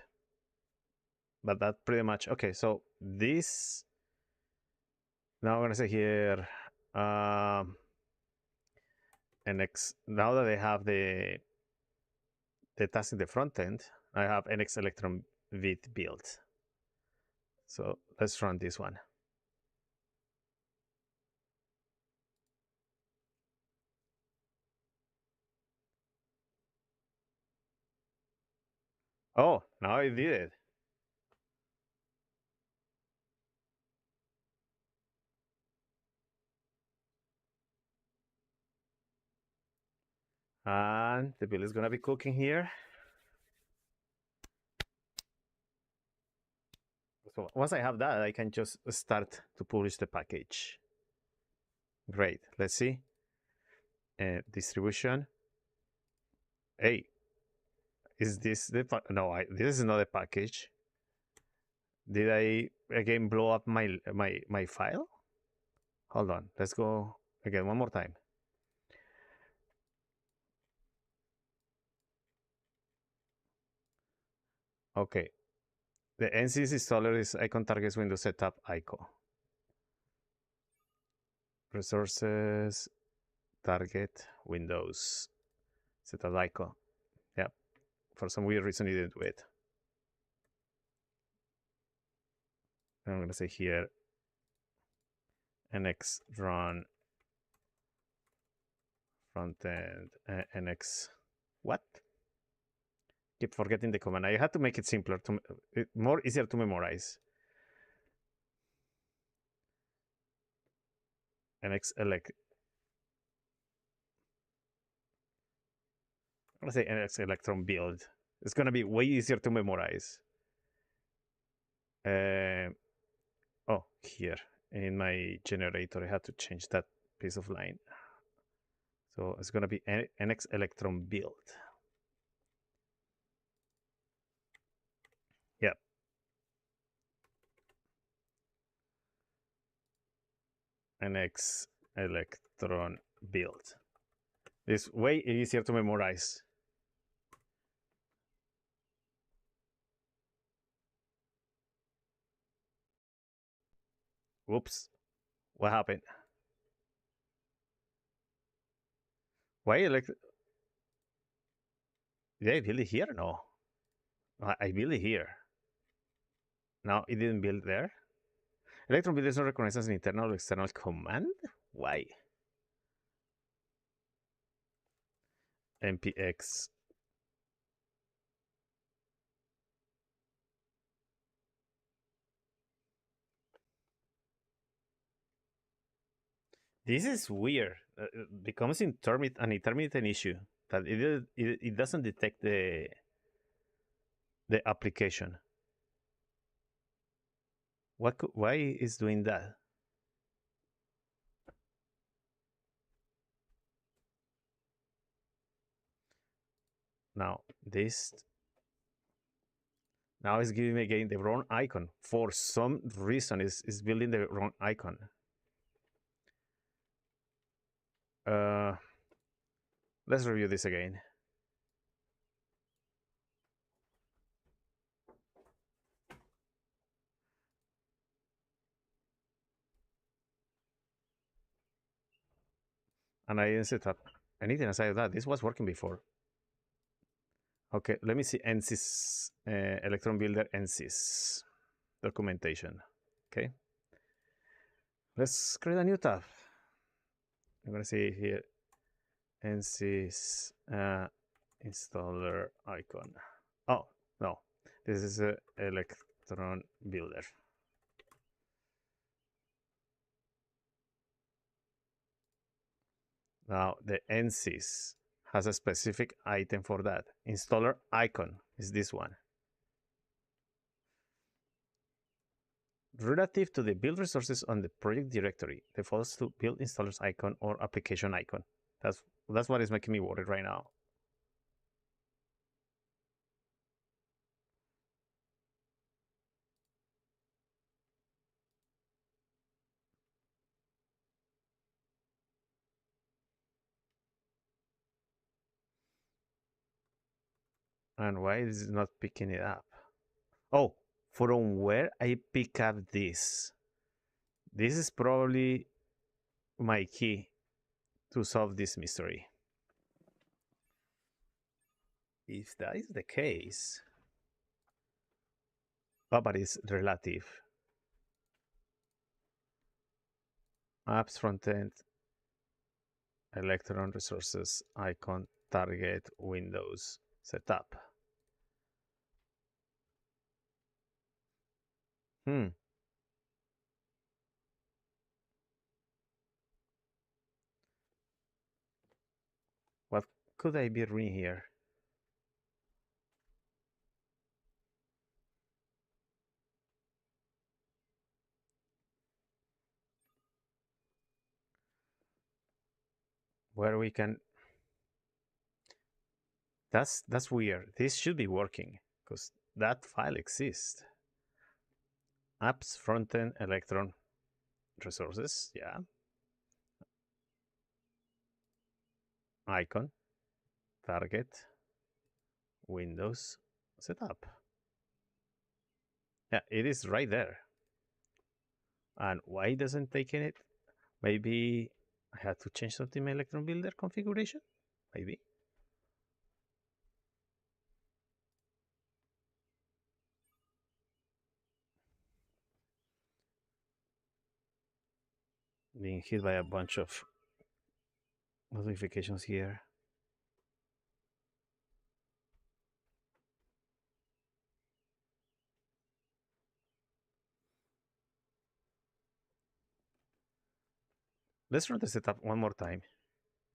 [SPEAKER 1] but that's pretty much okay. So this now I'm gonna say here nx. Now that I have the task in the front end, I have nx electron bit built. So let's run this one. Oh, now I did it. And the build is gonna be cooking here. So once I have that, I can just start to publish the package. Great. Let's see. Distribution. Hey, is this the no? This is not a package. Did I again blow up my file? Hold on. Let's go again one more time. Okay. The NCS installer is icon targets Windows setup icon. Resources target Windows setup icon. Yeah. For some weird reason, it didn't do it. I'm gonna say here nx run front end nx what? Keep forgetting the command. I had to make it simpler, to more easier to memorize. nx elect. I'm gonna say nx electron build. It's gonna be way easier to memorize. Oh, here in my generator, I had to change that piece of line. So it's gonna be nx electron build. Yep. Nx electron build. It's way easier to memorize. Whoops. What happened? Why elect? Did I build it here? No. I built it here. No, it didn't build there. Electron build is not recognized as an internal or external command. Why? npx. This is weird. It becomes an intermittent issue that it doesn't detect the application. Why is doing that? Now this now it's giving me again the wrong icon. For some reason, is building the wrong icon. Let's review this again. And I didn't set up anything aside of that. This was working before. Okay, let me see NSYS, Electron Builder NSYS documentation. Okay, let's create a new tab. I'm gonna see here NSYS installer icon. Oh, no, this is a Electron Builder. Now the NSYS has a specific item for that. Installer icon is this one. Relative to the build resources on the project directory, defaults to build installers icon or application icon. That's what is making me worried right now. And why is it not picking it up? Oh, from where I pick up this? This is probably my key to solve this mystery. If that is the case, oh, but it's relative. Apps frontend, Electron resources, icon, target, Windows, setup. What could I be reading here? Where we can. That's weird. This should be working because that file exists. Apps frontend Electron resources, yeah. Icon, target, Windows, setup. Yeah, it is right there. And why doesn't taking it? Maybe I had to change something in my Electron Builder configuration? Maybe. Being hit by a bunch of notifications here. Let's run the setup one more time.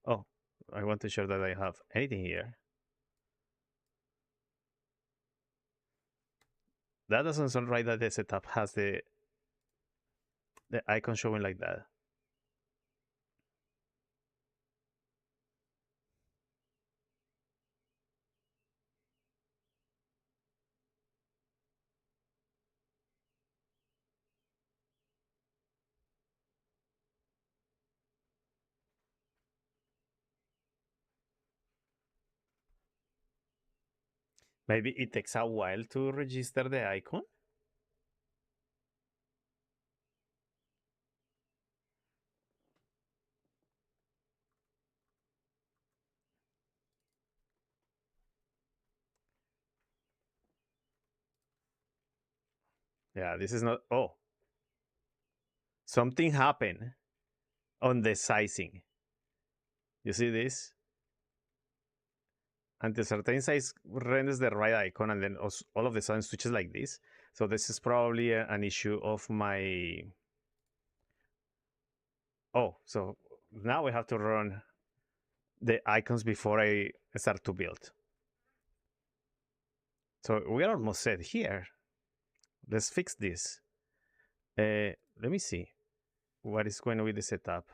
[SPEAKER 1] Oh, I want to show that I have anything here. That doesn't sound right that the setup has the icon showing like that. Maybe it takes a while to register the icon. Yeah, this is not. Oh, something happened on the sizing. You see this? And the certain size renders the right icon, and then all of the sudden switches like this. So this is probably an issue of my. Oh, so now we have to run the icons before I start to build. So we are almost set here. Let's fix this. Let me see what is going on with the setup.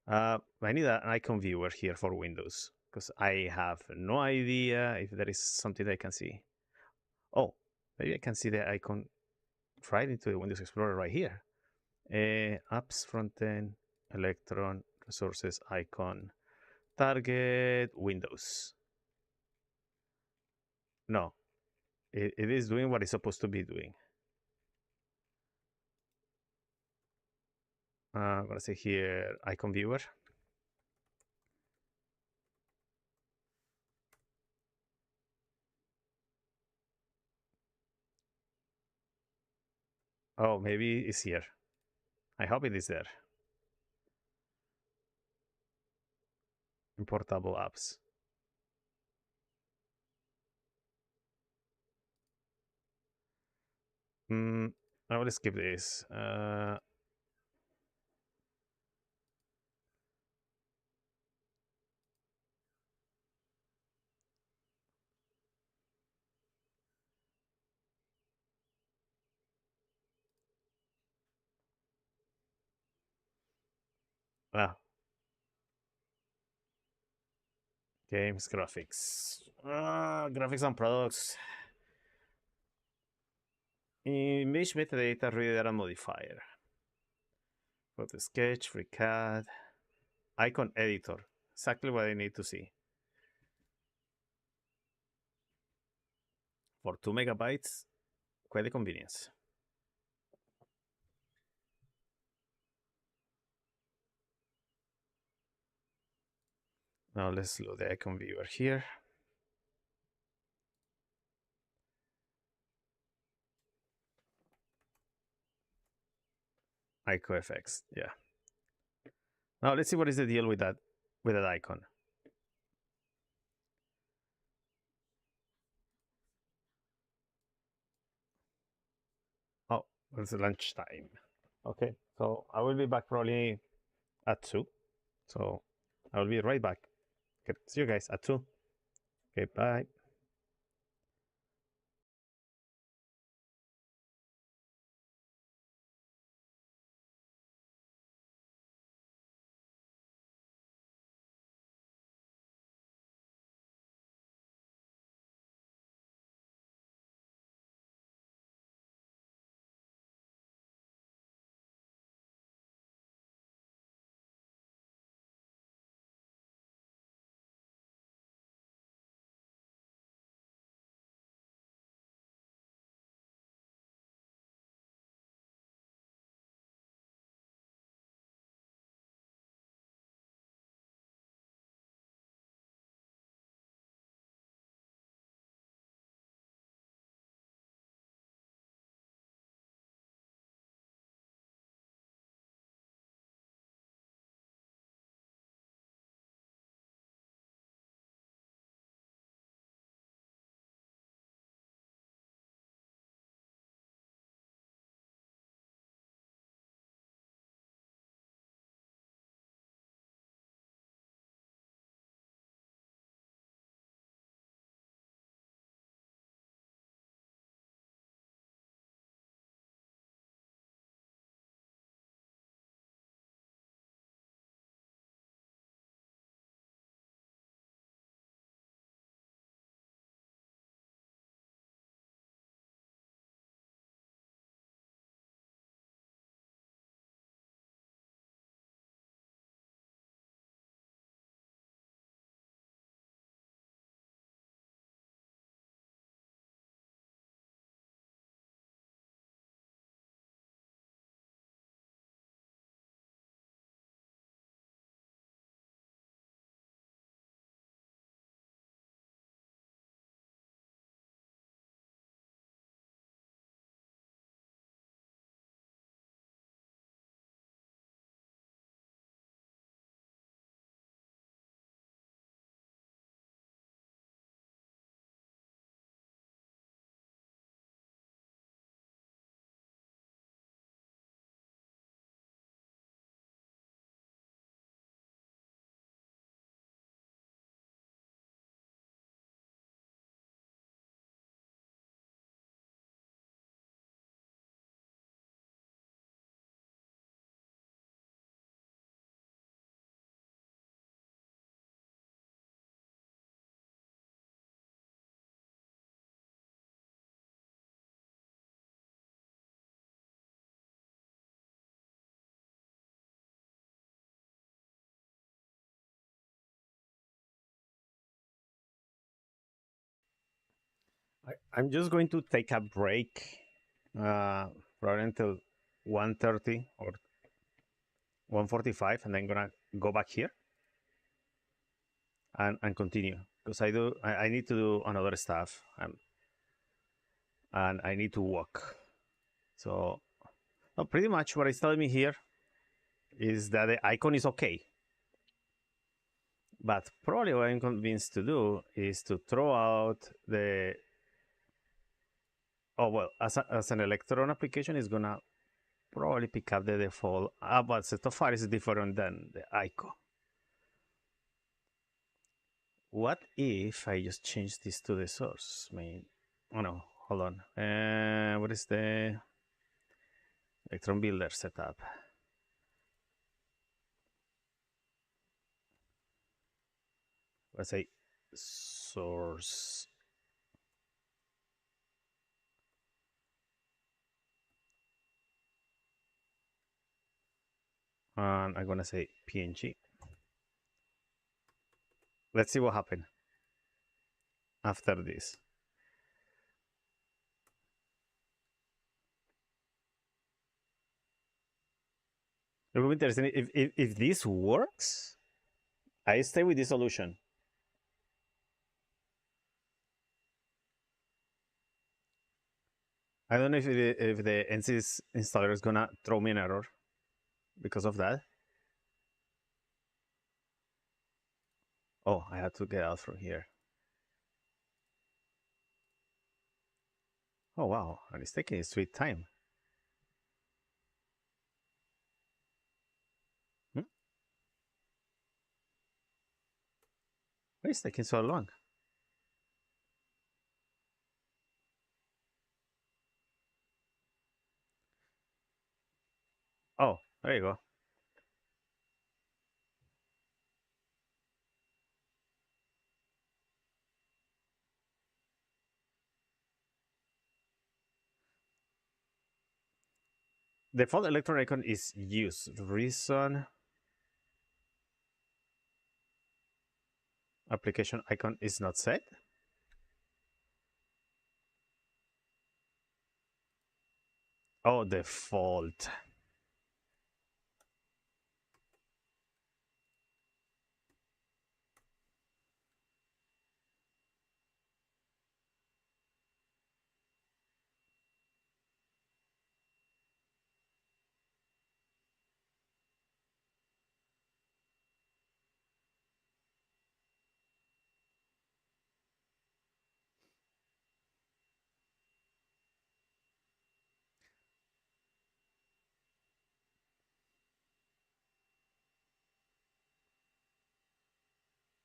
[SPEAKER 1] I need an icon viewer here for Windows because I have no idea if there is something I can see. Oh, maybe I can see the icon right into the Windows Explorer right here. Apps, frontend, Electron, resources, icon, target, Windows. No, it is doing what it's supposed to be doing. I'm gonna say here icon viewer. Oh, maybe it's here. I hope it is there. Importable apps. I will skip this. Ah, games, graphics. Graphics and products. Image metadata reader and modifier. Photo sketch, FreeCAD, icon editor. Exactly what I need to see. For 2 megabytes, quite a convenience. Now let's load the icon viewer here. IcoFX, yeah. Now let's see what is the deal with that icon. Oh, it's lunchtime. Okay, so I will be back probably at 2. So I will be right back. Okay, see you guys at 2. Okay, bye. I'm just going to take a break, probably until 1:30 or 145, and then gonna go back here and continue because I need to do another stuff and I need to walk. So pretty much what it's telling me here is that the icon is okay. But probably what I'm convinced to do is to throw out the... Oh, well, as an Electron application, it's going to probably pick up the default. But set of files is different than the icon. What if I just change this to the source main? Oh, no, hold on. What is the Electron Builder setup? Let's say source. And I'm going to say PNG. Let's see what happened after this. It will be interesting if this works. I stay with this solution. I don't know if the NCS installer is gonna throw me an error because of that. Oh, I had to get out from here. Oh wow, and it's taking its sweet time. Why is it taking so long? Oh, there you go. The default Electron icon is used. Reason application icon is not set. Oh, default.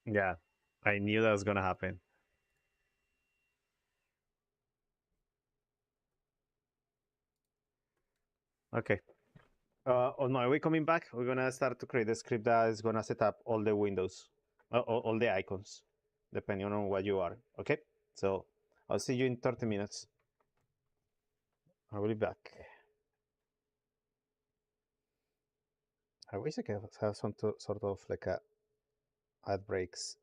[SPEAKER 1] Yeah, I knew that was gonna happen. Okay. On my way coming back, we're gonna start to create a script that is gonna set up all the windows, all the icons, depending on what you are. Okay, so I'll see you in 30 minutes. I will be back. I wish I could have some sort of like a ad breaks.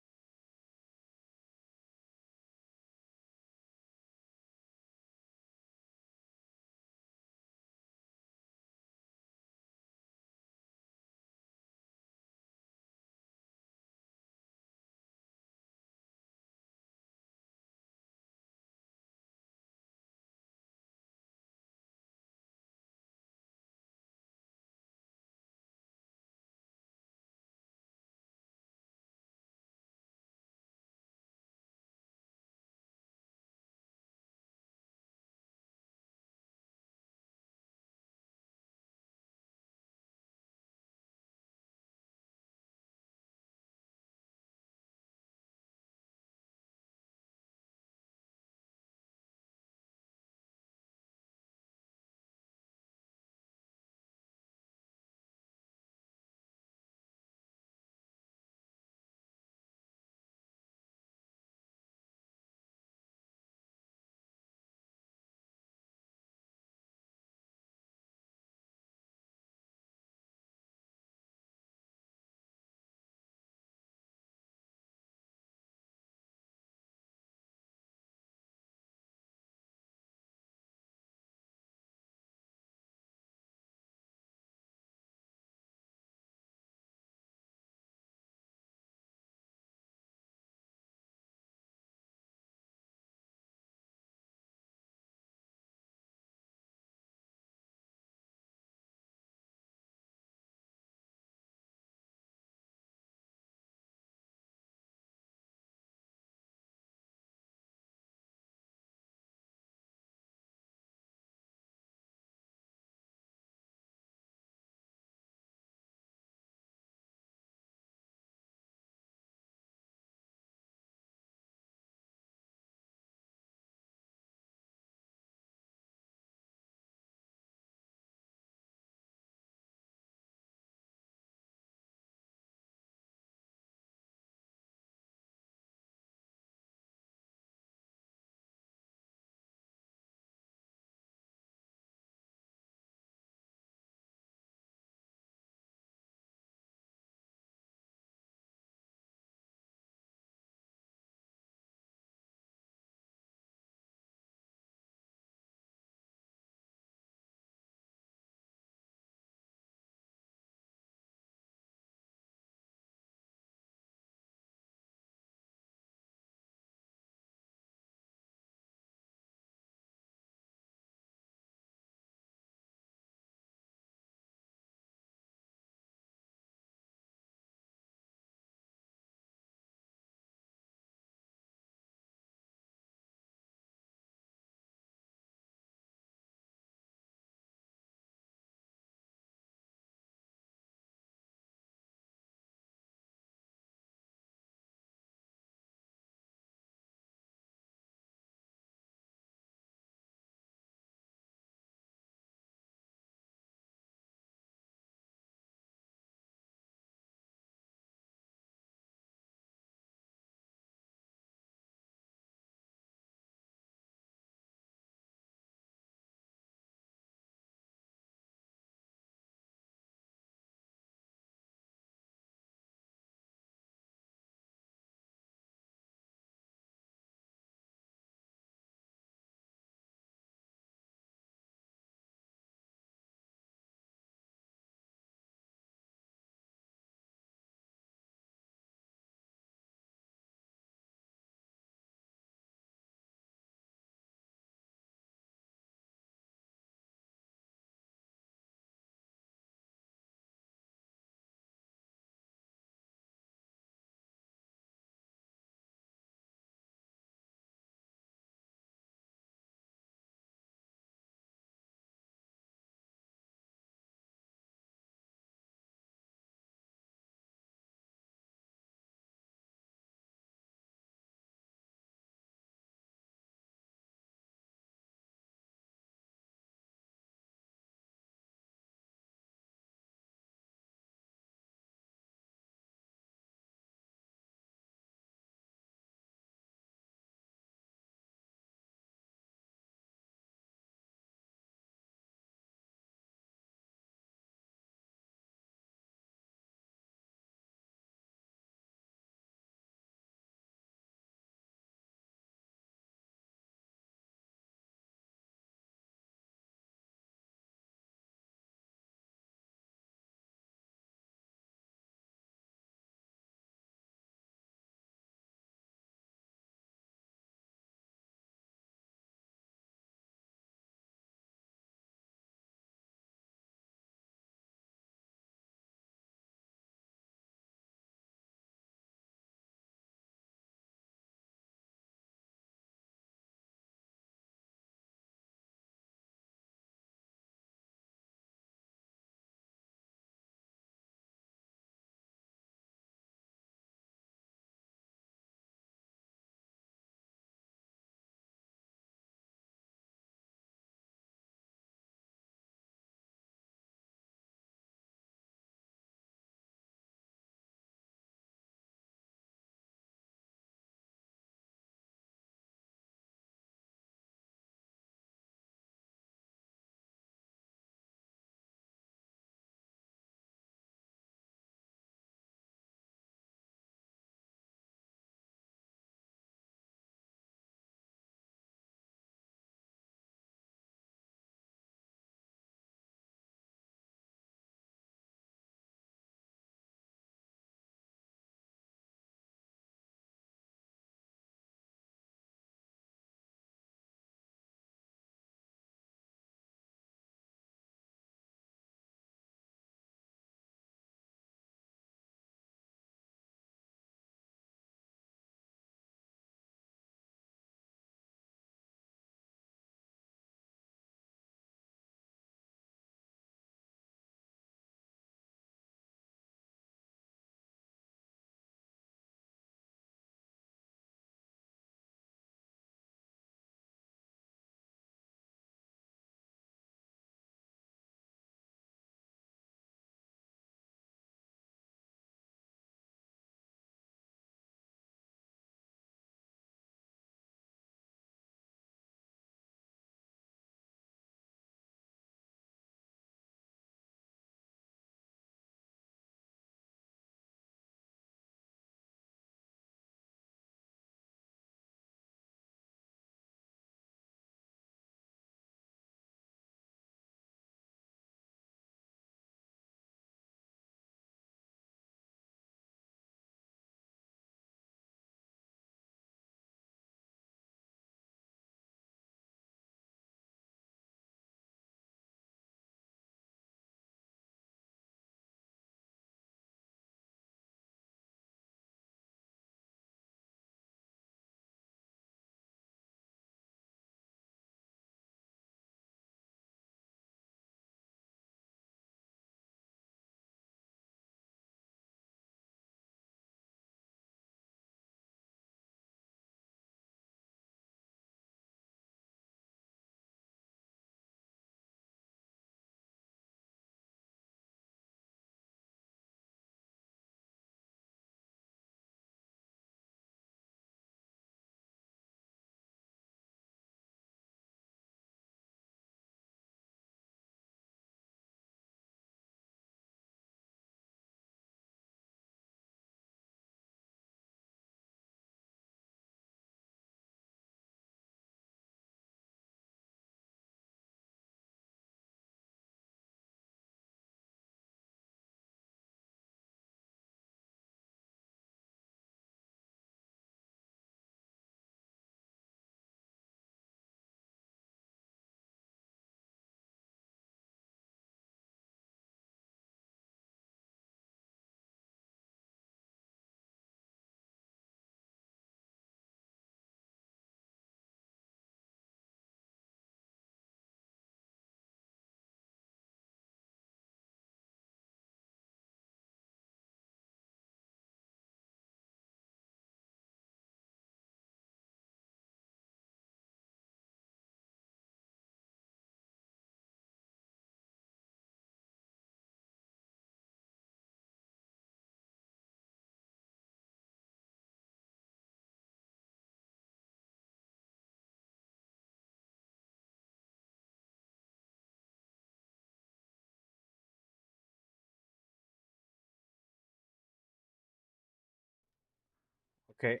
[SPEAKER 1] Okay,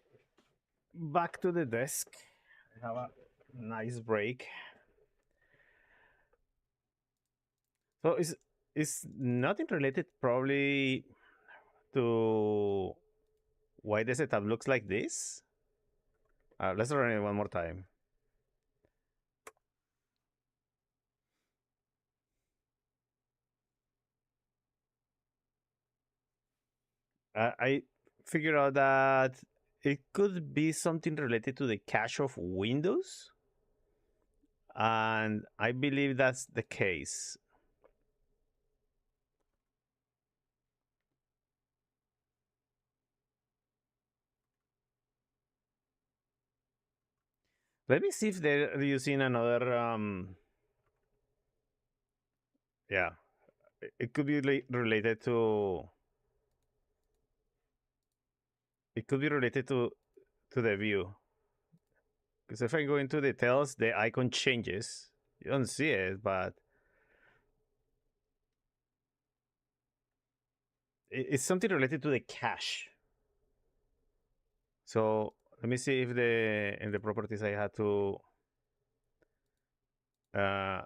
[SPEAKER 1] back to the desk. I have a nice break. So is nothing related probably to why the setup looks like this? Let's run it one more time. I figured out that it could be something related to the cache of Windows, and I believe that's the case. Let me see if they're using another. Yeah, it could be related to. It could be related to the view. Because if I go into details, the icon changes. You don't see it, but it's something related to the cache. So let me see if the in the properties I had to uh,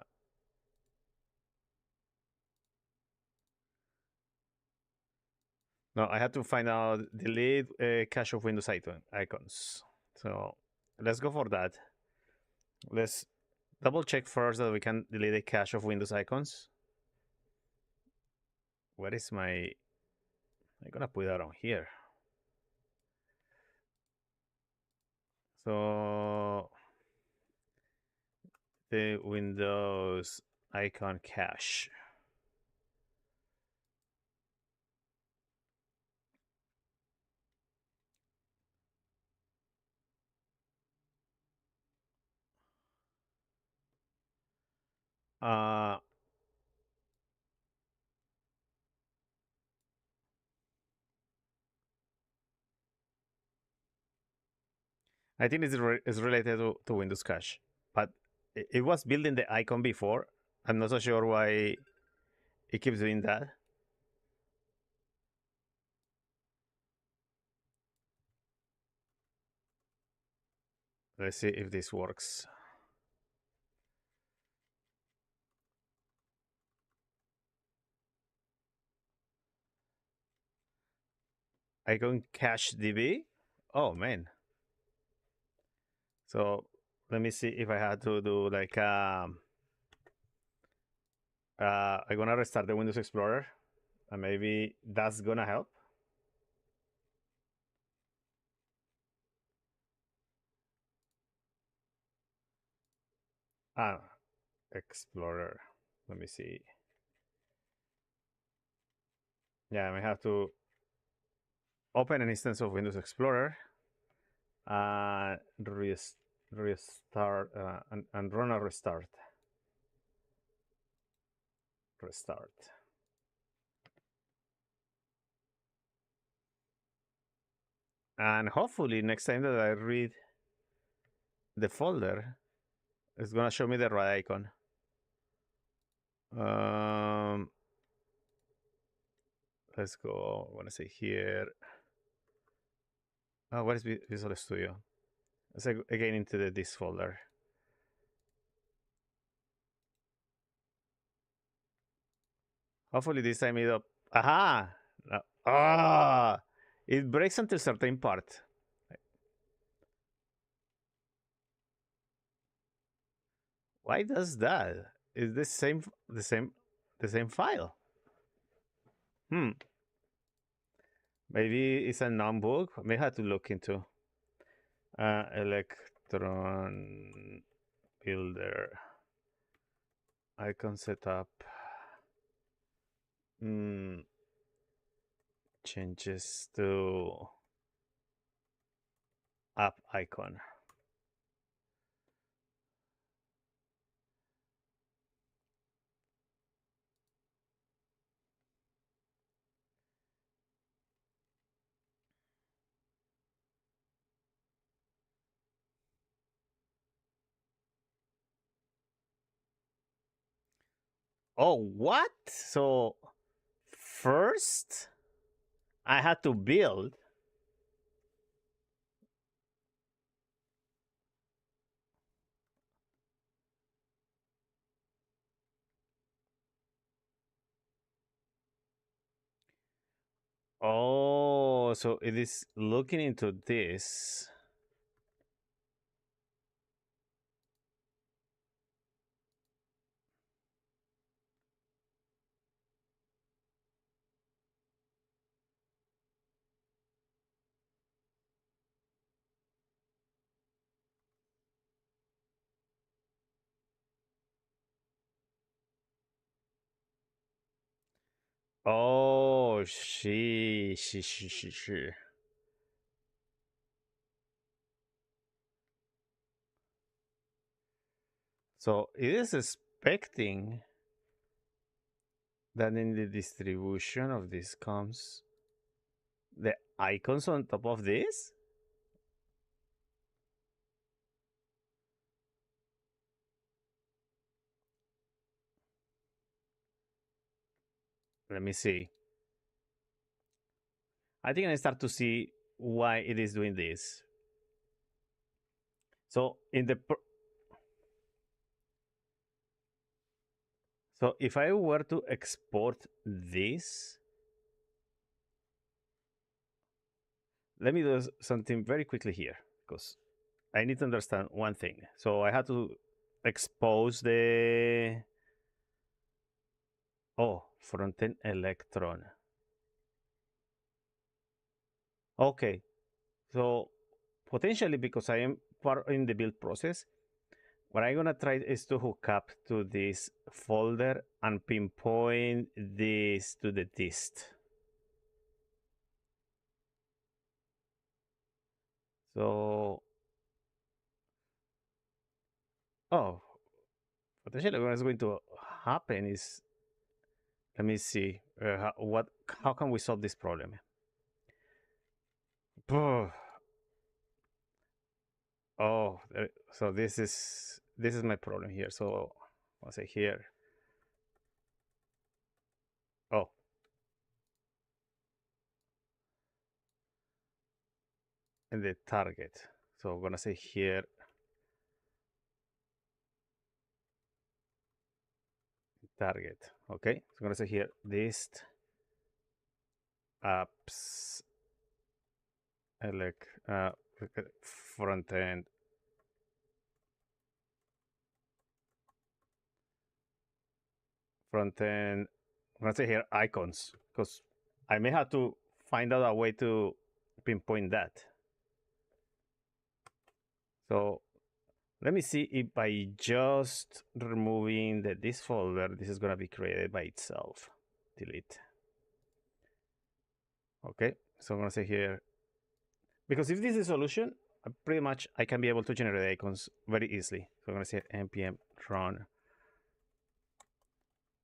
[SPEAKER 1] no, I had to find out delete cache of Windows icons. So let's go for that. Let's double check first that we can delete the cache of Windows icons. Where is my? I'm gonna put that on here. So the Windows icon cache. Uh, I think it's related to Windows Cache, but it was building the icon before. I'm not so sure why it keeps doing that. Let's see if this works. Icon cache DB. Oh man. So let me see if I had to do like I'm gonna restart the Windows Explorer, and maybe that's gonna help. Ah, Explorer. Let me see. Yeah, I may have to open an instance of Windows Explorer and restart and run a restart. Restart. And hopefully next time that I read the folder, it's gonna show me the right icon. Let's go. I wanna say here. Oh, what is Visual Studio? Let's go again into this folder. Hopefully this time it up. Aha! Ah! It breaks until a certain part. Why does that? Is the same file? Hmm. Maybe it's a non-book. May have to look into Electron Builder icon setup. Changes to app icon. Oh, what? So first I had to build Oh, so it is looking into this. Oh, she. So it is expecting that in the distribution of this comes the icons on top of this. Let me see. I think I start to see why it is doing this. So so if I were to export this, let me do something very quickly here because I need to understand one thing. So I had to expose the front-end electron. Okay, so potentially because I am part in the build process, what I'm gonna try is to hook up to this folder and pinpoint this to the dist. So, oh, potentially what is going to happen is, let me see, how can we solve this problem? Oh, so this is my problem here. So I'll say here. Oh, and the target. So I'm gonna say here target. Okay, so I'm gonna say here dist apps elect front end front end. I'm gonna say here icons because I may have to find out a way to pinpoint that. So let me see if by just removing this folder, this is gonna be created by itself. Delete. Okay, so I'm gonna say here, because if this is a solution, pretty much I can be able to generate icons very easily. So I'm gonna say npm run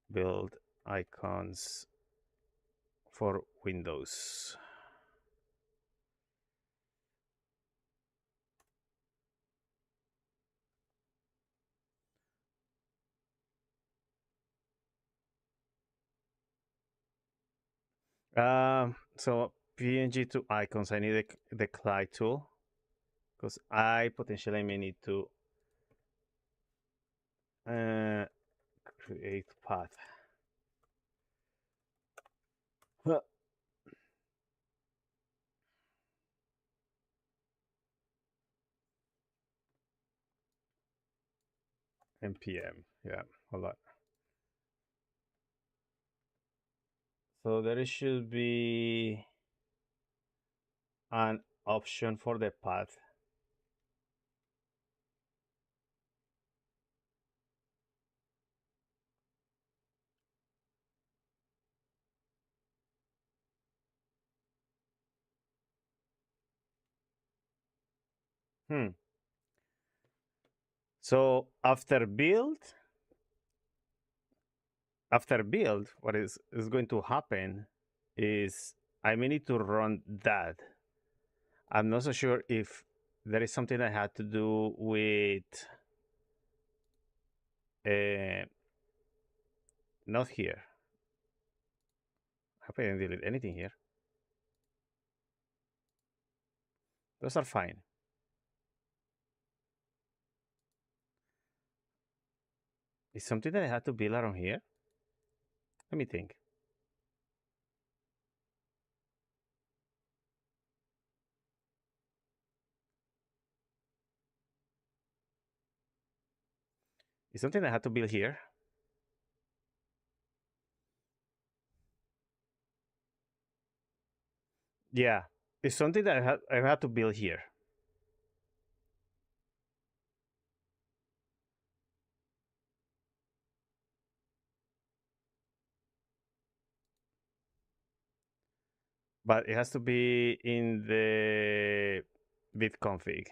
[SPEAKER 1] build icons for Windows. So PNG to icons, I need the Clyde tool because I potentially may need to create path. npm, yeah, hold on. So there should be an option for the path. So after build, what is going to happen is I may need to run that. I'm not so sure if there is something I had to do with not here. I hope I didn't delete anything here. Those are fine. Is something that I had to build around here? Let me think. Is something I had to build here? Yeah, it's something that I had to build here. But it has to be in the bitconfig.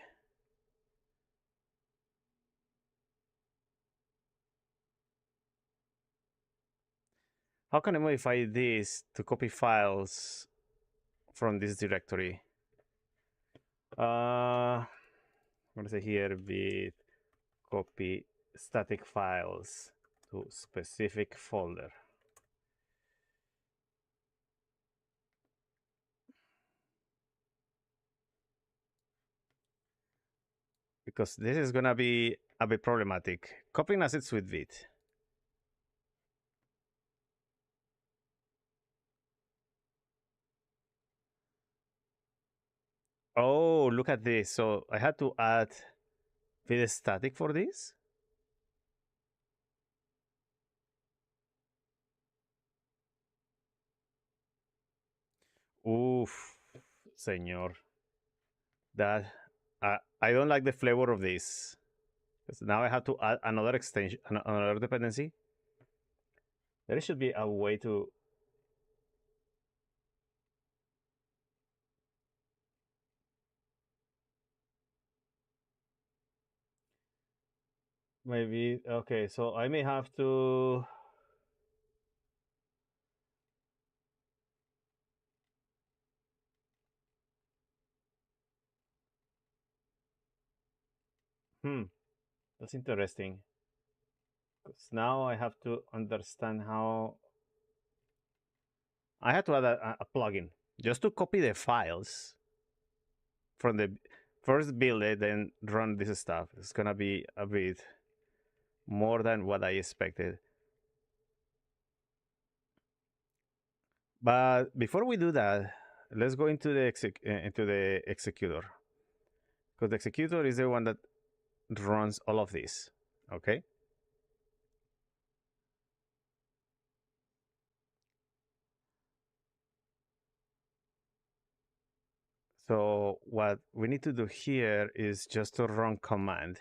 [SPEAKER 1] How can I modify this to copy files from this directory? I'm gonna say here bit copy static files to specific folder. Because this is gonna be a bit problematic. Copying assets with bit. Oh, look at this. So I had to add bit static for this. Oof, señor. That I don't like the flavor of this. Because now I have to add another extension, another dependency. There should be a way to. Maybe, okay, so I may have to. That's interesting. Because now I have to understand how. I had to add a plugin just to copy the files from the first build it, then run this stuff. It's gonna be a bit more than what I expected. But before we do that, let's go into the executor, because the executor is the one that runs all of this. Okay. So what we need to do here is just to run command.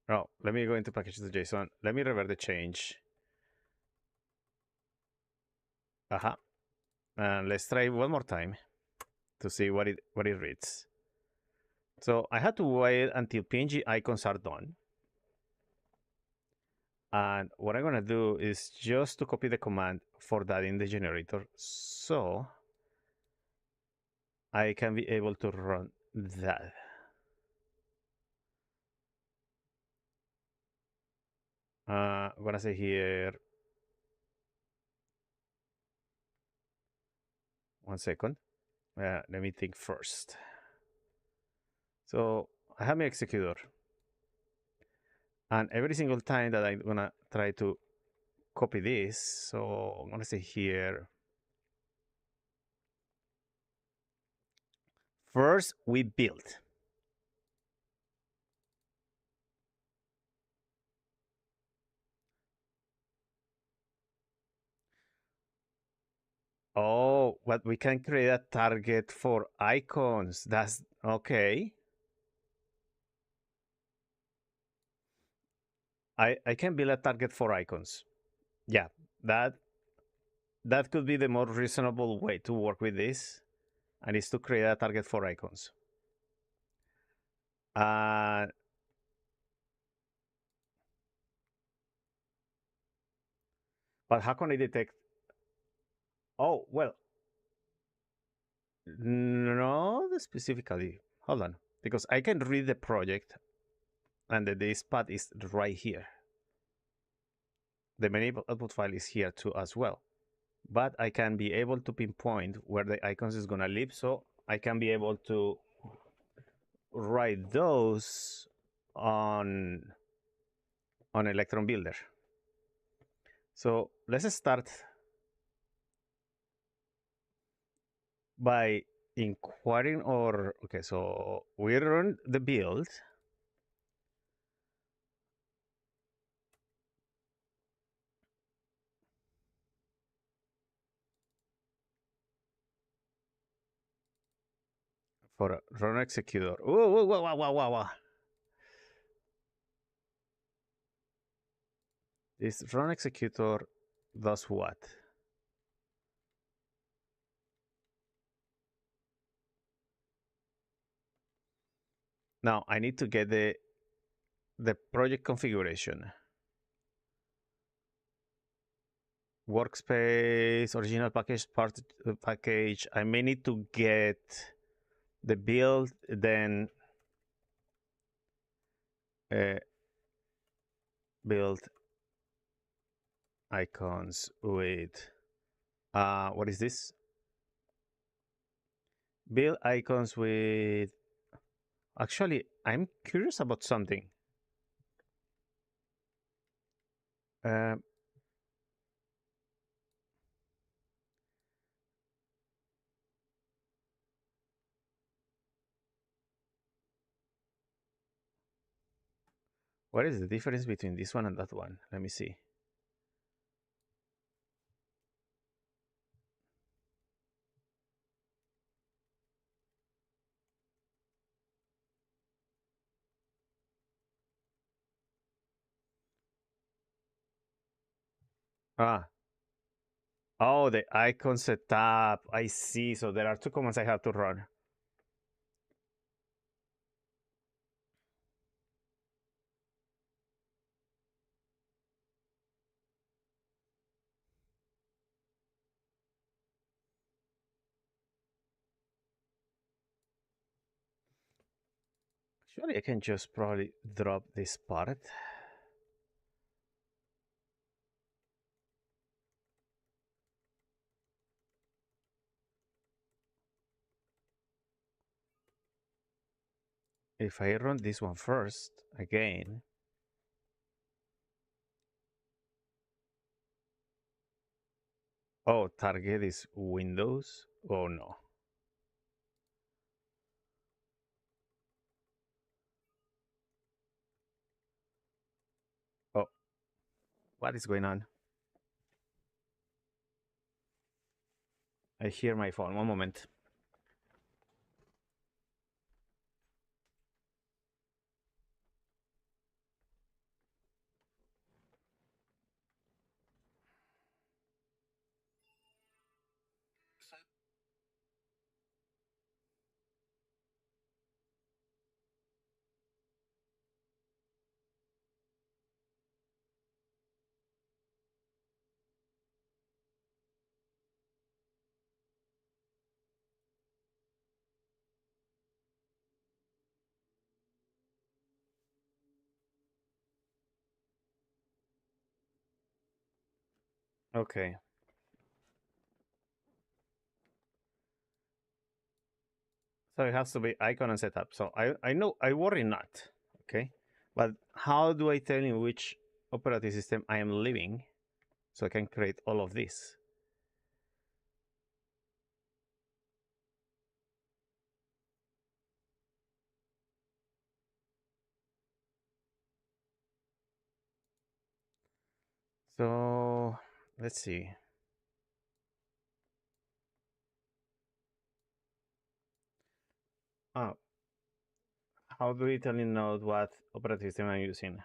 [SPEAKER 1] Oh, let me go into package.json. Let me revert the change. Aha. And let's try one more time to see what it reads. So I had to wait until PNG icons are done. And what I'm gonna do is just to copy the command for that in the generator, so I can be able to run that. I'm gonna say here, one second. Let me think first. So I have my executor. And every single time that I'm gonna try to copy this, so I'm gonna say here, first we build. Oh, but we can create a target for icons. That's okay. I can build a target for icons. Yeah, that could be the more reasonable way to work with this, and is to create a target for icons. But how can I detect? Oh, well, not specifically. Hold on, because I can read the project, and this path is right here. The main output file is here too as well. But I can be able to pinpoint where the icons is gonna live, so I can be able to write those on Electron Builder. So let's start by inquiring or okay, so we run the build. For run executor. Whoa, whoa, whoa, whoa, whoa, whoa. This run executor does what? Now I need to get the project configuration. Workspace, original package, part package. I may need to get the build, then build icons with what is this? Build icons with. Actually, I'm curious about something. Uh, what is the difference between this one and that one? Let me see. Ah, oh, the icon setup. I see. So there are two commands I have to run. Surely I can just probably drop this part. If I run this one first, again, oh, target is Windows. Oh no. Oh, what is going on? I hear my phone. One moment. Okay. So it has to be icon and setup. So I know I worry not. Okay. But how do I tell you which operating system I am living so I can create all of this? So let's see. Oh, how do we tell you know what operating system I'm using?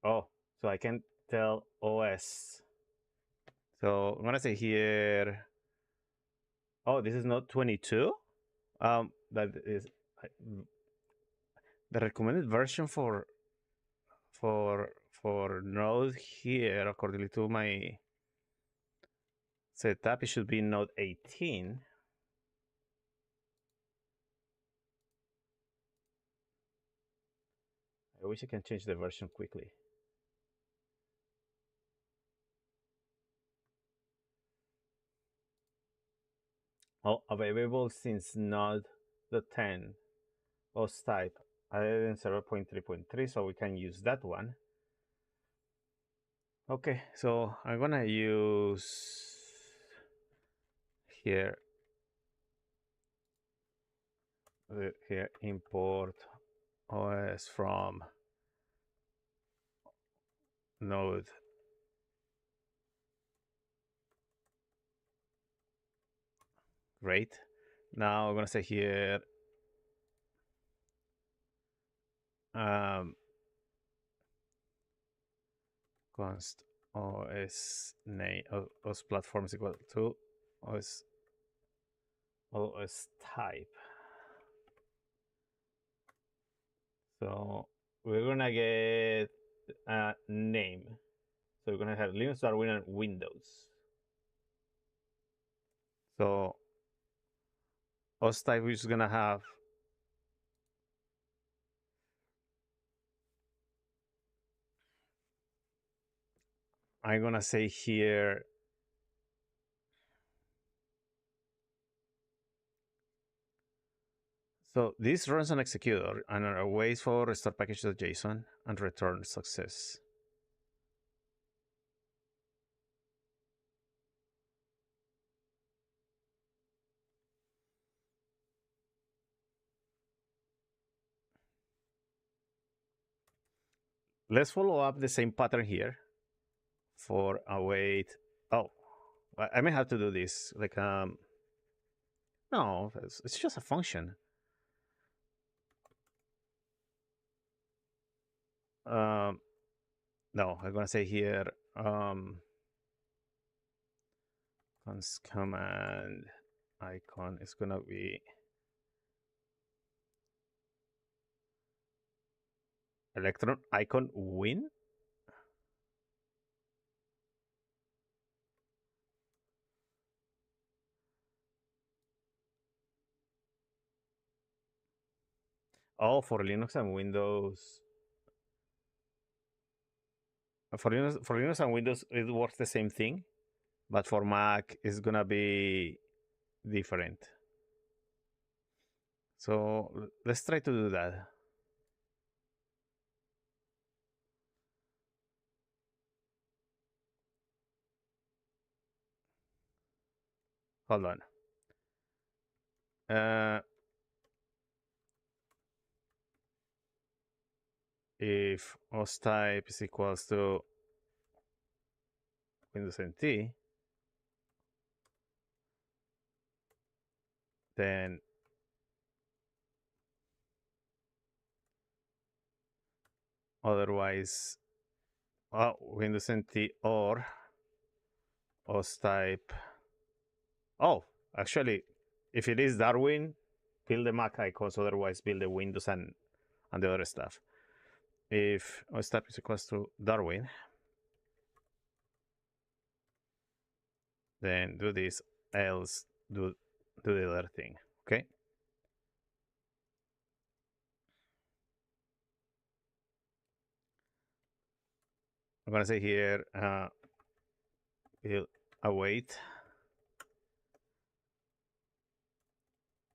[SPEAKER 1] Oh, so I can tell OS. So I'm gonna say here. Oh, this is not 22. That is the recommended version for Node here, according to my setup, it should be Node 18. I wish I can change the version quickly. Oh, available since Node the 10 OS type. I added in 0.3.3, so we can use that one. Okay, so I'm gonna use here here import OS from node. Great. Now I'm gonna say here um, const OS name OS platform is equal to OS type. So we're gonna get a name. So we're gonna have Linux, Darwin, and Windows. So OS type is gonna have I'm gonna say here so this runs an executor and waits for restore package.json and return success. Let's follow up the same pattern here for await. Oh, I may have to do this. Like no, it's just a function. Um, no, I'm gonna say here const command icon is gonna be electron icon win. Oh, for Linux and Windows. For Linux and Windows, it works the same thing, but for Mac, it's gonna be different. So let's try to do that. Hold on. If OS type is equals to Windows NT, then otherwise Windows NT or OS type. Oh, actually, if it is Darwin, build the Mac icons, otherwise build the Windows and the other stuff. If OS type is equals to Darwin, then do this, else do the other thing, okay? I'm gonna say here, build await,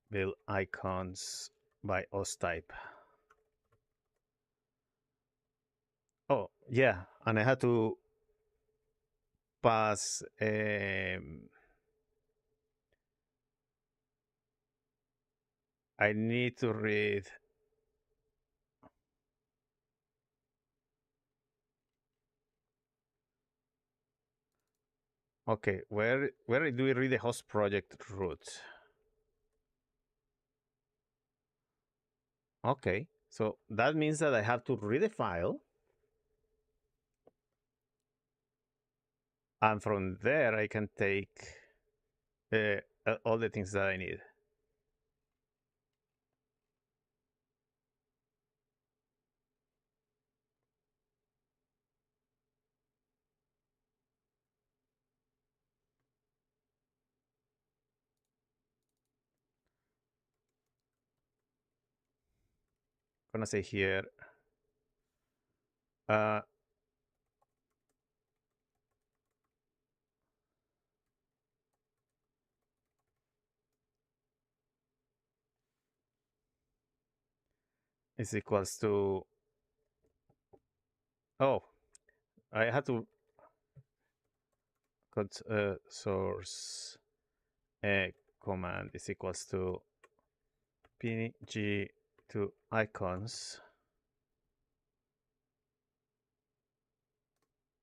[SPEAKER 1] build icons by OS type. Oh, yeah, and I had to pass I need to read. Okay, where do we read the host project root? Okay, so that means that I have to read the file, and from there I can take all the things that I need. I'm gonna say here, is equals to, oh, I had to source command is equals to png to icons.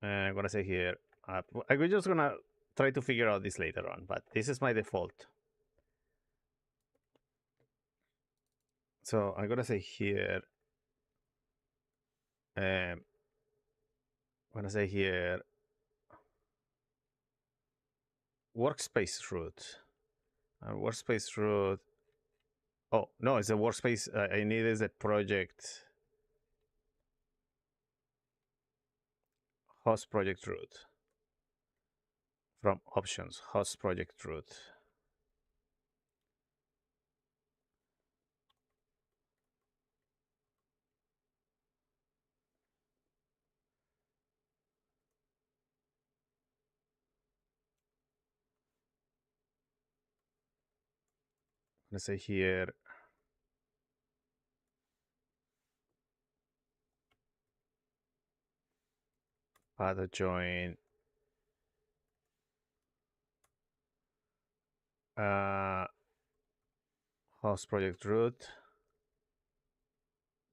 [SPEAKER 1] And I'm gonna say here, I'm just gonna try to figure out this later on, but this is my default. So I'm gonna say here, I'm gonna say here, workspace root. And workspace root. Oh no, it's a workspace. I need is a project host project root from options host project root. Let's say here path join host project root.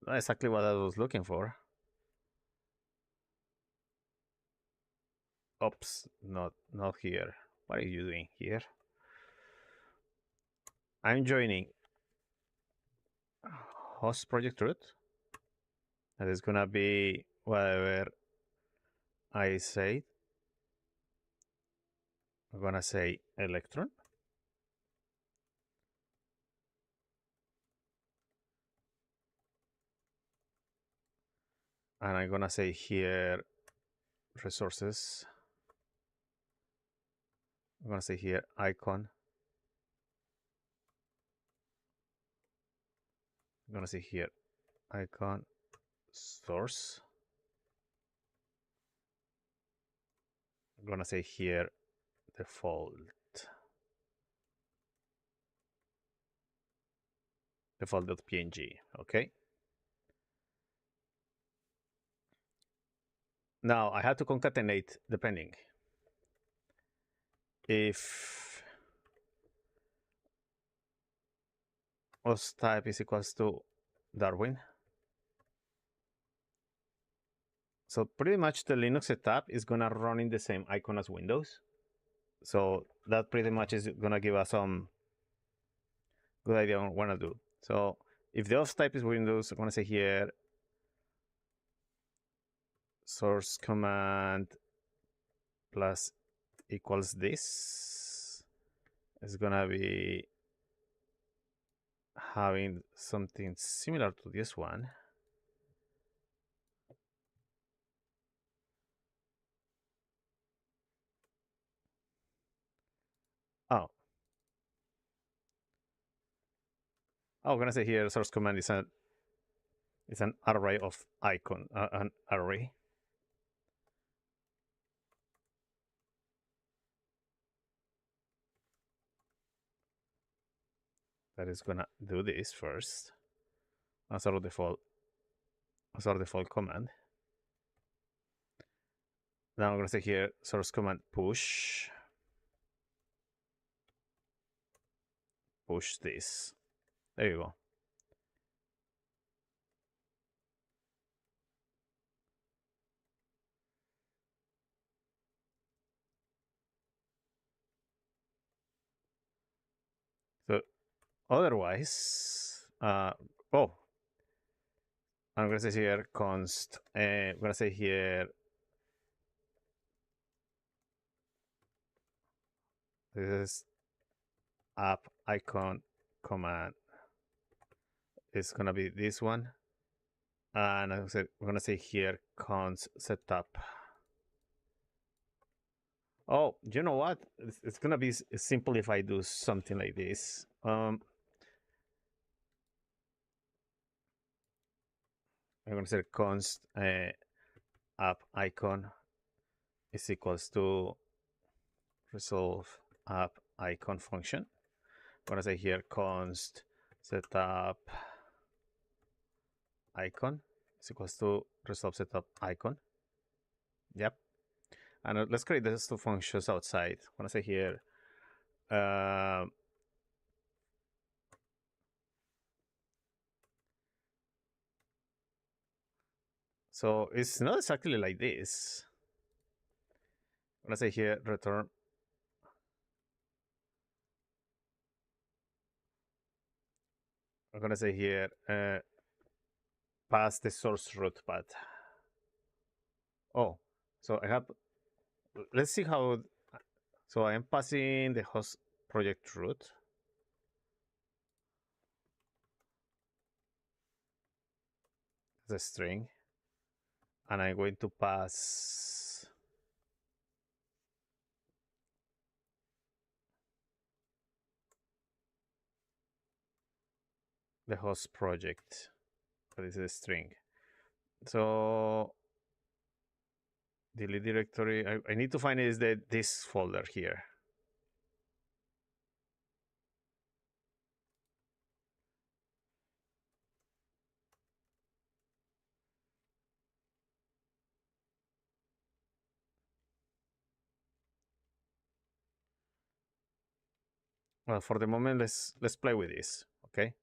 [SPEAKER 1] Not exactly what I was looking for. Oops, not here. What are you doing here? I'm joining host project root. That is gonna be whatever I say. I'm gonna say electron. And I'm gonna say here resources. I'm gonna say here icon. I'm gonna say here icon source. I'm gonna say here default.png. Okay. Now I have to concatenate depending. If host type is equals to Darwin. So pretty much the Linux setup is gonna run in the same icon as Windows. So that pretty much is gonna give us some good idea on what to do. So if the host type is Windows, I'm gonna say here source command plus equals this is gonna be having something similar to this one. Oh, I'm gonna say here source command is an array of icon, an array. That is gonna do this first as our default command. Now I'm gonna say here source command push this. There you go. So otherwise, oh, I'm gonna say here const. I'm gonna say here this is app icon command. It's gonna be this one, and I'm gonna say here const setup. Oh, you know what? It's gonna be simple if I do something like this. I'm gonna say const app icon is equals to resolve app icon function. I'm gonna say here const setup icon is equals to resolve setup icon. Yep. And let's create these two functions outside. I'm gonna say here, uh, so it's not exactly like this. I'm gonna say here, return. I'm gonna say here, pass the source root path. Oh, so I have, let's see how, so I am passing the host project root. The string, and I'm going to pass the host project. This is a string. So delete directory. I need to find is this folder here. Well, for the moment, let's play with this. Okay.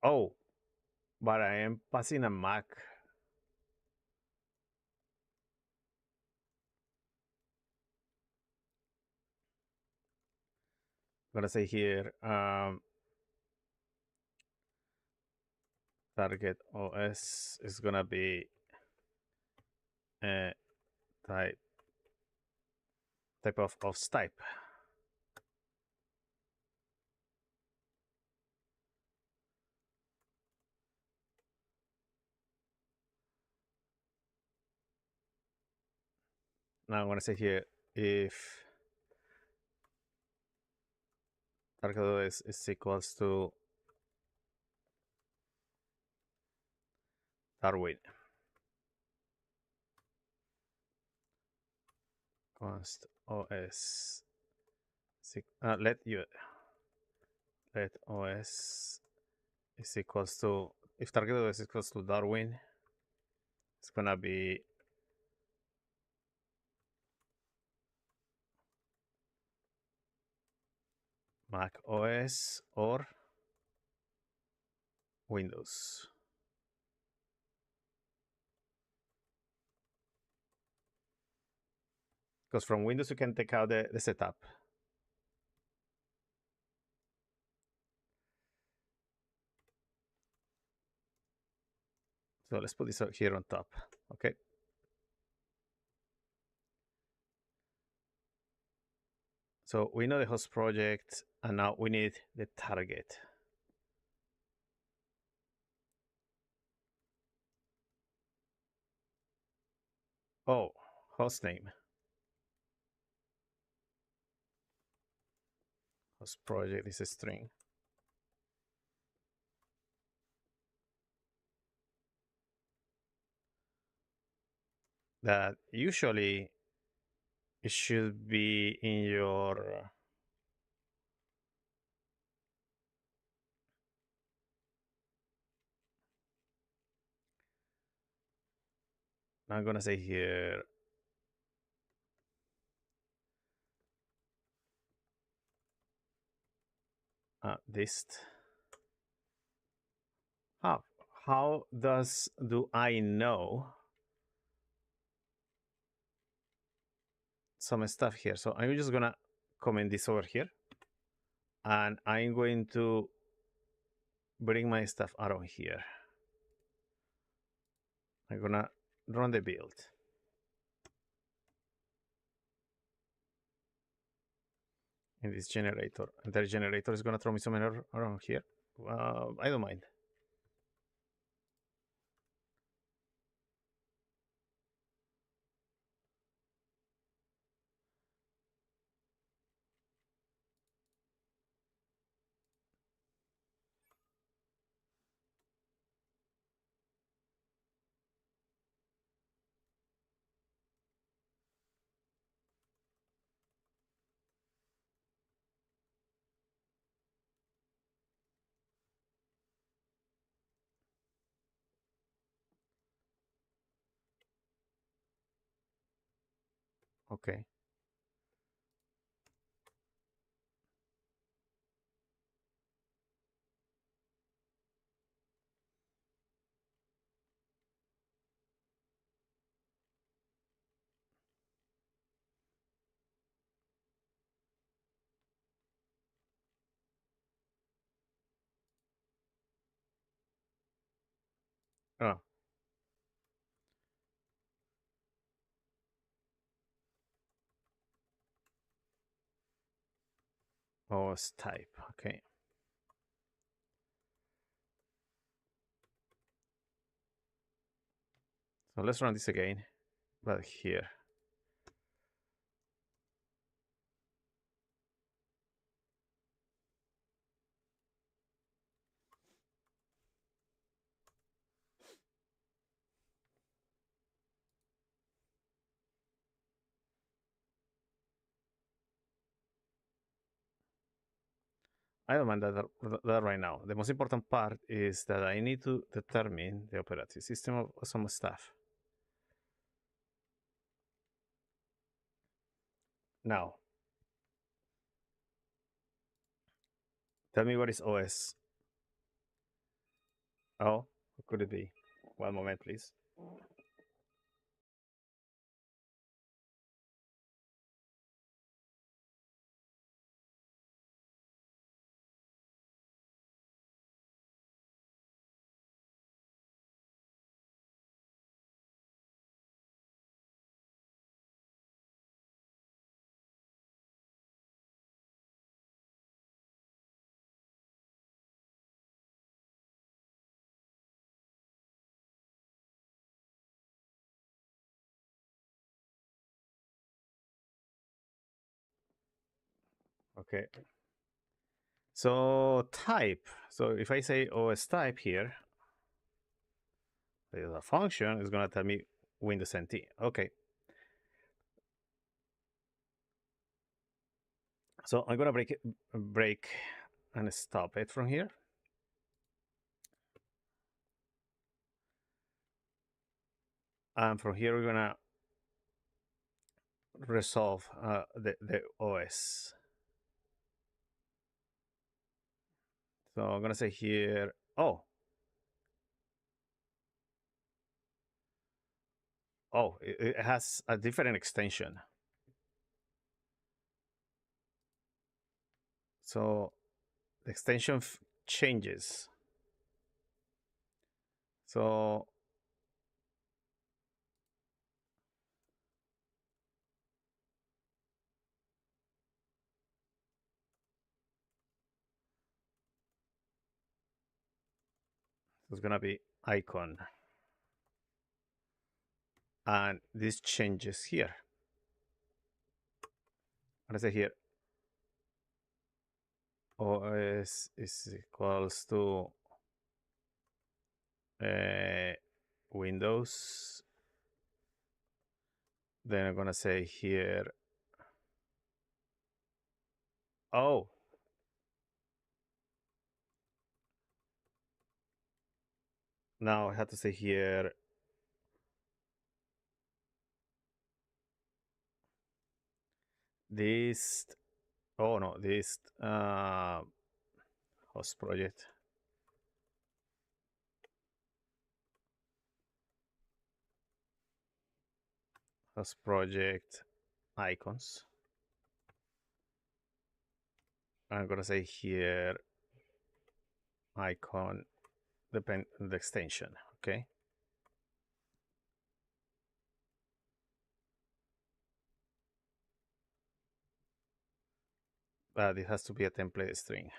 [SPEAKER 1] Oh, but I am passing a Mac. I'm gonna say here, target OS is gonna be type of type. Now I'm gonna say here if target OS is equals to Darwin. Const OS let OS is equals to, if target OS is equals to Darwin, it's gonna be Mac OS or Windows. Because from Windows you can take out the setup. So let's put this out here on top. Okay. So we know the host project, and now we need the target. Oh, host name. Host project is a string. That usually it should be in your I'm gonna say here dist. How do I know some stuff here? So I'm just gonna comment this over here, and I'm going to bring my stuff out of here. I'm gonna run the build. In this generator, and the generator is gonna throw me some error around here. I don't mind. Okay. Oh, OS type. Okay. So let's run this again, but here. I don't mind that right now. The most important part is that I need to determine the operating system of some stuff. Now, tell me what is OS. Oh, what could it be? One moment, please. Okay. So type. So if I say OS type here, the function is going to tell me Windows NT. Okay. So I'm going to break and stop it from here. And from here, we're going to resolve the OS. So I'm going to say here, oh, it has a different extension. So the extension changes. So it's going to be icon. And this changes here. I'm going to say here, OS is equals to Windows. Then I'm going to say here, oh, now I have to say here, this, oh no, this host project. Host project icons. I'm going to say here, icon, depend the extension, okay? But it has to be a template string.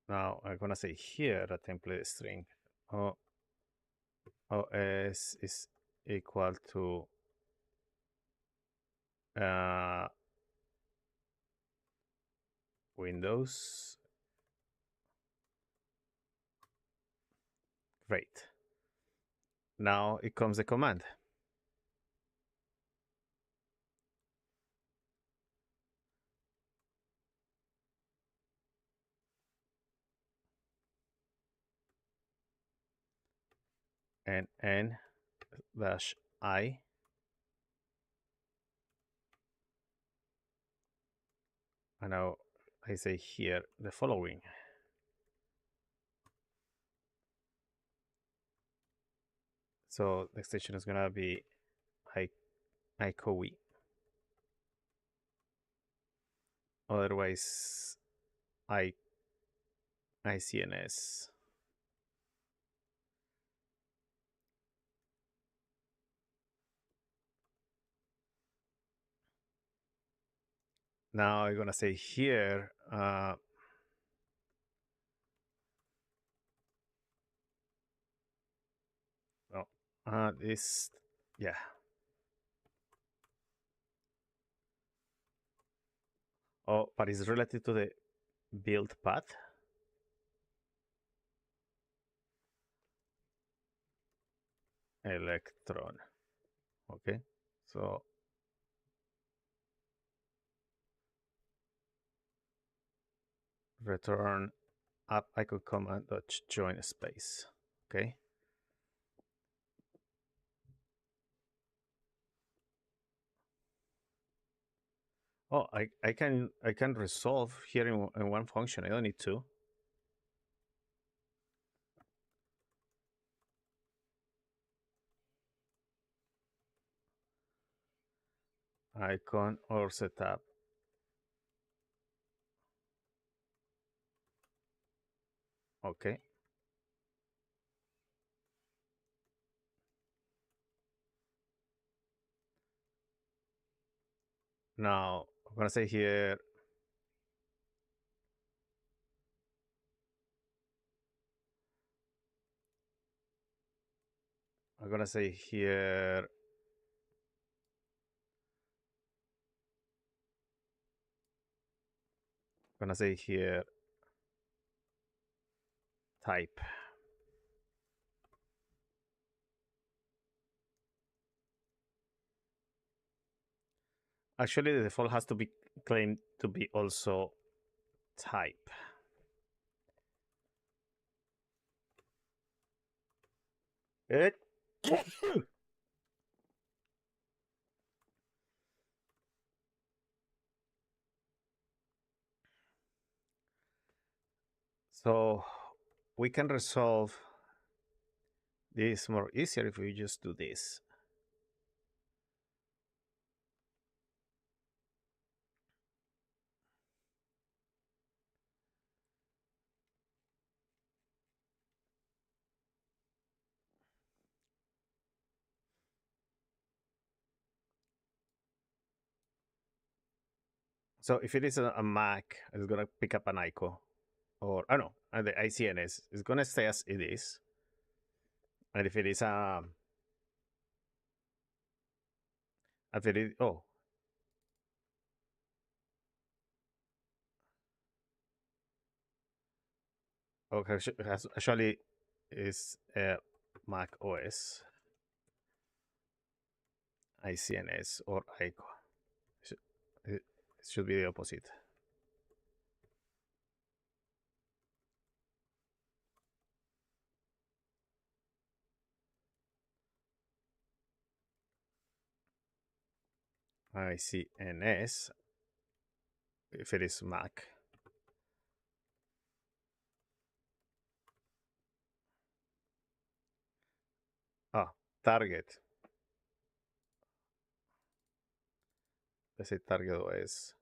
[SPEAKER 1] Now I'm gonna say here a template string. OS is equal to Windows. Great. Now it comes the command. And dash I. And now I say here the following. So the extension is gonna be ICOE. Otherwise, ICNS. Now I'm gonna say here, this, yeah. Oh, but it's related to the build path. Electron. Okay, so return up icon command dot join space. Okay. Oh, I can resolve here in one function. I don't need two. Icon or setup. Okay. Now I'm gonna say here I'm gonna say here I'm gonna say here type. Actually, the default has to be claimed to be also type. It. So we can resolve this more easier if we just do this. So if it is a Mac, it's gonna pick up an ICO, or I don't know, the ICNS is gonna stay as it is. And if it is oh, okay, actually is Mac OS ICNS or ICO. It should be the opposite. ICNS if it is Mac. Ah, target. Let's say target OS.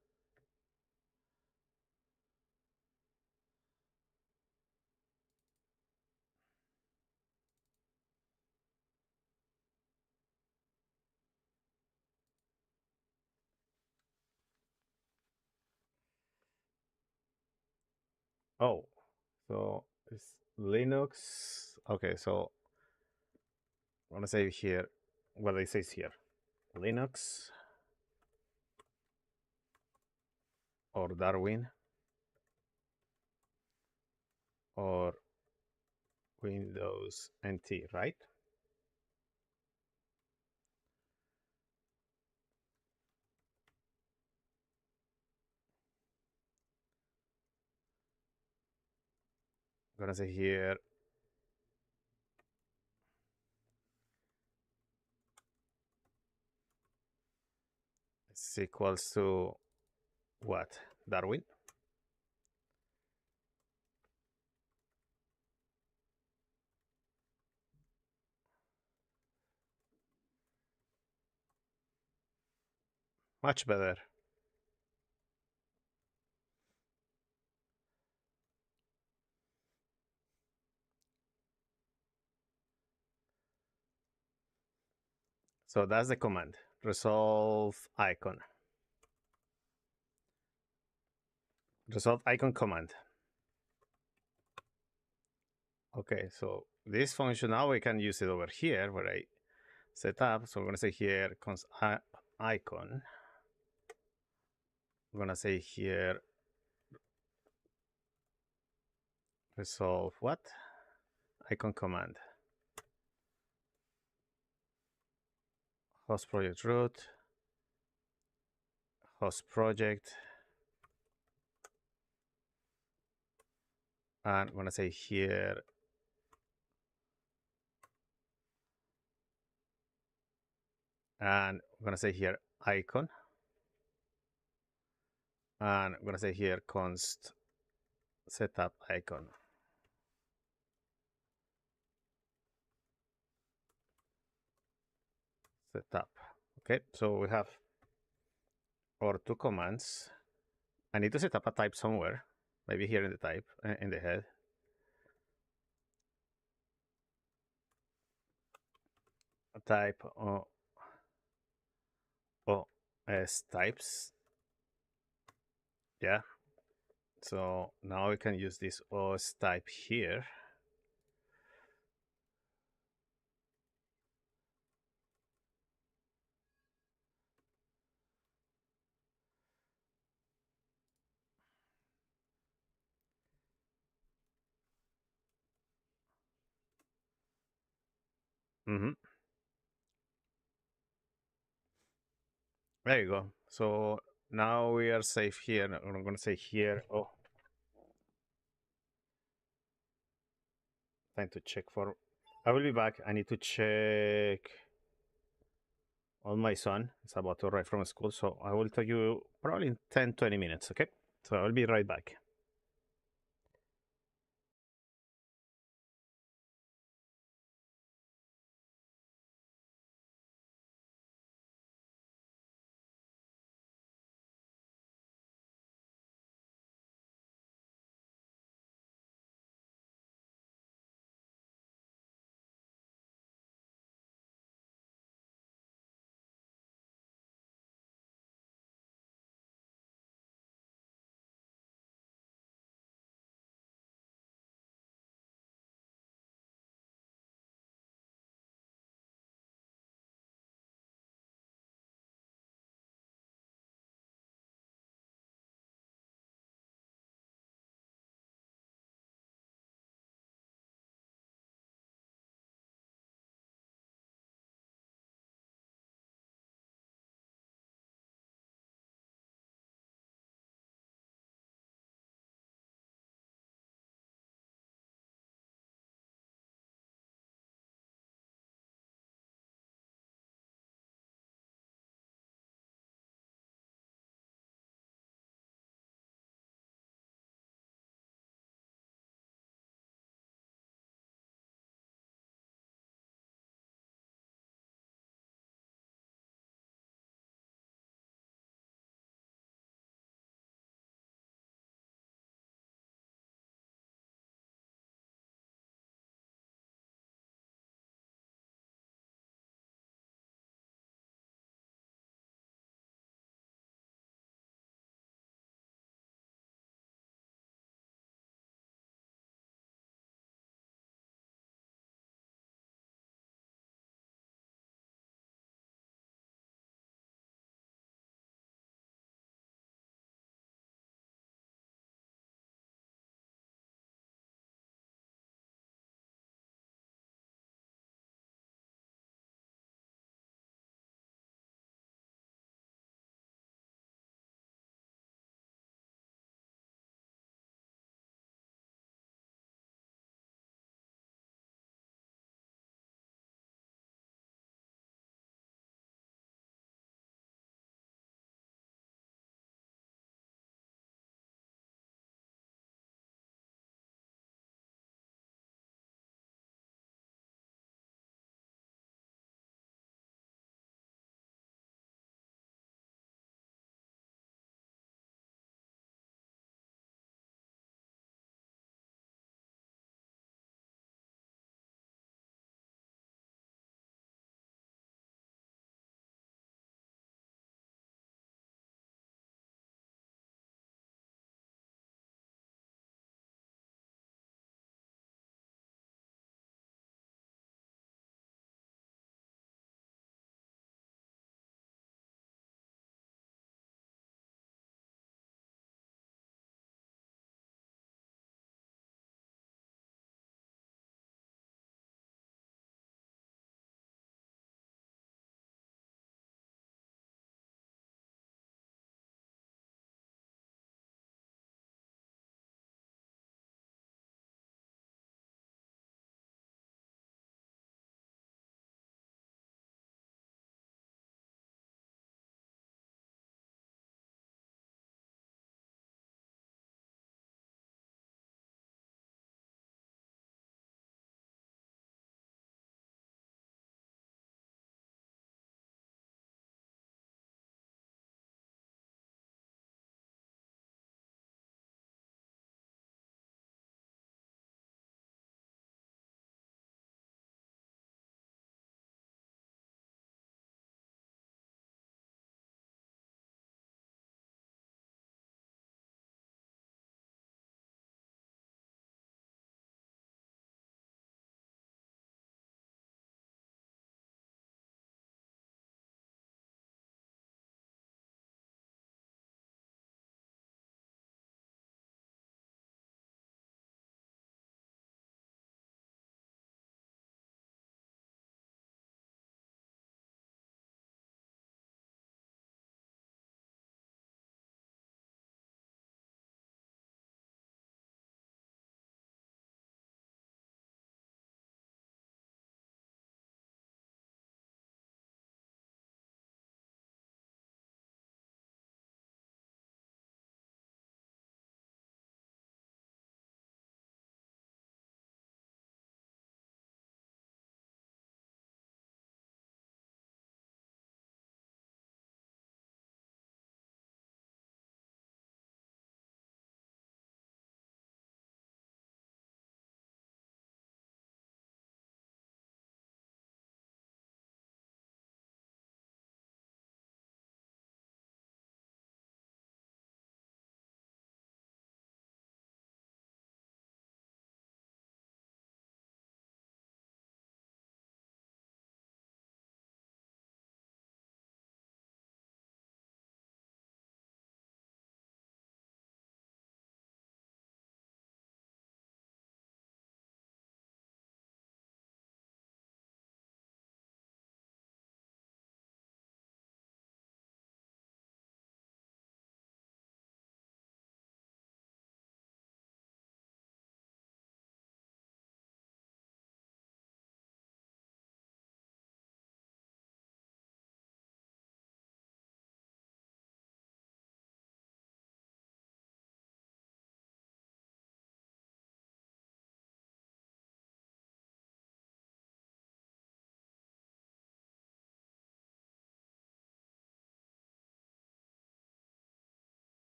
[SPEAKER 1] Oh, so it's Linux. Okay, so I'm gonna say here what it says here. Linux or Darwin or Windows NT, right? I'm gonna say here is equals to what? Darwin? Much better. So that's the command. Resolve icon. Resolve icon command. Okay, so this function now we can use it over here where I set up. So we're gonna say here const icon. I'm gonna say here resolve what? Icon command. Host project root. Host project. And I'm gonna say here and I'm gonna say here icon. And I'm gonna say here const setup icon. Setup. Okay, so we have our two commands. I need to set up a type somewhere, maybe here in the type, in the head. A type OS types. Yeah. So now we can use this OS type here. There you go. So now we are safe here. I'm going to say here. Oh, time to check for. I will be back. I need to check on my son. It's about to arrive from school. So I will tell you probably in 10-20 minutes. Okay. So I'll be right back.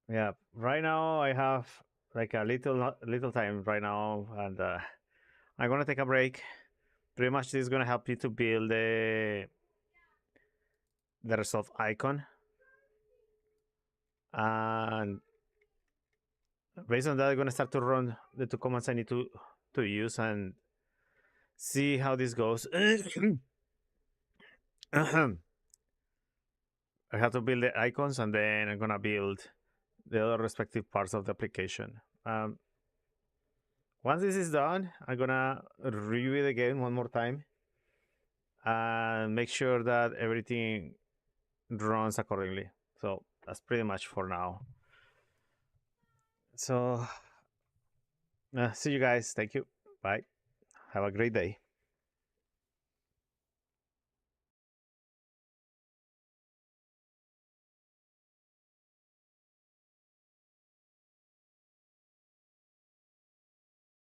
[SPEAKER 1] Yeah, right now I have like a little time right now, and I'm gonna take a break. Pretty much, this is gonna help you to build the result icon, and based on that, I'm gonna start to run the two commands I need to use and see how this goes. I have to build the icons, and then I'm gonna build the other respective parts of the application. Once this is done, I'm gonna review it again one more time and make sure that everything runs accordingly. So that's pretty much for now. So see you guys. Thank you. Bye. Have a great day.